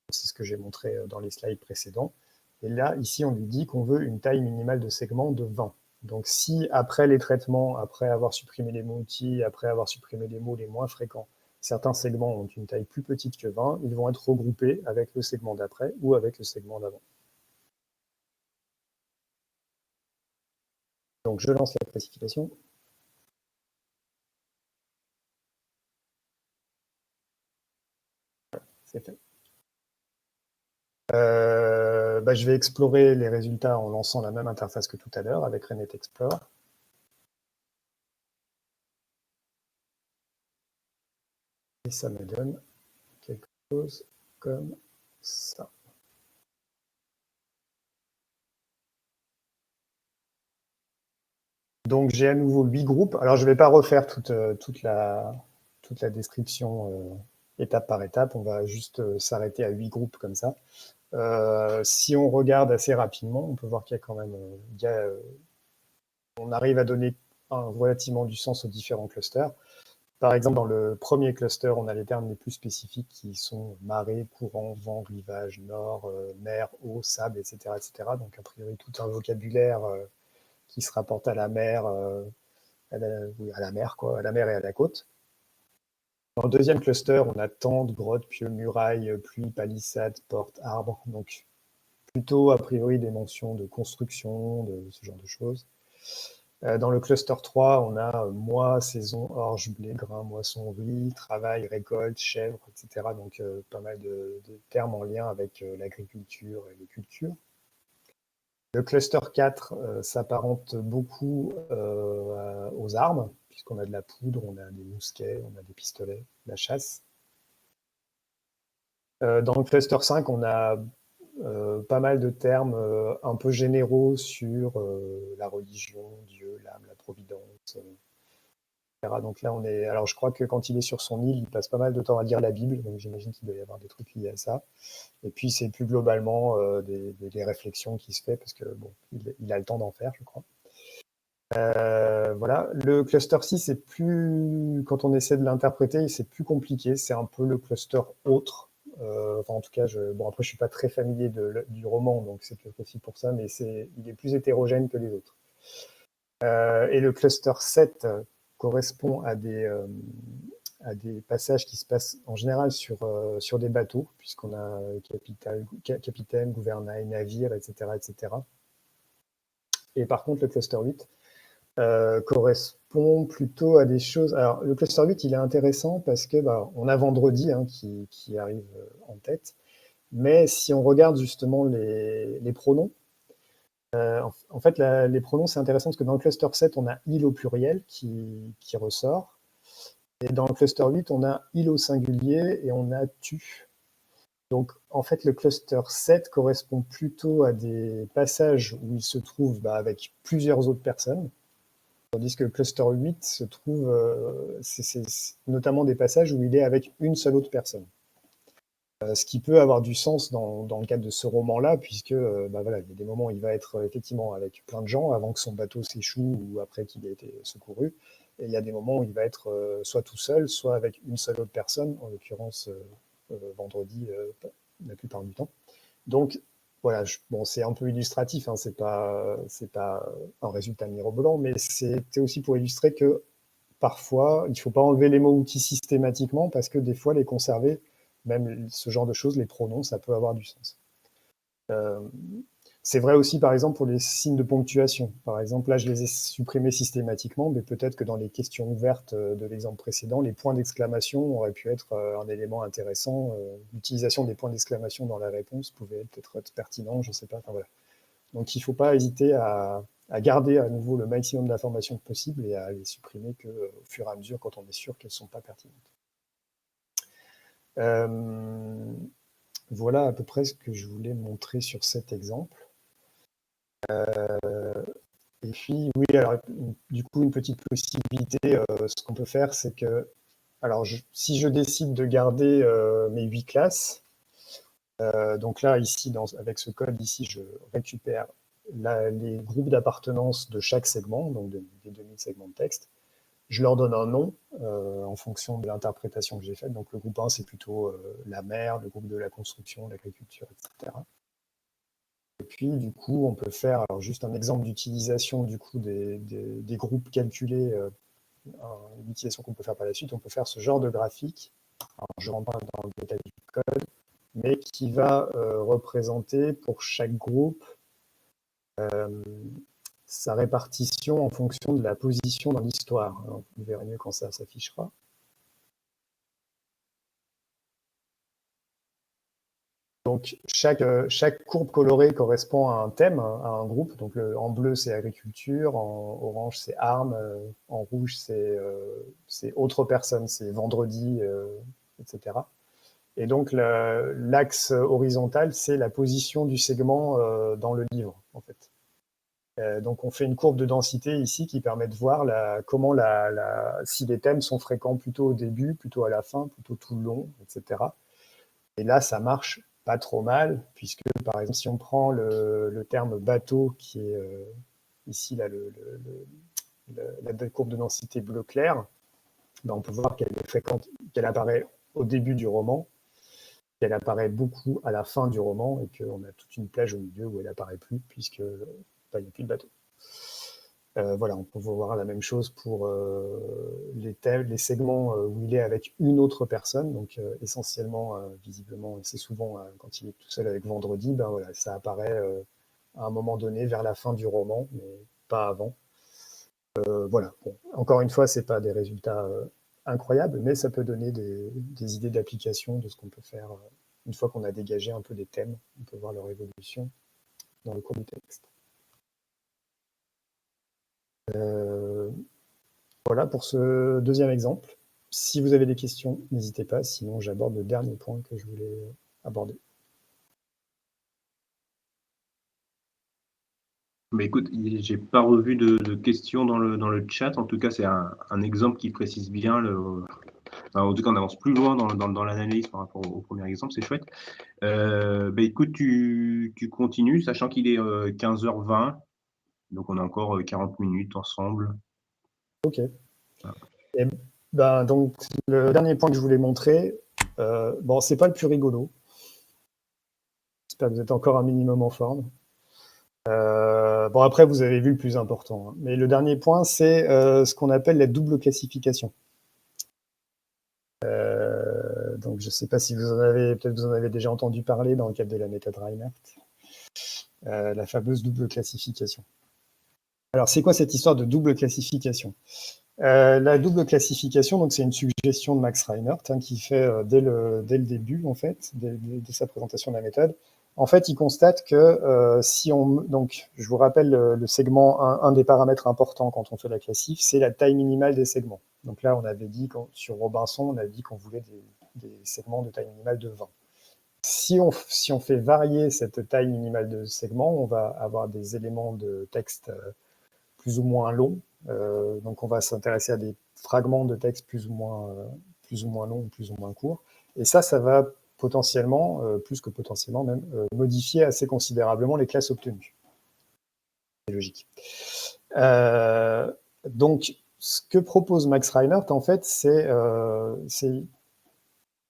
C'est ce que j'ai montré dans les slides précédents. Et là, ici, on lui dit qu'on veut une taille minimale de segment de 20. Donc si, après les traitements, après avoir supprimé les mots-outils, après avoir supprimé les mots les moins fréquents, certains segments ont une taille plus petite que 20, ils vont être regroupés avec le segment d'après ou avec le segment d'avant. Donc je lance la classification. Voilà, c'est fait. Je vais explorer les résultats en lançant la même interface que tout à l'heure avec Renet Explorer. Et ça me donne quelque chose comme ça. Donc j'ai à nouveau 8 groupes. Alors je ne vais pas refaire toute la description étape par étape, on va juste s'arrêter à 8 groupes comme ça. Si on regarde assez rapidement, on peut voir qu'il y a quand même... on arrive à donner relativement du sens aux différents clusters. Par exemple, dans le premier cluster, on a les termes les plus spécifiques qui sont marée, courant, vent, rivage, nord, mer, eau, sable, etc., etc. Donc a priori tout un vocabulaire qui se rapporte à la mer, à la mer et à la côte. Dans le deuxième cluster, on a tente, grotte, pieux, muraille, pluie, palissade, porte, arbre. Donc plutôt a priori des mentions de construction, de ce genre de choses. Dans le cluster 3, on a mois, saison, orge, blé, grain, moisson, riz, travail, récolte, chèvre, etc. Donc pas mal de termes en lien avec l'agriculture et les cultures. Le cluster 4 s'apparente beaucoup aux armes, puisqu'on a de la poudre, on a des mousquets, on a des pistolets, la chasse. Dans le cluster 5, on a pas mal de termes un peu généraux sur la religion, Dieu, l'âme, la providence, Donc là, alors je crois que quand il est sur son île, il passe pas mal de temps à lire la Bible, donc j'imagine qu'il doit y avoir des trucs liés à ça. Et puis c'est plus globalement des réflexions qui se fait, parce que bon, il a le temps d'en faire, je crois. Voilà. Le cluster 6, c'est plus, quand on essaie de l'interpréter, c'est plus compliqué. C'est un peu le cluster autre. Enfin, en tout cas, bon, après, je suis pas très familier du roman, donc c'est peut-être aussi pour ça, mais il est plus hétérogène que les autres. Et le cluster 7 correspond à des passages qui se passent en général sur des bateaux, puisqu'on a capitaine, gouvernail, navire, etc., etc. Et par contre, le cluster 8 correspond plutôt à des choses. Alors, le cluster 8, il est intéressant parce que on a vendredi qui arrive en tête, mais si on regarde justement les pronoms, en fait, les pronoms, c'est intéressant parce que dans le cluster 7, on a il au pluriel qui ressort, et dans le cluster 8, on a il au singulier et on a tu. Donc, en fait, le cluster 7 correspond plutôt à des passages où il se trouve avec plusieurs autres personnes, tandis que le cluster 8 se trouve, c'est notamment des passages où il est avec une seule autre personne. Ce qui peut avoir du sens dans le cadre de ce roman-là, puisque voilà, il y a des moments où il va être effectivement avec plein de gens avant que son bateau s'échoue ou après qu'il ait été secouru. Et il y a des moments où il va être soit tout seul, soit avec une seule autre personne, en l'occurrence vendredi la plupart du temps. Donc voilà, bon, c'est un peu illustratif, hein, c'est pas un résultat mirobolant, mais c'était aussi pour illustrer que parfois, il ne faut pas enlever les mots-outils systématiquement, parce que des fois, les conserver, même ce genre de choses, les pronoms, ça peut avoir du sens. C'est vrai aussi, par exemple, pour les signes de ponctuation. Par exemple, là, je les ai supprimés systématiquement, mais peut-être que dans les questions ouvertes de l'exemple précédent, les points d'exclamation auraient pu être un élément intéressant. L'utilisation des points d'exclamation dans la réponse pouvait peut-être être pertinent, je ne sais pas. Enfin, voilà. Donc, il ne faut pas hésiter à garder à nouveau le maximum d'informations possible et à les supprimer qu'au fur et à mesure quand on est sûr qu'elles ne sont pas pertinentes. Voilà à peu près ce que je voulais montrer sur cet exemple. Et puis, oui, alors, du coup, une petite possibilité, ce qu'on peut faire, c'est que, alors, si je décide de garder mes 8 classes, donc là, ici, avec ce code, ici, je récupère les groupes d'appartenance de chaque segment, donc des demi-segments de texte. Je leur donne un nom en fonction de l'interprétation que j'ai faite. Donc le groupe 1, c'est plutôt la mer, le groupe 2, la construction, l'agriculture, etc. Et puis, du coup, on peut faire, alors juste un exemple d'utilisation du coup des groupes calculés, une utilisation qu'on peut faire par la suite. On peut faire ce genre de graphique. Alors, je ne rentre pas dans le détail du code, mais qui va représenter pour chaque groupe sa répartition en fonction de la position dans l'histoire. Vous verrez mieux quand ça s'affichera. Donc, chaque courbe colorée correspond à un thème, à un groupe. Donc, en bleu, c'est agriculture, en orange, c'est armes, en rouge, c'est autre personne, c'est vendredi, etc. Et donc, l'axe horizontal, c'est la position du segment dans le livre, en fait. Donc, on fait une courbe de densité ici qui permet de voir comment si les thèmes sont fréquents plutôt au début, plutôt à la fin, plutôt tout le long, etc. Et là, ça marche pas trop mal, puisque, par exemple, si on prend le terme bateau, qui est ici, là, la courbe de densité bleu clair, on peut voir qu'elle est fréquente, qu'elle apparaît au début du roman, qu'elle apparaît beaucoup à la fin du roman, et qu'on a toute une plage au milieu où elle apparaît plus, puisque il n'y a plus de bateau. Voilà, on peut voir la même chose pour les segments où il est avec une autre personne. Donc essentiellement, visiblement, c'est souvent quand il est tout seul avec vendredi, voilà, ça apparaît à un moment donné vers la fin du roman, mais pas avant. Voilà. Bon, encore une fois, c'est pas des résultats incroyables, mais ça peut donner des idées d'application de ce qu'on peut faire une fois qu'on a dégagé un peu des thèmes. On peut voir leur évolution dans le cours du texte. Voilà pour ce deuxième exemple. Si vous avez des questions, n'hésitez pas, sinon j'aborde le dernier point que je voulais aborder. Mais écoute, j'ai pas revu de questions dans le chat. En tout cas, c'est un exemple qui précise bien en tout cas, on avance plus loin dans l'analyse par rapport au premier exemple, c'est chouette. Écoute, tu continues, sachant qu'il est 15h20, donc on a encore 40 minutes ensemble. Ok. Et donc, le dernier point que je voulais montrer, c'est pas le plus rigolo. J'espère que vous êtes encore un minimum en forme. Après, vous avez vu le plus important. Hein. Mais le dernier point, c'est ce qu'on appelle la double classification. Donc, je ne sais pas si peut-être vous en avez déjà entendu parler dans le cadre de la méthode Reinhardt. La fameuse double classification. Alors, c'est quoi cette histoire de double classification ? La double classification, donc c'est une suggestion de Max Reinhardt qui fait dès le début, en fait, dès sa présentation de la méthode. En fait, il constate que donc je vous rappelle le segment, un des paramètres importants quand on fait la classif, c'est la taille minimale des segments. Donc là, on avait dit sur Robinson, on a dit qu'on voulait des segments de taille minimale de 20. Si on fait varier cette taille minimale de segments, on va avoir des éléments de texte plus ou moins longs. Donc on va s'intéresser à des fragments de texte plus ou moins longs, plus ou moins courts. Et ça va potentiellement, plus que potentiellement même, modifier assez considérablement les classes obtenues. C'est logique. Donc, ce que propose Max Reinhardt, en fait,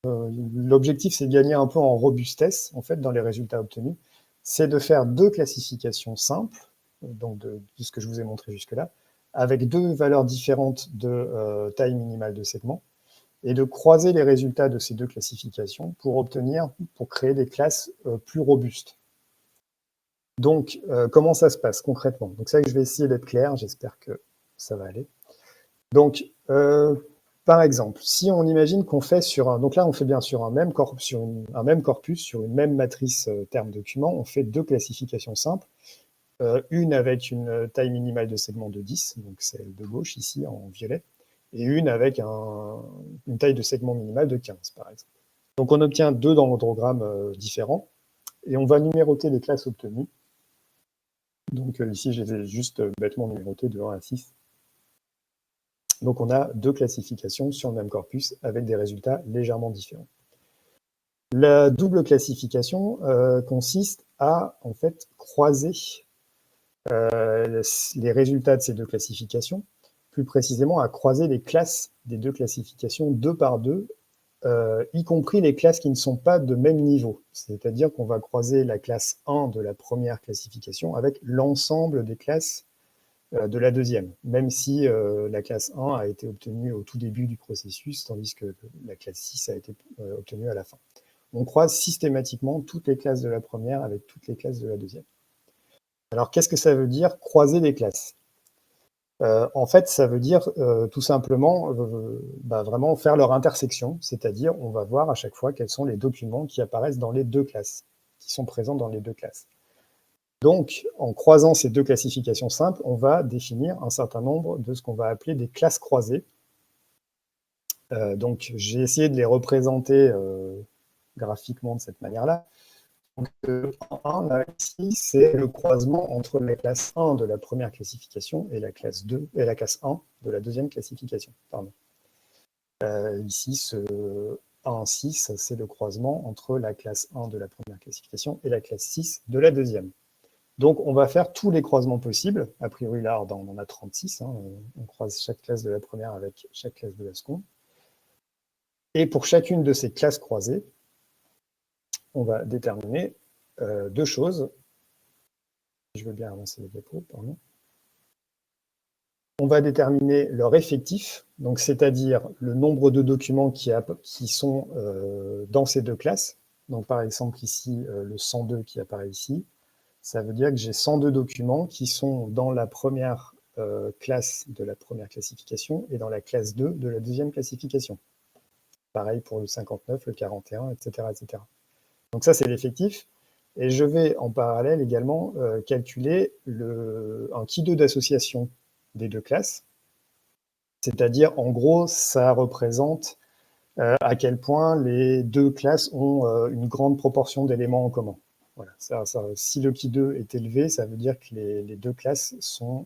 l'objectif, c'est de gagner un peu en robustesse, en fait, dans les résultats obtenus. C'est de faire deux classifications simples, donc de ce que je vous ai montré jusque-là, avec deux valeurs différentes de taille minimale de segment, et de croiser les résultats de ces deux classifications pour créer des classes plus robustes. Donc, comment ça se passe concrètement ? Donc, ça, je vais essayer d'être clair, j'espère que ça va aller. Donc, par exemple, si on imagine qu'on fait donc là, on fait bien sur un même corpus, sur une même matrice terme document, on fait deux classifications simples. Une avec une taille minimale de segment de 10, donc celle de gauche ici en violet, et une avec une taille de segment minimale de 15, par exemple. Donc on obtient deux dendrogrammes différents, et on va numéroter les classes obtenues. Donc ici, je les ai juste bêtement numérotées de 1 à 6. Donc on a deux classifications sur le même corpus avec des résultats légèrement différents. La double classification consiste à en fait croiser les résultats de ces deux classifications, plus précisément à croiser les classes des deux classifications deux par deux, y compris les classes qui ne sont pas de même niveau. C'est-à-dire qu'on va croiser la classe 1 de la première classification avec l'ensemble des classes de la deuxième, même si la classe 1 a été obtenue au tout début du processus, tandis que la classe 6 a été obtenue à la fin. On croise systématiquement toutes les classes de la première avec toutes les classes de la deuxième. Alors, qu'est-ce que ça veut dire croiser les classes ? En fait, ça veut dire tout simplement vraiment faire leur intersection, c'est-à-dire on va voir à chaque fois quels sont les documents qui apparaissent dans les deux classes, qui sont présents dans les deux classes. Donc, en croisant ces deux classifications simples, on va définir un certain nombre de ce qu'on va appeler des classes croisées. Donc, j'ai essayé de les représenter graphiquement de cette manière-là. Donc, ici, c'est le croisement entre la classe 1 de la première classification et la classe 2 et la classe 1 de la deuxième classification. Pardon. Ici, ce 1,6, c'est le croisement entre la classe 1 de la première classification et la classe 6 de la deuxième. Donc, on va faire tous les croisements possibles. A priori, là, on en a 36. On croise chaque classe de la première avec chaque classe de la seconde. Et pour chacune de ces classes croisées, on va déterminer deux choses. Je veux bien avancer les diapos, pardon. On va déterminer leur effectif, donc c'est-à-dire le nombre de documents qui sont dans ces deux classes. Donc par exemple ici, le 102 qui apparaît ici, ça veut dire que j'ai 102 documents qui sont dans la première classe de la première classification et dans la classe 2 de la deuxième classification. Pareil pour le 59, le 41, etc. etc. Donc ça, c'est l'effectif. Et je vais en parallèle également calculer un Ki2 d'association des deux classes. C'est-à-dire, en gros, ça représente à quel point les deux classes ont une grande proportion d'éléments en commun. Voilà, si le qui 2 est élevé, ça veut dire que les deux classes sont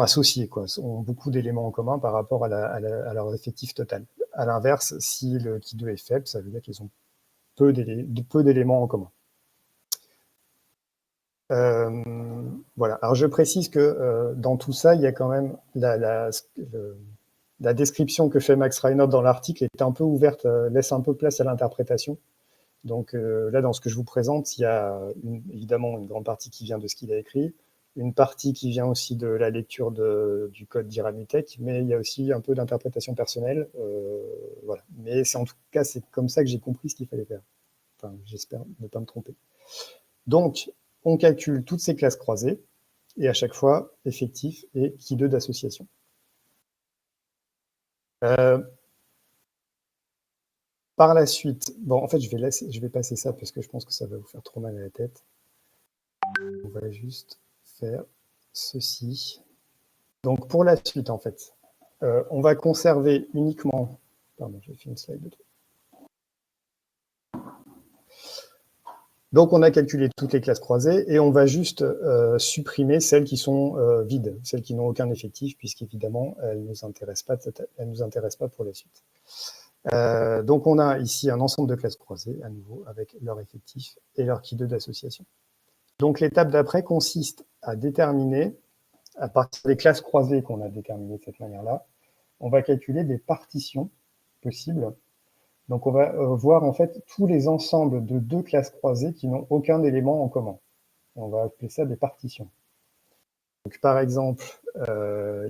associées, quoi, ont beaucoup d'éléments en commun par rapport à leur effectif total. À l'inverse, si le qui 2 est faible, ça veut dire qu'ils ont peu d'éléments en commun. Voilà. Alors je précise que dans tout ça, il y a quand même la description que fait Max Reinhardt dans l'article est un peu ouverte, laisse un peu place à l'interprétation. Donc là, dans ce que je vous présente, il y a évidemment une grande partie qui vient de ce qu'il a écrit, une partie qui vient aussi de la lecture du code d'Iramitech, mais il y a aussi un peu d'interprétation personnelle. Voilà. Mais en tout cas, c'est comme ça que j'ai compris ce qu'il fallait faire. Enfin, j'espère ne pas me tromper. Donc, on calcule toutes ces classes croisées, et à chaque fois, effectif et qui 2 d'association. Par la suite, bon, en fait, je vais passer ça parce que je pense que ça va vous faire trop mal à la tête. On va juste faire ceci. Donc, pour la suite, en fait, on va conserver uniquement... Pardon, j'ai fait une slide de trop. Donc, on a calculé toutes les classes croisées et on va juste supprimer celles qui sont vides, celles qui n'ont aucun effectif, puisqu'évidemment, elles ne nous intéressent pas pour la suite. Donc, on a ici un ensemble de classes croisées, à nouveau, avec leur effectif et leur qui 2 d'association. Donc, l'étape d'après consiste à déterminer, à partir des classes croisées qu'on a déterminées de cette manière-là, on va calculer des partitions possibles. Donc, on va voir en fait tous les ensembles de 2 classes croisées qui n'ont aucun élément en commun. On va appeler ça des partitions. Donc, par exemple,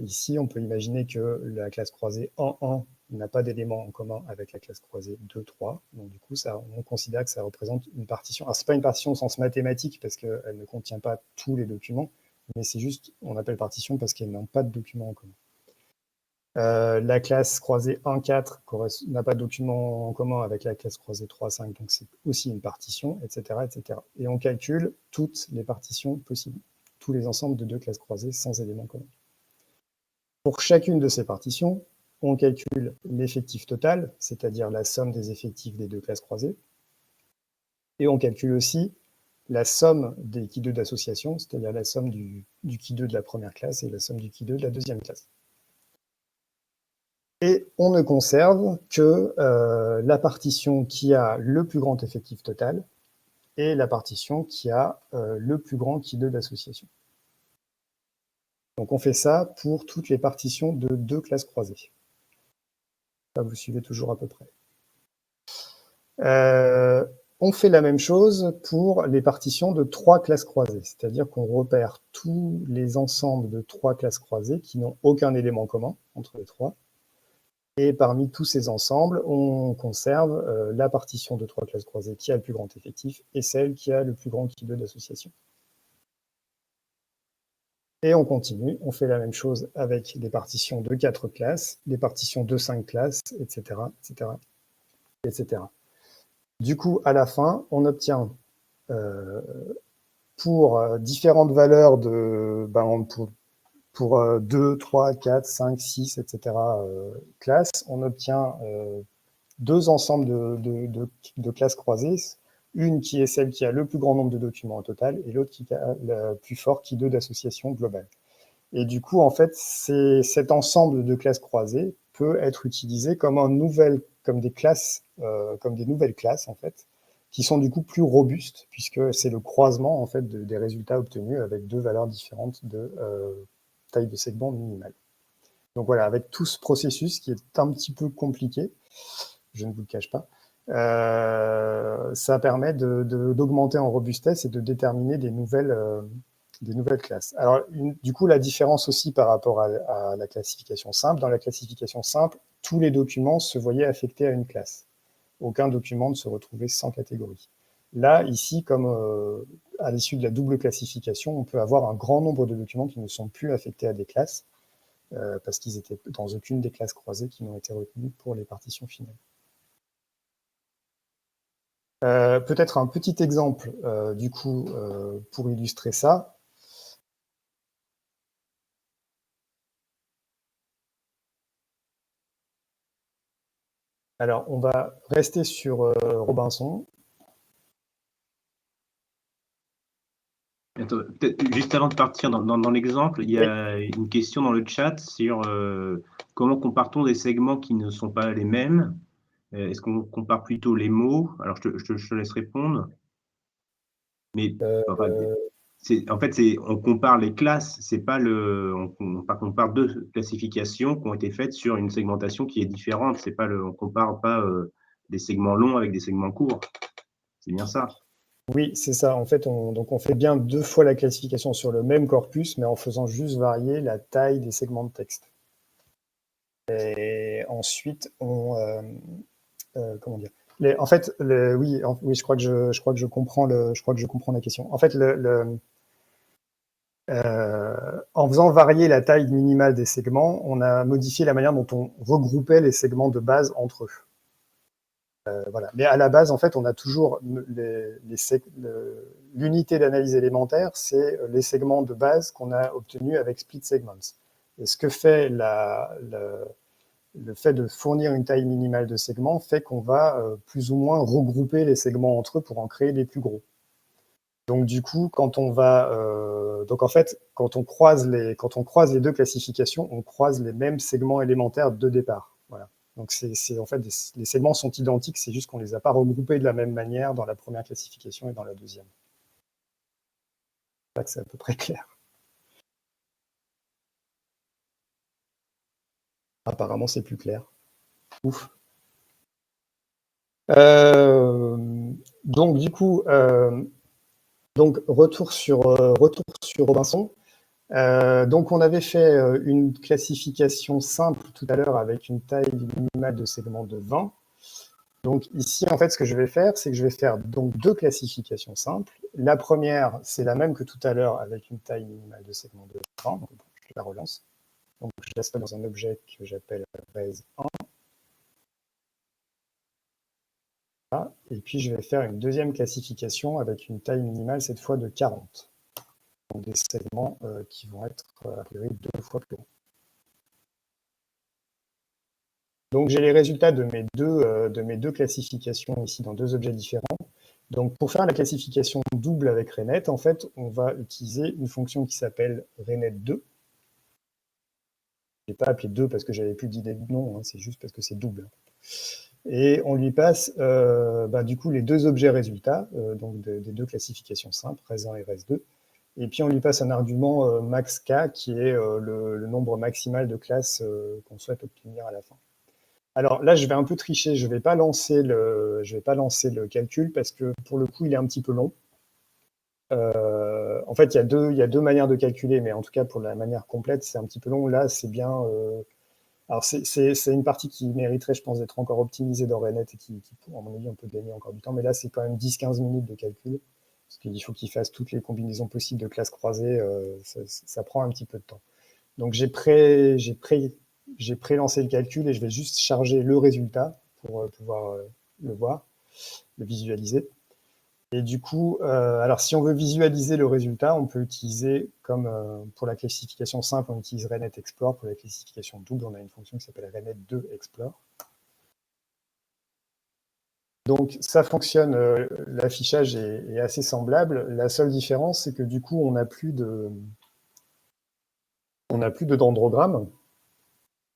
ici, on peut imaginer que la classe croisée 1 n'a pas d'élément en commun avec la classe croisée 2, 3. Donc, du coup, on considère que ça représente une partition. Alors, ce n'est pas une partition au sens mathématique parce qu'elle ne contient pas tous les documents, mais c'est juste, on appelle partition parce qu'elle n'a pas de documents en commun. La classe croisée 1, 4 n'a pas de document en commun avec la classe croisée 3, 5, donc c'est aussi une partition, etc., etc. Et on calcule toutes les partitions possibles, tous les ensembles de 2 classes croisées sans éléments communs. Pour chacune de ces partitions, on calcule l'effectif total, c'est-à-dire la somme des effectifs des 2 classes croisées, et on calcule aussi la somme des qui 2 d'association, c'est-à-dire la somme du qui 2 de la première classe et la somme du qui 2 de la deuxième classe. Et on ne conserve que la partition qui a le plus grand effectif total et la partition qui a le plus grand qui 2 d'association. Donc on fait ça pour toutes les partitions de 2 classes croisées. Ça, vous suivez toujours à peu près. On fait la même chose pour les partitions de 3 classes croisées, c'est-à-dire qu'on repère tous les ensembles de 3 classes croisées qui n'ont aucun élément commun entre les 3. Et parmi tous ces ensembles, on conserve la partition de 3 classes croisées qui a le plus grand effectif et celle qui a le plus grand qui 2 d'association. Et on continue, on fait la même chose avec des partitions de 4 classes, des partitions de 5 classes, etc., etc., etc. Du coup, à la fin, on obtient pour différentes valeurs pour 2, 3, 4, 5, 6, etc. classes, on obtient 2 ensembles de classes croisées, une qui est celle qui a le plus grand nombre de documents au total, et l'autre qui a le plus fort qui 2 d'association globale. Et du coup, en fait, cet ensemble de classes croisées peut être utilisé comme des nouvelles classes, en fait, qui sont du coup plus robustes, puisque c'est le croisement en fait des résultats obtenus avec 2 valeurs différentes de taille de segment minimale. Donc voilà, avec tout ce processus qui est un petit peu compliqué, je ne vous le cache pas, ça permet d'augmenter en robustesse et de déterminer des nouvelles classes. Alors, du coup, la différence aussi par rapport à la classification simple, dans la classification simple, tous les documents se voyaient affectés à une classe. Aucun document ne se retrouvait sans catégorie. Là, ici, comme à l'issue de la double classification, on peut avoir un grand nombre de documents qui ne sont plus affectés à des classes, parce qu'ils étaient dans aucune des classes croisées qui n'ont été retenues pour les partitions finales. Peut-être un petit exemple, du coup, pour illustrer ça. Alors, on va rester sur Robinson. Attends, peut-être juste avant de partir dans l'exemple, il y a une question dans le chat sur comment compare-t-on des segments qui ne sont pas les mêmes? Est-ce qu'on compare plutôt les mots? Alors, je te laisse répondre. Mais enfin, en fait, on compare les classes, c'est pas on compare deux classifications qui ont été faites sur une segmentation qui est différente. C'est pas on compare pas des segments longs avec des segments courts. C'est bien ça. Oui, c'est ça. En fait, donc on fait bien 2 fois la classification sur le même corpus, mais en faisant juste varier la taille des segments de texte. Et ensuite, comment dire? En fait, oui, je crois que je comprends la question. En fait, en faisant varier la taille minimale des segments, on a modifié la manière dont on regroupait les segments de base entre eux. Voilà. Mais à la base, en fait, on a toujours l'unité d'analyse élémentaire, c'est les segments de base qu'on a obtenus avec split segments. Et ce que fait le fait de fournir une taille minimale de segments fait qu'on va plus ou moins regrouper les segments entre eux pour en créer des plus gros. Donc du coup, quand on croise les deux classifications, on croise les mêmes segments élémentaires de départ. Voilà. Donc en fait, les segments sont identiques, c'est juste qu'on les a pas regroupés de la même manière dans la première classification et dans la deuxième. Là que c'est à peu près clair. Apparemment, c'est plus clair. Ouf. Donc du coup, retour sur Robinson. Donc on avait fait une classification simple tout à l'heure avec une taille minimale de segment de 20. Donc ici, en fait, ce que je vais faire, c'est que je vais faire donc 2 classifications simples. La première, c'est la même que tout à l'heure avec une taille minimale de segment de 20. Donc je la relance. Donc je laisse ça dans un objet que j'appelle res1. Et puis je vais faire une deuxième classification avec une taille minimale cette fois de 40. Donc des segments qui vont être a priori 2 fois plus grands. Donc j'ai les résultats de mes deux classifications ici dans 2 objets différents. Donc pour faire la classification double avec ReNet, en fait, on va utiliser une fonction qui s'appelle ReNet2. Je n'ai pas appelé 2 parce que j'avais plus d'idée de nom, hein, c'est juste parce que c'est double. Et on lui passe du coup les 2 objets résultats, donc des 2 classifications simples, res1 et res2. Et puis on lui passe un argument max_k qui est le nombre maximal de classes qu'on souhaite obtenir à la fin. Alors là, je vais un peu tricher, je vais pas lancer le calcul parce que pour le coup, il est un petit peu long. En fait, il y a deux manières de calculer, mais en tout cas pour la manière complète, c'est un petit peu long. Là, c'est bien. Alors c'est une partie qui mériterait, je pense, d'être encore optimisée dans ReNet et qui, à mon avis, on peut gagner encore du temps. Mais là, c'est quand même 10-15 minutes de calcul parce qu'il faut qu'il fasse toutes les combinaisons possibles de classes croisées. Ça prend un petit peu de temps. Donc j'ai pré-lancé le calcul et je vais juste charger le résultat pour pouvoir le voir, le visualiser. Et du coup, alors si on veut visualiser le résultat, on peut utiliser, comme pour la classification simple, on utilise ReNet Explore. Pour la classification double, on a une fonction qui s'appelle ReNet2 Explore. Donc ça fonctionne, l'affichage est assez semblable. La seule différence, c'est que du coup, on n'a plus dendrogramme,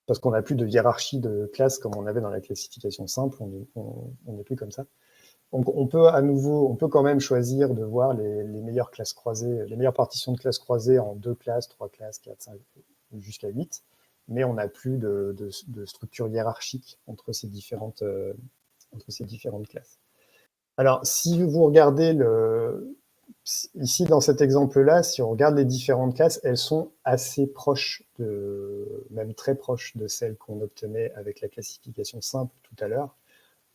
parce qu'on n'a plus de hiérarchie de classes comme on avait dans la classification simple, on n'est plus comme ça. Donc on peut quand même choisir de voir les meilleures classes croisées, les meilleures partitions de classes croisées en 2 classes, 3 classes, 4, 5, jusqu'à 8, mais on n'a plus de structure hiérarchique entre ces différentes classes. Alors, si vous regardez ici dans cet exemple-là, si on regarde les différentes classes, elles sont assez proches, même très proches de celles qu'on obtenait avec la classification simple tout à l'heure.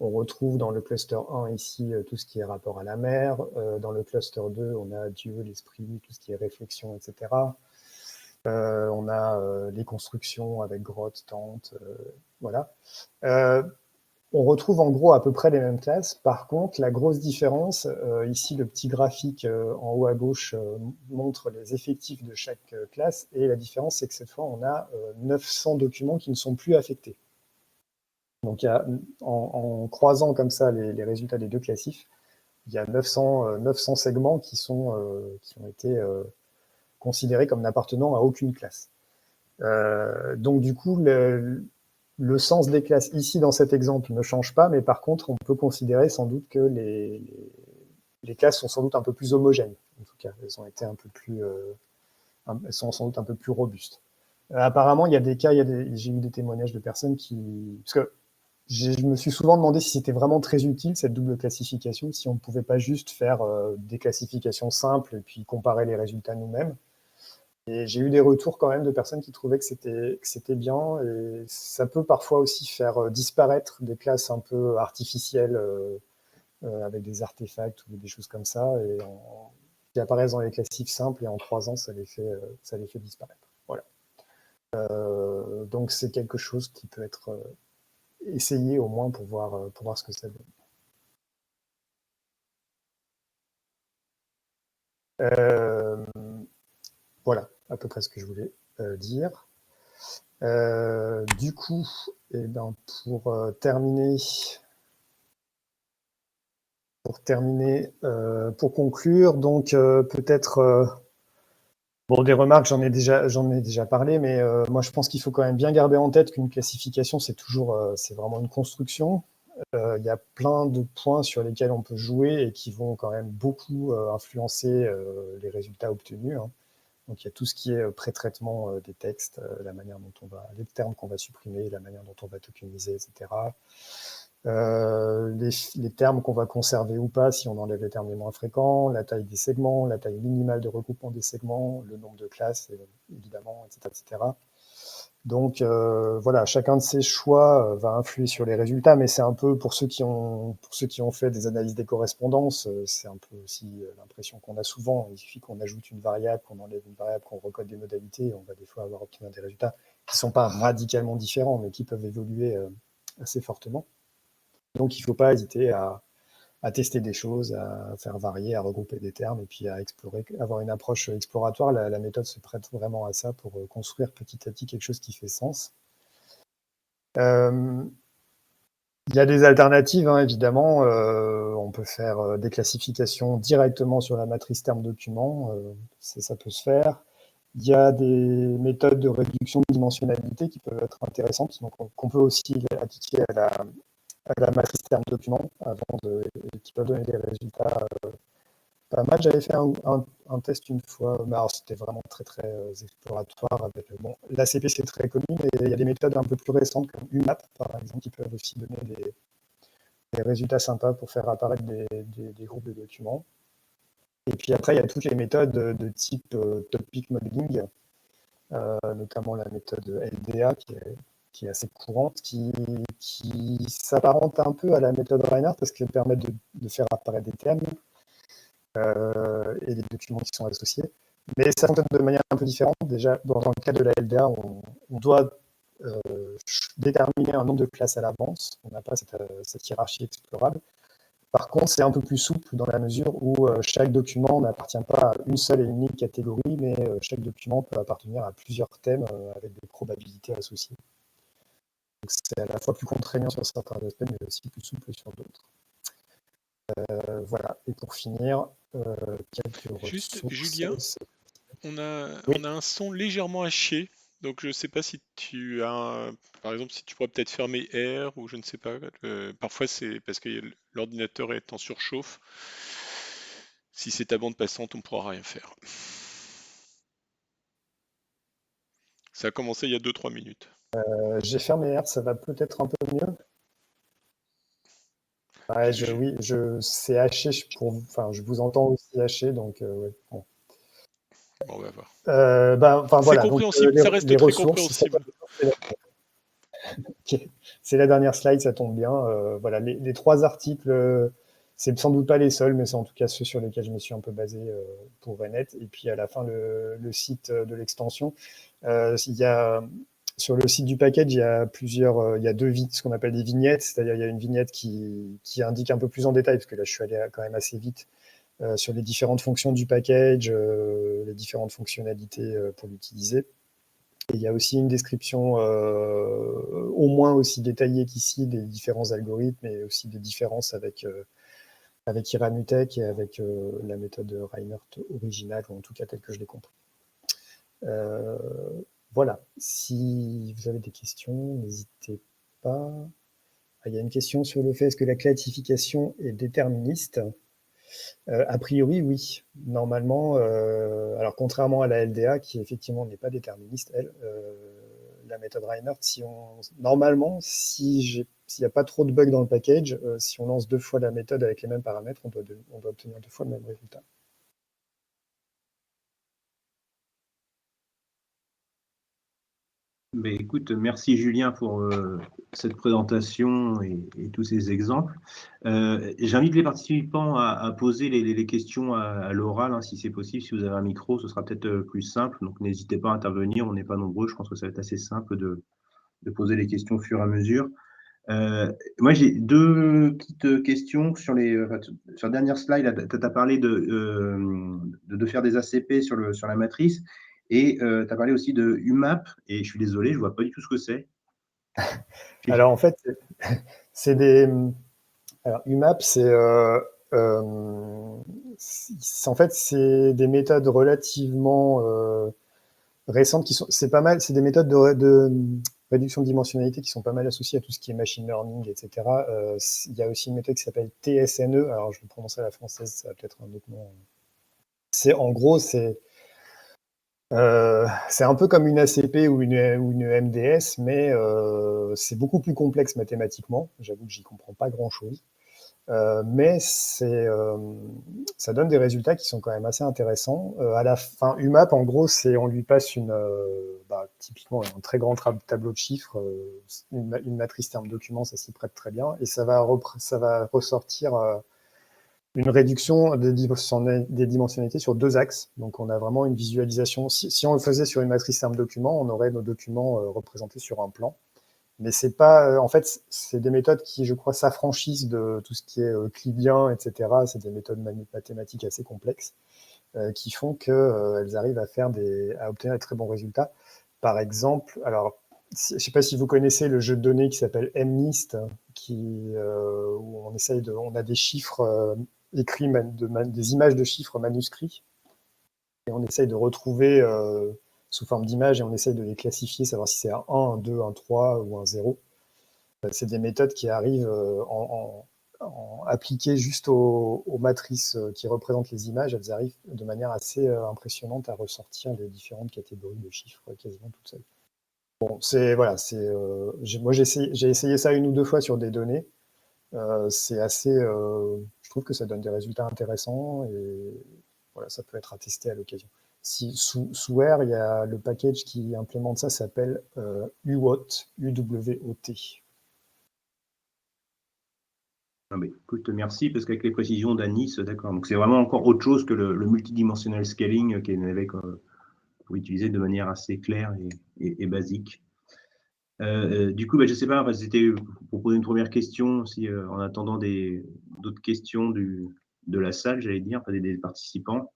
On retrouve dans le cluster 1 ici tout ce qui est rapport à la mer. Dans le cluster 2, on a Dieu, l'esprit, tout ce qui est réflexion, etc. On a les constructions avec grotte, tente, voilà. On retrouve en gros à peu près les mêmes classes. Par contre, la grosse différence, ici le petit graphique en haut à gauche montre les effectifs de chaque classe, et la différence c'est que cette fois on a 900 documents qui ne sont plus affectés. Donc en croisant comme ça les résultats des 2 classifs, il y a 900 segments qui ont été considérés comme n'appartenant à aucune classe. Donc du coup, le sens des classes ici dans cet exemple ne change pas, mais par contre, on peut considérer sans doute que les classes sont sans doute un peu plus homogènes. En tout cas, elles ont été un peu plus, elles sont sans doute un peu plus robustes. Apparemment, il y a des cas, j'ai eu des témoignages de personnes parce que je me suis souvent demandé si c'était vraiment très utile cette double classification, si on ne pouvait pas juste faire des classifications simples et puis comparer les résultats nous-mêmes. Et j'ai eu des retours quand même de personnes qui trouvaient que c'était bien, et ça peut parfois aussi faire disparaître des classes un peu artificielles avec des artefacts ou des choses comme ça, qui apparaissent dans les classiques simples, et en 3 ans, ça les fait disparaître. Voilà. Donc c'est quelque chose qui peut être essayé au moins pour voir ce que ça donne. Voilà à peu près ce que je voulais dire. Du coup, pour terminer, pour conclure, donc peut-être bon, des remarques, j'en ai déjà parlé, mais moi je pense qu'il faut quand même bien garder en tête qu'une classification, c'est vraiment une construction. Il y a plein de points sur lesquels on peut jouer et qui vont quand même beaucoup influencer les résultats obtenus, hein. Donc il y a tout ce qui est pré-traitement des textes, la manière dont les termes qu'on va supprimer, la manière dont on va tokeniser, etc. Les termes qu'on va conserver ou pas, si on enlève les termes les moins fréquents, la taille des segments, la taille minimale de regroupement des segments, le nombre de classes, évidemment, etc. etc. Donc voilà, chacun de ces choix va influer sur les résultats, mais c'est un peu pour ceux qui ont fait des analyses des correspondances, c'est un peu aussi l'impression qu'on a souvent. Il suffit qu'on ajoute une variable, qu'on enlève une variable, qu'on recode des modalités, et on va des fois obtenir des résultats qui ne sont pas radicalement différents, mais qui peuvent évoluer assez fortement. Donc il ne faut pas hésiter à tester des choses, à faire varier, à regrouper des termes, et puis à explorer, avoir une approche exploratoire. La méthode se prête vraiment à ça pour construire petit à petit quelque chose qui fait sens. Il y a des alternatives, hein, évidemment. On peut faire des classifications directement sur la matrice terme document, ça peut se faire. Il y a des méthodes de réduction de dimensionnalité qui peuvent être intéressantes, donc qu'on peut aussi appliquer à la matrice terme document qui peuvent donner des résultats pas mal. J'avais fait un test une fois, mais alors c'était vraiment très très exploratoire. Bon, l'ACP c'est très connu, mais il y a des méthodes un peu plus récentes comme UMAP par exemple qui peuvent aussi donner des résultats sympas pour faire apparaître des groupes de documents. Et puis après il y a toutes les méthodes de type topic modeling, notamment la méthode LDA qui est assez courante, qui s'apparente un peu à la méthode Reinhardt parce qu'elle permet de faire apparaître des thèmes et les documents qui sont associés. Mais ça fonctionne de manière un peu différente. Déjà, dans le cas de la LDA, on doit déterminer un nombre de classes à l'avance. On n'a pas cette hiérarchie explorable. Par contre, c'est un peu plus souple dans la mesure où chaque document n'appartient pas à une seule et unique catégorie, mais chaque document peut appartenir à plusieurs thèmes avec des probabilités associées. Donc c'est à la fois plus contraignant sur certains aspects, mais aussi plus souple sur d'autres. Voilà. Et pour finir, quelques Juste, ressources. Julien, on a un son légèrement haché, donc je ne sais pas si tu as, par exemple, si tu pourrais peut-être fermer R ou je ne sais pas. Parfois c'est parce que l'ordinateur est en surchauffe. Si c'est ta bande passante, on ne pourra rien faire. Ça a commencé il y a 2-3 minutes. J'ai fermé R, ça va peut-être un peu mieux. Ouais, oui, c'est haché, je vous entends aussi haché, donc ouais, bon. Bon, on va voir. C'est C'est voilà, donc compréhensible, ça reste les très ressources, compréhensible. c'est la dernière slide, ça tombe bien. Voilà, les 3 articles, c'est sans doute pas les seuls, mais c'est en tout cas ceux sur lesquels je me suis un peu basé pour VNet. Et puis à la fin, le site de l'extension. Sur le site du package, il y a il y a 2 ce qu'on appelle des vignettes, c'est-à-dire il y a une vignette qui indique un peu plus en détail, parce que là je suis allé quand même assez vite, sur les différentes fonctions du package, les différentes fonctionnalités pour l'utiliser. Et il y a aussi une description au moins aussi détaillée qu'ici des différents algorithmes et aussi des différences avec avec Iranutek et avec la méthode Reinert originale, ou en tout cas telle que je l'ai compris. Voilà, si vous avez des questions, n'hésitez pas. Il y a une question sur le fait, est-ce que la classification est déterministe? A priori, oui. Normalement, alors contrairement à la LDA, qui effectivement n'est pas déterministe, elle, la méthode Reinert, normalement, s'il n'y a pas trop de bugs dans le package, si on lance 2 fois la méthode avec les mêmes paramètres, on doit obtenir 2 fois le même résultat. Mais écoute, merci Julien pour cette présentation et tous ces exemples. J'invite les participants à poser les questions à l'oral, hein, si c'est possible. Si vous avez un micro, ce sera peut-être plus simple. Donc n'hésitez pas à intervenir, on n'est pas nombreux. Je pense que ça va être assez simple de poser les questions au fur et à mesure. Moi, j'ai 2 petites questions sur sur la dernière slide. Tu as parlé de faire des ACP sur la matrice. Et tu as parlé aussi de UMAP, et je suis désolé, je ne vois pas du tout ce que c'est. Alors en fait, c'est des... Alors UMAP, en fait, c'est des méthodes relativement récentes qui sont... C'est pas mal, c'est des méthodes de réduction de dimensionnalité qui sont pas mal associées à tout ce qui est machine learning, etc. Il y a aussi une méthode qui s'appelle TSNE, alors je le prononce à la française, ça va peut-être un autre nom. En gros, c'est un peu comme une ACP ou une MDS, mais c'est beaucoup plus complexe mathématiquement. J'avoue que j'y comprends pas grand-chose. Mais ça donne des résultats qui sont quand même assez intéressants. À la fin, UMAP, en gros, on lui passe typiquement un très grand tableau de chiffres, une matrice terme document, ça s'y prête très bien, et ça va ressortir une réduction des dimensionnalités sur 2 axes. Donc on a vraiment une visualisation. Si on le faisait sur une matrice terme document, on aurait nos documents représentés sur un plan. Mais c'est pas, en fait, c'est des méthodes qui, je crois, s'affranchissent de tout ce qui est clibien, etc. C'est des méthodes mathématiques assez complexes qui font qu'elles arrivent à obtenir des très bons résultats. Par exemple, alors, je ne sais pas si vous connaissez le jeu de données qui s'appelle MNIST, où on a des chiffres écrits, des images de chiffres manuscrits, et on essaye de retrouver sous forme d'images et on essaye de les classifier, savoir si c'est un 1, un 2, un 3 ou un 0. C'est des méthodes qui arrivent appliquées juste aux matrices qui représentent les images. Elles arrivent de manière assez impressionnante à ressortir les différentes catégories de chiffres quasiment toutes seules. Bon, moi j'ai essayé ça 1 ou 2 fois sur des données. C'est assez, je trouve que ça donne des résultats intéressants et voilà, ça peut être attesté à l'occasion. Sous R, il y a le package qui implémente ça, s'appelle UWOT, UWOT. Ah bah, écoute, merci, parce qu'avec les précisions d'Anis, d'accord. Donc c'est vraiment encore autre chose que le multidimensional scaling qui est avec pour utiliser de manière assez claire et basique. Du coup, je ne sais pas, c'était pour poser une première question, si en attendant d'autres questions de la salle, j'allais dire, enfin, des participants.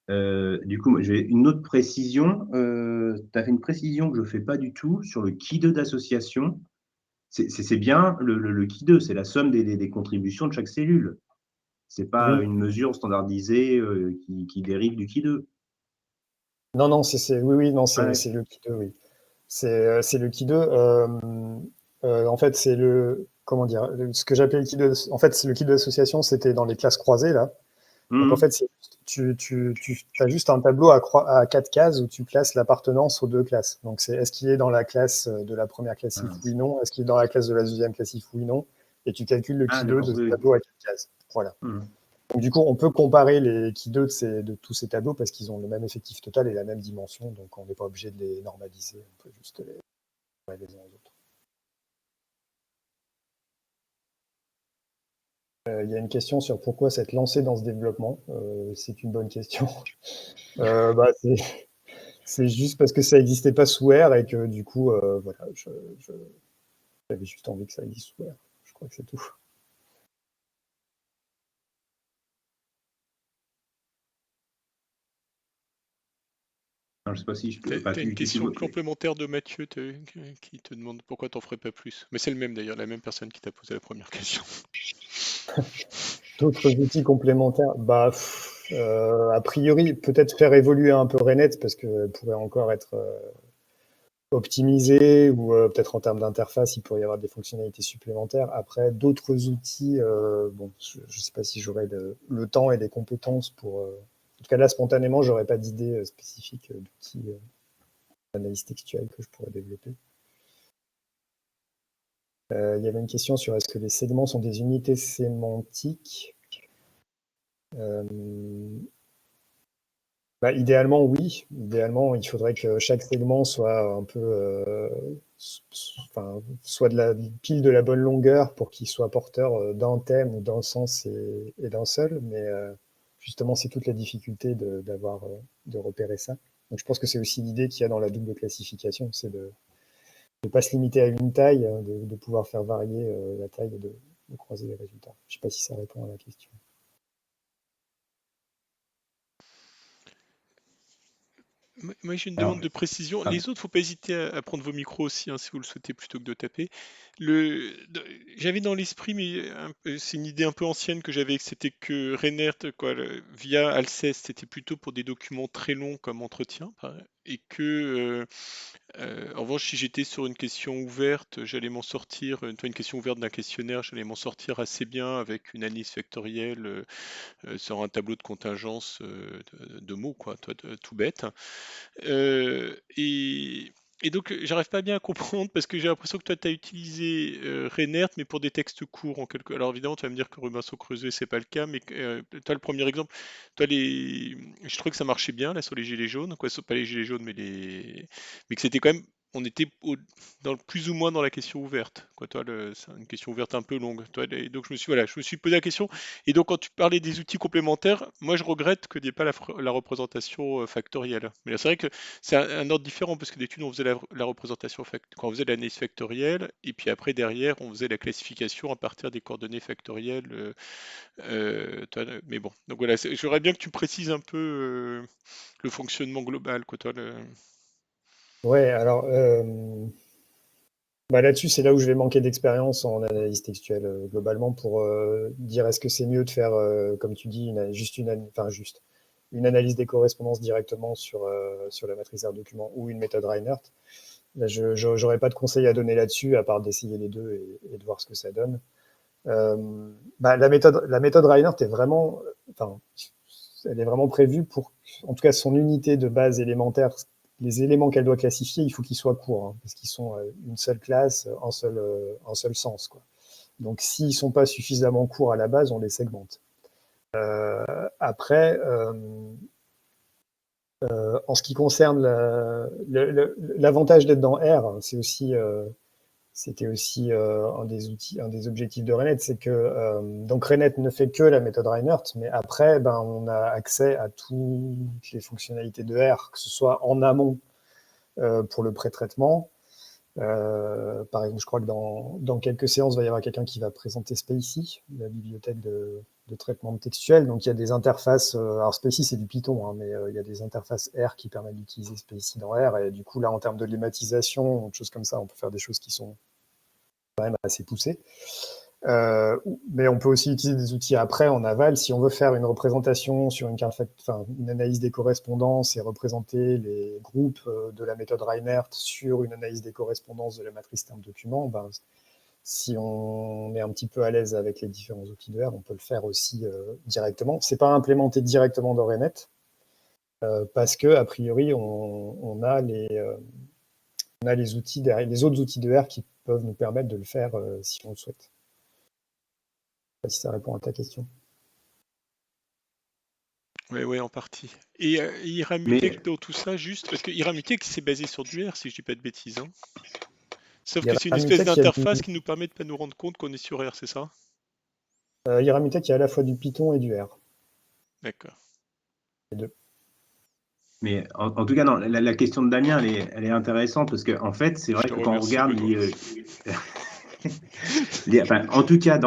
Du coup, j'ai une autre précision. Tu as fait une précision que je ne fais pas du tout sur le Ki2 d'association. C'est bien le Ki2, c'est la somme des contributions de chaque cellule. Ce n'est pas Oui. une mesure standardisée qui dérive du Ki2. Non, non, c'est le Ki2, oui. C'est le Ki2. En fait, c'est ce que j'appelais le Ki2. En fait, le Ki2 d'association, c'était dans les classes croisées, là. Donc, en fait, tu as juste un tableau à 4 cases où tu places l'appartenance aux 2 classes. Donc, est-ce qu'il est dans la classe de la première classif, oui, non? Est-ce qu'il est dans la classe de la deuxième classif, oui, non? Et tu calcules le Ki2 de ce tableau à 4 cases. Voilà. Donc, du coup, on peut comparer les Ki2 de tous ces tableaux parce qu'ils ont le même effectif total et la même dimension. Donc, on n'est pas obligé de les normaliser. On peut juste les comparer les uns aux autres. Il y a une question sur pourquoi s'être lancé dans ce développement. C'est une bonne question. C'est juste parce que ça n'existait pas sous R et que du coup, voilà, j'avais juste envie que ça existe sous R. Je crois que c'est tout. Alors, je sais pas si je peux. T'as une question complémentaire de Mathieu qui te demande pourquoi t'en ferais pas plus. Mais c'est le même d'ailleurs, la même personne qui t'a posé la première question. D'autres outils complémentaires, a priori, peut-être faire évoluer un peu RENET parce qu'elle pourrait encore être optimisée ou peut-être en termes d'interface, il pourrait y avoir des fonctionnalités supplémentaires. Après, d'autres outils, je ne sais pas si j'aurais le temps et les compétences pour. En tout cas, là, spontanément, je n'aurais pas d'idée spécifique d'outils d'analyse textuelle que je pourrais développer. Il y avait une question sur est-ce que les segments sont des unités sémantiques. Idéalement, oui. Idéalement, il faudrait que chaque segment soit un peu, soit pile de la bonne longueur pour qu'il soit porteur d'un thème ou d'un sens et d'un seul. Mais justement, c'est toute la difficulté de repérer ça. Donc, je pense que c'est aussi l'idée qu'il y a dans la double classification, c'est de ne pas se limiter à une taille, de pouvoir faire varier la taille et de croiser les résultats. Je ne sais pas si ça répond à la question. Moi, j'ai une demande de précision. Les autres, il ne faut pas hésiter à prendre vos micros aussi, hein, si vous le souhaitez, plutôt que de taper. J'avais dans l'esprit, mais c'est une idée un peu ancienne que j'avais, que c'était que Reinert, via Alceste, c'était plutôt pour des documents très longs comme entretien, et que, en revanche, si j'étais sur une question ouverte, j'allais m'en sortir, une question ouverte d'un questionnaire, j'allais m'en sortir assez bien avec une analyse factorielle sur un tableau de contingence de mots, quoi, tout bête. Et donc, j'arrive pas bien à comprendre parce que j'ai l'impression que toi, tu as utilisé Reinert, mais pour des textes courts en quelque. Alors évidemment, tu vas me dire que Robinson Crusoe, c'est pas le cas, mais toi, le premier exemple, toi, je trouvais que ça marchait bien là sur les gilets jaunes, quoi, pas les gilets jaunes, mais mais que c'était quand même, on était plus ou moins dans la question ouverte, quoi. Toi, c'est une question ouverte un peu longue. Toi, donc je me suis posé la question. Et donc, quand tu parlais des outils complémentaires, moi, je regrette qu'il n'y ait pas la représentation factorielle. Mais c'est vrai que c'est un ordre différent parce que d'habitude, on faisait la représentation quand on faisait l'analyse factorielle, et puis après, derrière, on faisait la classification à partir des coordonnées factorielles. Mais bon, donc voilà, j'aurais bien que tu précises un peu le fonctionnement global, quoi, toi. Ouais, alors là-dessus, c'est là où je vais manquer d'expérience en analyse textuelle globalement pour dire est-ce que c'est mieux de faire, comme tu dis, une analyse des correspondances directement sur la matrice R document ou une méthode Reinert. Là, je n'aurais pas de conseil à donner là-dessus, à part d'essayer les deux et de voir ce que ça donne. La méthode Reinert est vraiment, elle est vraiment prévue pour, en tout cas, son unité de base élémentaire. Les éléments qu'elle doit classifier, il faut qu'ils soient courts, hein, parce qu'ils sont une seule classe, un seul sens, quoi. Donc, s'ils ne sont pas suffisamment courts à la base, on les segmente. Après, en ce qui concerne l'avantage d'être dans R, c'était aussi un des objectifs de RENET, c'est que donc RENET ne fait que la méthode Reinert, mais après, on a accès à toutes les fonctionnalités de R, que ce soit en amont pour le pré-traitement. Par exemple, je crois que dans quelques séances, il va y avoir quelqu'un qui va présenter Spacy, la bibliothèque de traitement textuel. Donc, il y a des interfaces. Alors, Spacy, c'est du Python, hein, mais il y a des interfaces R qui permettent d'utiliser Spacy dans R. Et du coup, là, en termes de lématisation, des choses comme ça, on peut faire des choses qui sont quand même assez poussées. Mais on peut aussi utiliser des outils après en aval si on veut faire une représentation sur une analyse des correspondances et représenter les groupes de la méthode Reinert sur une analyse des correspondances de la matrice terme document. Si on est un petit peu à l'aise avec les différents outils de R, on peut le faire aussi directement. C'est pas implémenté directement dans RENET parce que a priori on a les outils les autres outils de R qui peuvent nous permettre de le faire si on le souhaite. Je ne sais pas si ça répond à ta question. Oui, en partie. Et Iramutech dans tout ça, juste parce que Iramutech, c'est basé sur du R, si je dis pas de bêtises. Hein. Sauf que c'est une espèce d'interface qui nous permet de pas nous rendre compte qu'on est sur R, c'est ça? Iramutech, il y a à la fois du Python et du R. D'accord. Les deux. Mais en tout cas, non, la question de Damien, elle est intéressante parce qu'en fait, c'est vrai que quand on regarde en tout cas,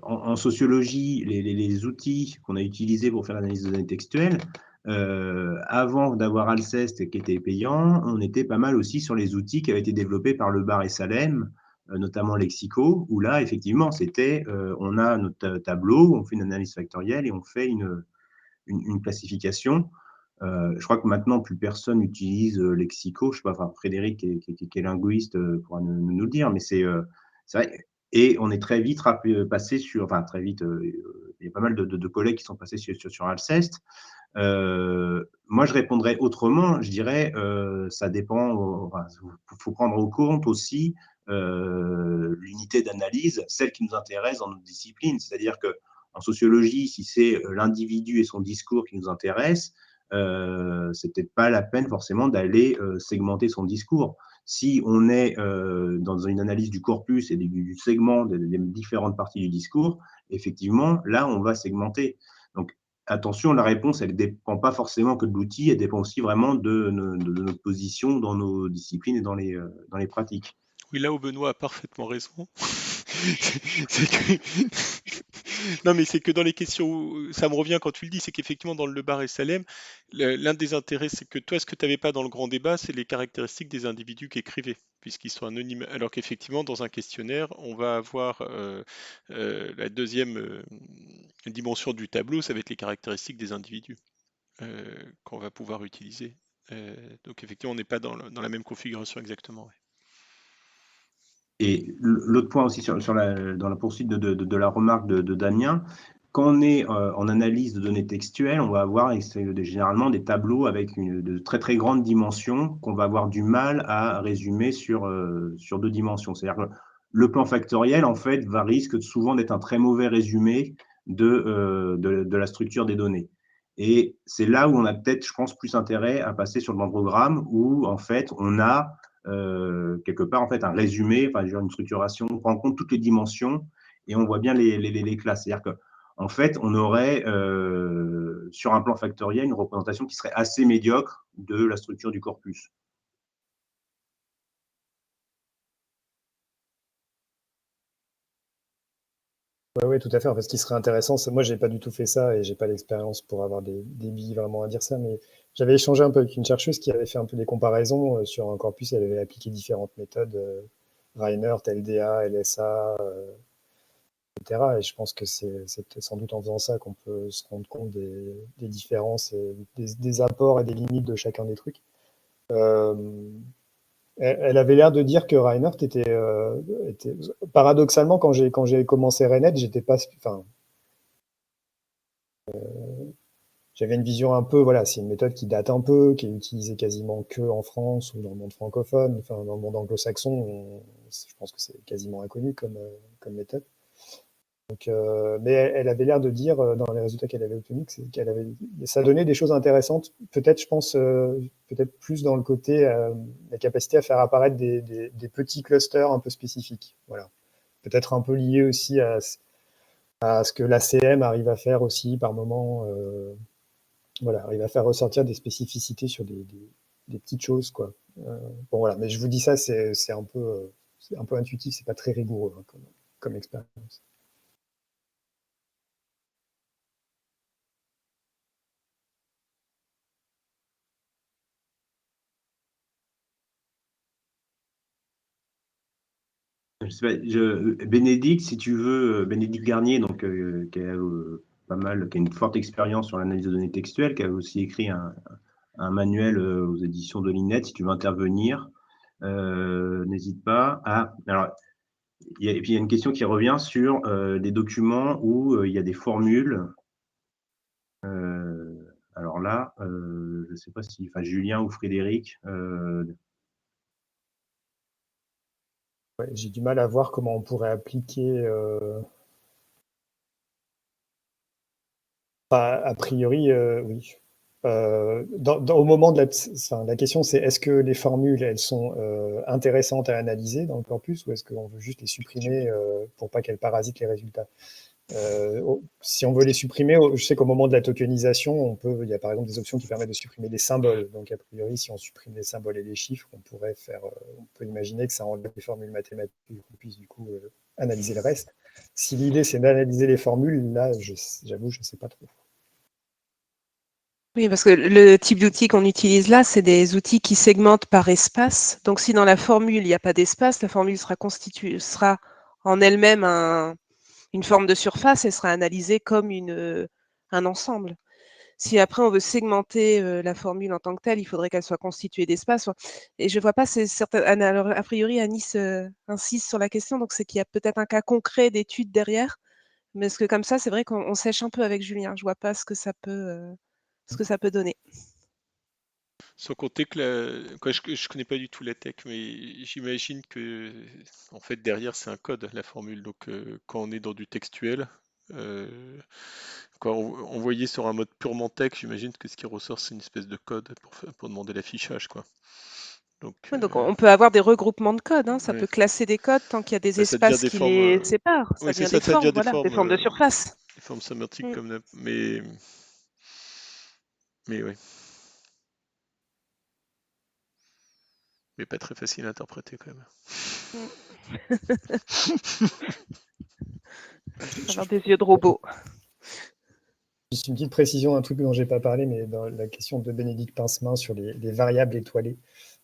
en sociologie, les outils qu'on a utilisés pour faire l'analyse de données textuelles, avant d'avoir Alceste qui était payant, on était pas mal aussi sur les outils qui avaient été développés par Lebar et Salem, notamment lexicaux, où là, effectivement, c'était, on a notre tableau, on fait une analyse factorielle et on fait une classification. Je crois que maintenant, plus personne n'utilise lexicaux. Je sais pas, enfin, Frédéric, qui est linguiste, pourra nous le dire, mais c'est vrai. Et on est très vite passé sur, enfin, très vite, il y a pas mal de collègues qui sont passés sur Alceste. Moi, je répondrais autrement. Je dirais, ça dépend. Enfin, faut prendre en compte aussi l'unité d'analyse, celle qui nous intéresse dans notre discipline. C'est-à-dire que en sociologie, si c'est l'individu et son discours qui nous intéressent, c'est peut-être pas la peine forcément d'aller segmenter son discours. Si on est dans une analyse du corpus et du segment des différentes parties du discours, effectivement, là, on va segmenter. Donc, attention, la réponse, elle ne dépend pas forcément que de l'outil, elle dépend aussi vraiment de notre position dans nos disciplines et dans les pratiques. Oui, là où Benoît a parfaitement raison, c'est que non, mais c'est que dans les questions, ça me revient quand tu le dis, c'est qu'effectivement dans le Bar et Salem, l'un des intérêts, c'est que toi, ce que tu n'avais pas dans le grand débat, c'est les caractéristiques des individus qui écrivaient, puisqu'ils sont anonymes. Alors qu'effectivement, dans un questionnaire, on va avoir la deuxième dimension du tableau, ça va être les caractéristiques des individus qu'on va pouvoir utiliser. Donc effectivement, on n'est pas dans la même configuration exactement. Ouais. Et l'autre point aussi dans la poursuite de la remarque de Damien, quand on est en analyse de données textuelles, on va avoir généralement des tableaux avec de très très grandes dimensions qu'on va avoir du mal à résumer sur 2 dimensions. C'est-à-dire que le plan factoriel, en fait, risque souvent d'être un très mauvais résumé de la structure des données. Et c'est là où on a peut-être, je pense, plus intérêt à passer sur le dendrogramme, où en fait, on a quelque part en fait un résumé, enfin une structuration, on prend en compte toutes les dimensions et on voit bien les classes. C'est-à-dire que en fait, on aurait sur un plan factoriel une représentation qui serait assez médiocre de la structure du corpus. Oui, tout à fait. En fait, ce qui serait intéressant, moi, j'ai pas du tout fait ça et j'ai pas l'expérience pour avoir des billes vraiment à dire ça, mais j'avais échangé un peu avec une chercheuse qui avait fait un peu des comparaisons sur un corpus. Elle avait appliqué différentes méthodes, Reinert, LDA, LSA, etc. Et je pense que c'est sans doute en faisant ça qu'on peut se rendre compte des différences, et des apports et des limites de chacun des trucs. Euh, Elle avait l'air de dire que Reinhardt était paradoxalement, quand j'ai commencé RNet, j'étais pas, enfin, j'avais une vision un peu, voilà, c'est une méthode qui date un peu, qui est utilisée quasiment que en France ou dans le monde francophone, enfin dans le monde anglo-saxon, je pense que c'est quasiment inconnu comme méthode. Donc, mais elle avait l'air de dire dans les résultats qu'elle avait obtenus ça donnait des choses intéressantes. Peut-être, je pense, peut-être plus dans le côté la capacité à faire apparaître des petits clusters un peu spécifiques. Voilà. Peut-être un peu lié aussi à ce que l'ACM arrive à faire aussi par moment. Voilà, arrive à faire ressortir des spécificités sur des petites choses, quoi. Bon, voilà. Mais je vous dis ça, c'est un peu intuitif, c'est pas très rigoureux hein, comme expérience. Je sais pas, Bénédicte, si tu veux, Bénédicte Garnier, donc, qui a qui a une forte expérience sur l'analyse de données textuelles, qui a aussi écrit un manuel aux éditions de l'INET. Si tu veux intervenir, n'hésite pas. Alors, et puis il y a une question qui revient sur des documents où il y a des formules. Alors là, je ne sais pas si, enfin, Julien ou Frédéric. Ouais, j'ai du mal à voir comment on pourrait appliquer. A priori, oui. Au moment de la question, c'est est-ce que les formules, elles sont intéressantes à analyser dans le corpus ou est-ce qu'on veut juste les supprimer pour pas qu'elles parasitent les résultats? Si on veut les supprimer, je sais qu'au moment de la tokenisation, il y a par exemple des options qui permettent de supprimer des symboles. Donc, a priori, si on supprime les symboles et les chiffres, on peut imaginer que ça enlève les formules mathématiques et qu'on puisse du coup analyser le reste. Si l'idée c'est d'analyser les formules, là, j'avoue, je ne sais pas trop. Oui, parce que le type d'outils qu'on utilise là, c'est des outils qui segmentent par espace. Donc, si dans la formule, il n'y a pas d'espace, la formule sera en elle-même une forme de surface et sera analysée comme un ensemble. Si après on veut segmenter la formule en tant que telle, il faudrait qu'elle soit constituée d'espaces. Et je ne vois pas, alors, a priori, Anis insiste sur la question, donc c'est qu'il y a peut-être un cas concret d'étude derrière. Mais parce que comme ça, c'est vrai qu'on sèche un peu avec Julien. Je ne vois pas ce que ça peut donner. Sans compter que quoi, je connais pas du tout la tech, mais j'imagine que en fait derrière c'est un code la formule. Donc quand on est dans du textuel, euh, quand envoyé sur un mode purement texte, j'imagine que ce qui ressort c'est une espèce de code pour demander l'affichage, quoi. Donc Ouais, donc on peut avoir des regroupements de codes, hein. Ça ouais. peut classer des codes tant qu'il y a des Bah, ça devient espaces des qui formes. les séparent. Ça Ouais, c'est devient ça, des ça devient formes, voilà, des formes de surface. des formes sémantiques Mm. comme mais ouais, mais pas très facile à interpréter quand même. Mm. Avoir des yeux de robot. Juste une petite précision, un truc dont je n'ai pas parlé, mais dans la question de Bénédicte Pincemin sur les variables étoilées.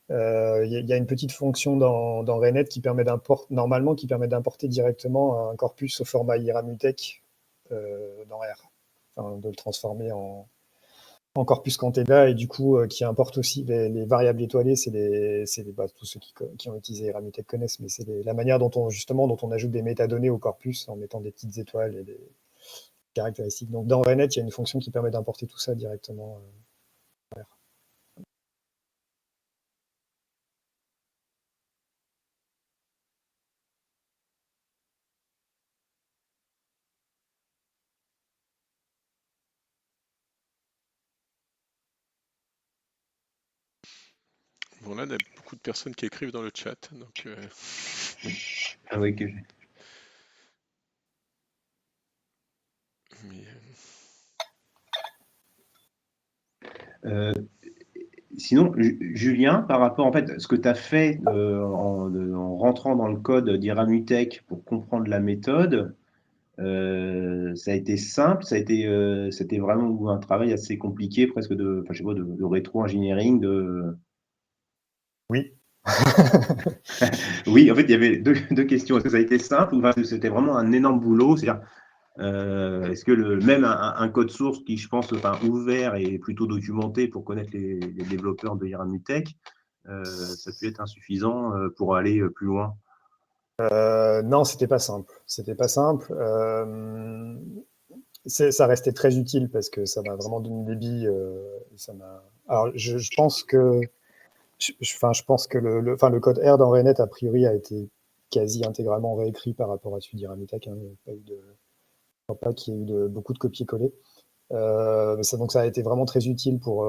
Il y a une petite fonction dans RENET qui permet normalement qui permet d'importer directement un corpus au format IRAMUTEC dans R. Enfin, de le transformer en corpus Canteda et du coup qui importe aussi les variables étoilées. Tous ceux qui ont utilisé IRAMUTEC connaissent, mais c'est la manière dont on ajoute des métadonnées au corpus en mettant des petites étoiles et des caractéristiques. Donc dans RENET, il y a une fonction qui permet d'importer tout ça directement en R. Bon là, il y a beaucoup de personnes qui écrivent dans le chat, donc Ah oui, mais, euh, sinon, Julien, par rapport en fait, à ce que tu as fait en rentrant dans le code d'Iramutech pour comprendre la méthode, ça a été simple, c'était vraiment un travail assez compliqué, presque enfin, je sais pas, de rétro-engineering. Oui. Oui, en fait, il y avait deux questions. Est-ce que ça a été simple ou c'était vraiment un énorme boulot? C'est-à-dire, est-ce que même un code source qui, je pense, enfin, ouvert et plutôt documenté pour connaître les développeurs de Iramutech, ça a pu être insuffisant pour aller plus loin? Non, c'était pas simple. C'était pas simple. Ça restait très utile parce que ça m'a vraiment donné des billes. Alors, je pense que, je pense que le code R dans RENET a priori a été quasi intégralement réécrit par rapport à celui d'Iramutech. Hein. Il n'y a pas eu je ne crois pas qu'il y ait eu beaucoup de copier-coller. Donc ça a été vraiment très utile pour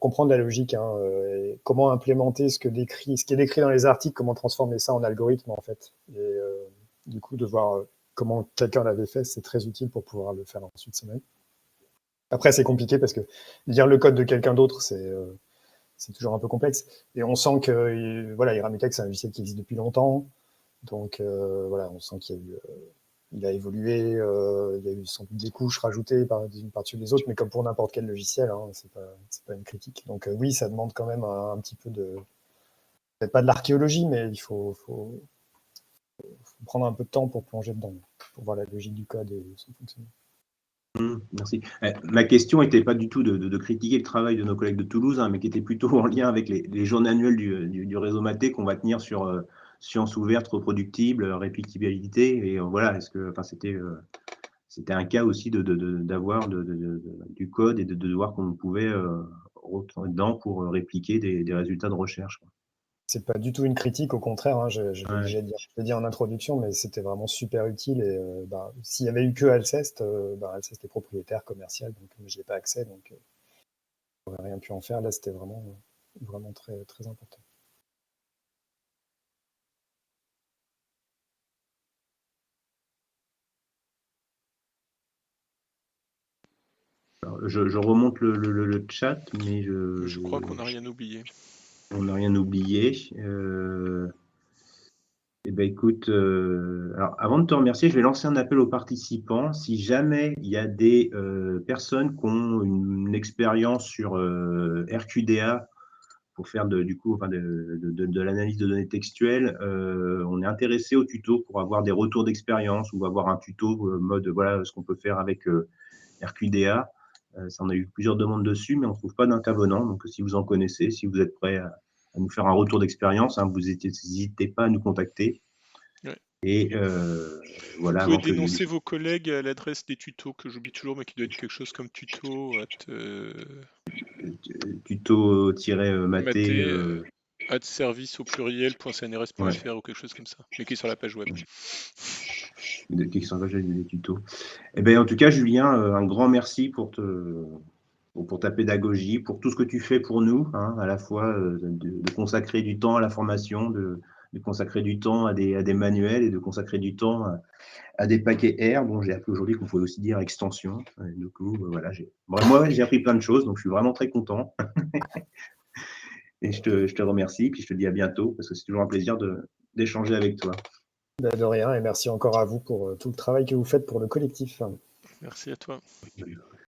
comprendre la logique, hein, et comment implémenter ce qui est décrit dans les articles, comment transformer ça en algorithme en fait. Et du coup, de voir comment quelqu'un l'avait fait, c'est très utile pour pouvoir le faire ensuite soi-même. Après, c'est compliqué parce que lire le code de quelqu'un d'autre, c'est toujours un peu complexe. Et on sent que voilà, Iramutech, c'est un logiciel qui existe depuis longtemps. Donc voilà, on sent qu'il y a eu il a évolué, il y a eu sans doute des couches rajoutées par-dessus les autres, mais comme pour n'importe quel logiciel, hein, c'est pas une critique. Donc oui, ça demande quand même un petit peu peut-être pas de l'archéologie, mais il faut prendre un peu de temps pour plonger dedans, pour voir la logique du code et son fonctionnement. Merci. Ma question n'était pas du tout de critiquer le travail de nos collègues de Toulouse, hein, mais qui était plutôt en lien avec les journées annuelles du réseau Maté qu'on va tenir sur sciences ouvertes, reproductibles, réplicabilité. Et voilà, enfin, c'était un cas aussi d'avoir du code et de voir qu'on pouvait retourner dedans pour répliquer des résultats de recherche. C'est pas du tout une critique, au contraire, hein, je l'ai Ouais. déjà dit en introduction, mais c'était vraiment super utile. Et s'il y avait eu que Alceste, Alceste est propriétaire commercial, donc je n'ai pas accès, donc on n'aurait rien pu en faire. Là, c'était vraiment, vraiment très, très important. Alors, je remonte le chat, mais je crois qu'on n'a rien oublié. on n'a rien oublié. Eh ben, écoute, alors avant de te remercier, je vais lancer un appel aux participants. Si jamais il y a des personnes qui ont une expérience sur RQDA pour faire du coup, enfin de l'analyse de données textuelles, on est intéressé au tuto pour avoir des retours d'expérience ou avoir un tuto mode voilà ce qu'on peut faire avec RQDA. Ça, on a eu plusieurs demandes dessus, mais on ne trouve pas d'intervenants. Donc, si vous en connaissez, si vous êtes prêts à nous faire un retour d'expérience, hein, vous n'hésitez pas à nous contacter. Ouais. Et voilà, Vous pouvez avant que dénoncer vos collègues à l'adresse des tutos que j'oublie toujours, mais qui doit être quelque chose comme tuto tuto-maté, @service au pluriel.cnrs.fr ouais, ou quelque chose comme ça, mais qui est sur la page web. qui s'engagent avec des tutos. Eh bien, en tout cas, Julien, un grand merci pour ta pédagogie, pour tout ce que tu fais pour nous, hein, à la fois de consacrer du temps à la formation, de consacrer du temps à des manuels et de consacrer du temps à des paquets R. Bon, j'ai appris aujourd'hui qu'on pouvait aussi dire extension. Du coup, voilà, moi, j'ai appris plein de choses, donc je suis vraiment très content. Et je te remercie, puis je te dis à bientôt, parce que c'est toujours un plaisir d'échanger avec toi. De rien, et merci encore à vous pour tout le travail que vous faites pour le collectif. Merci à toi.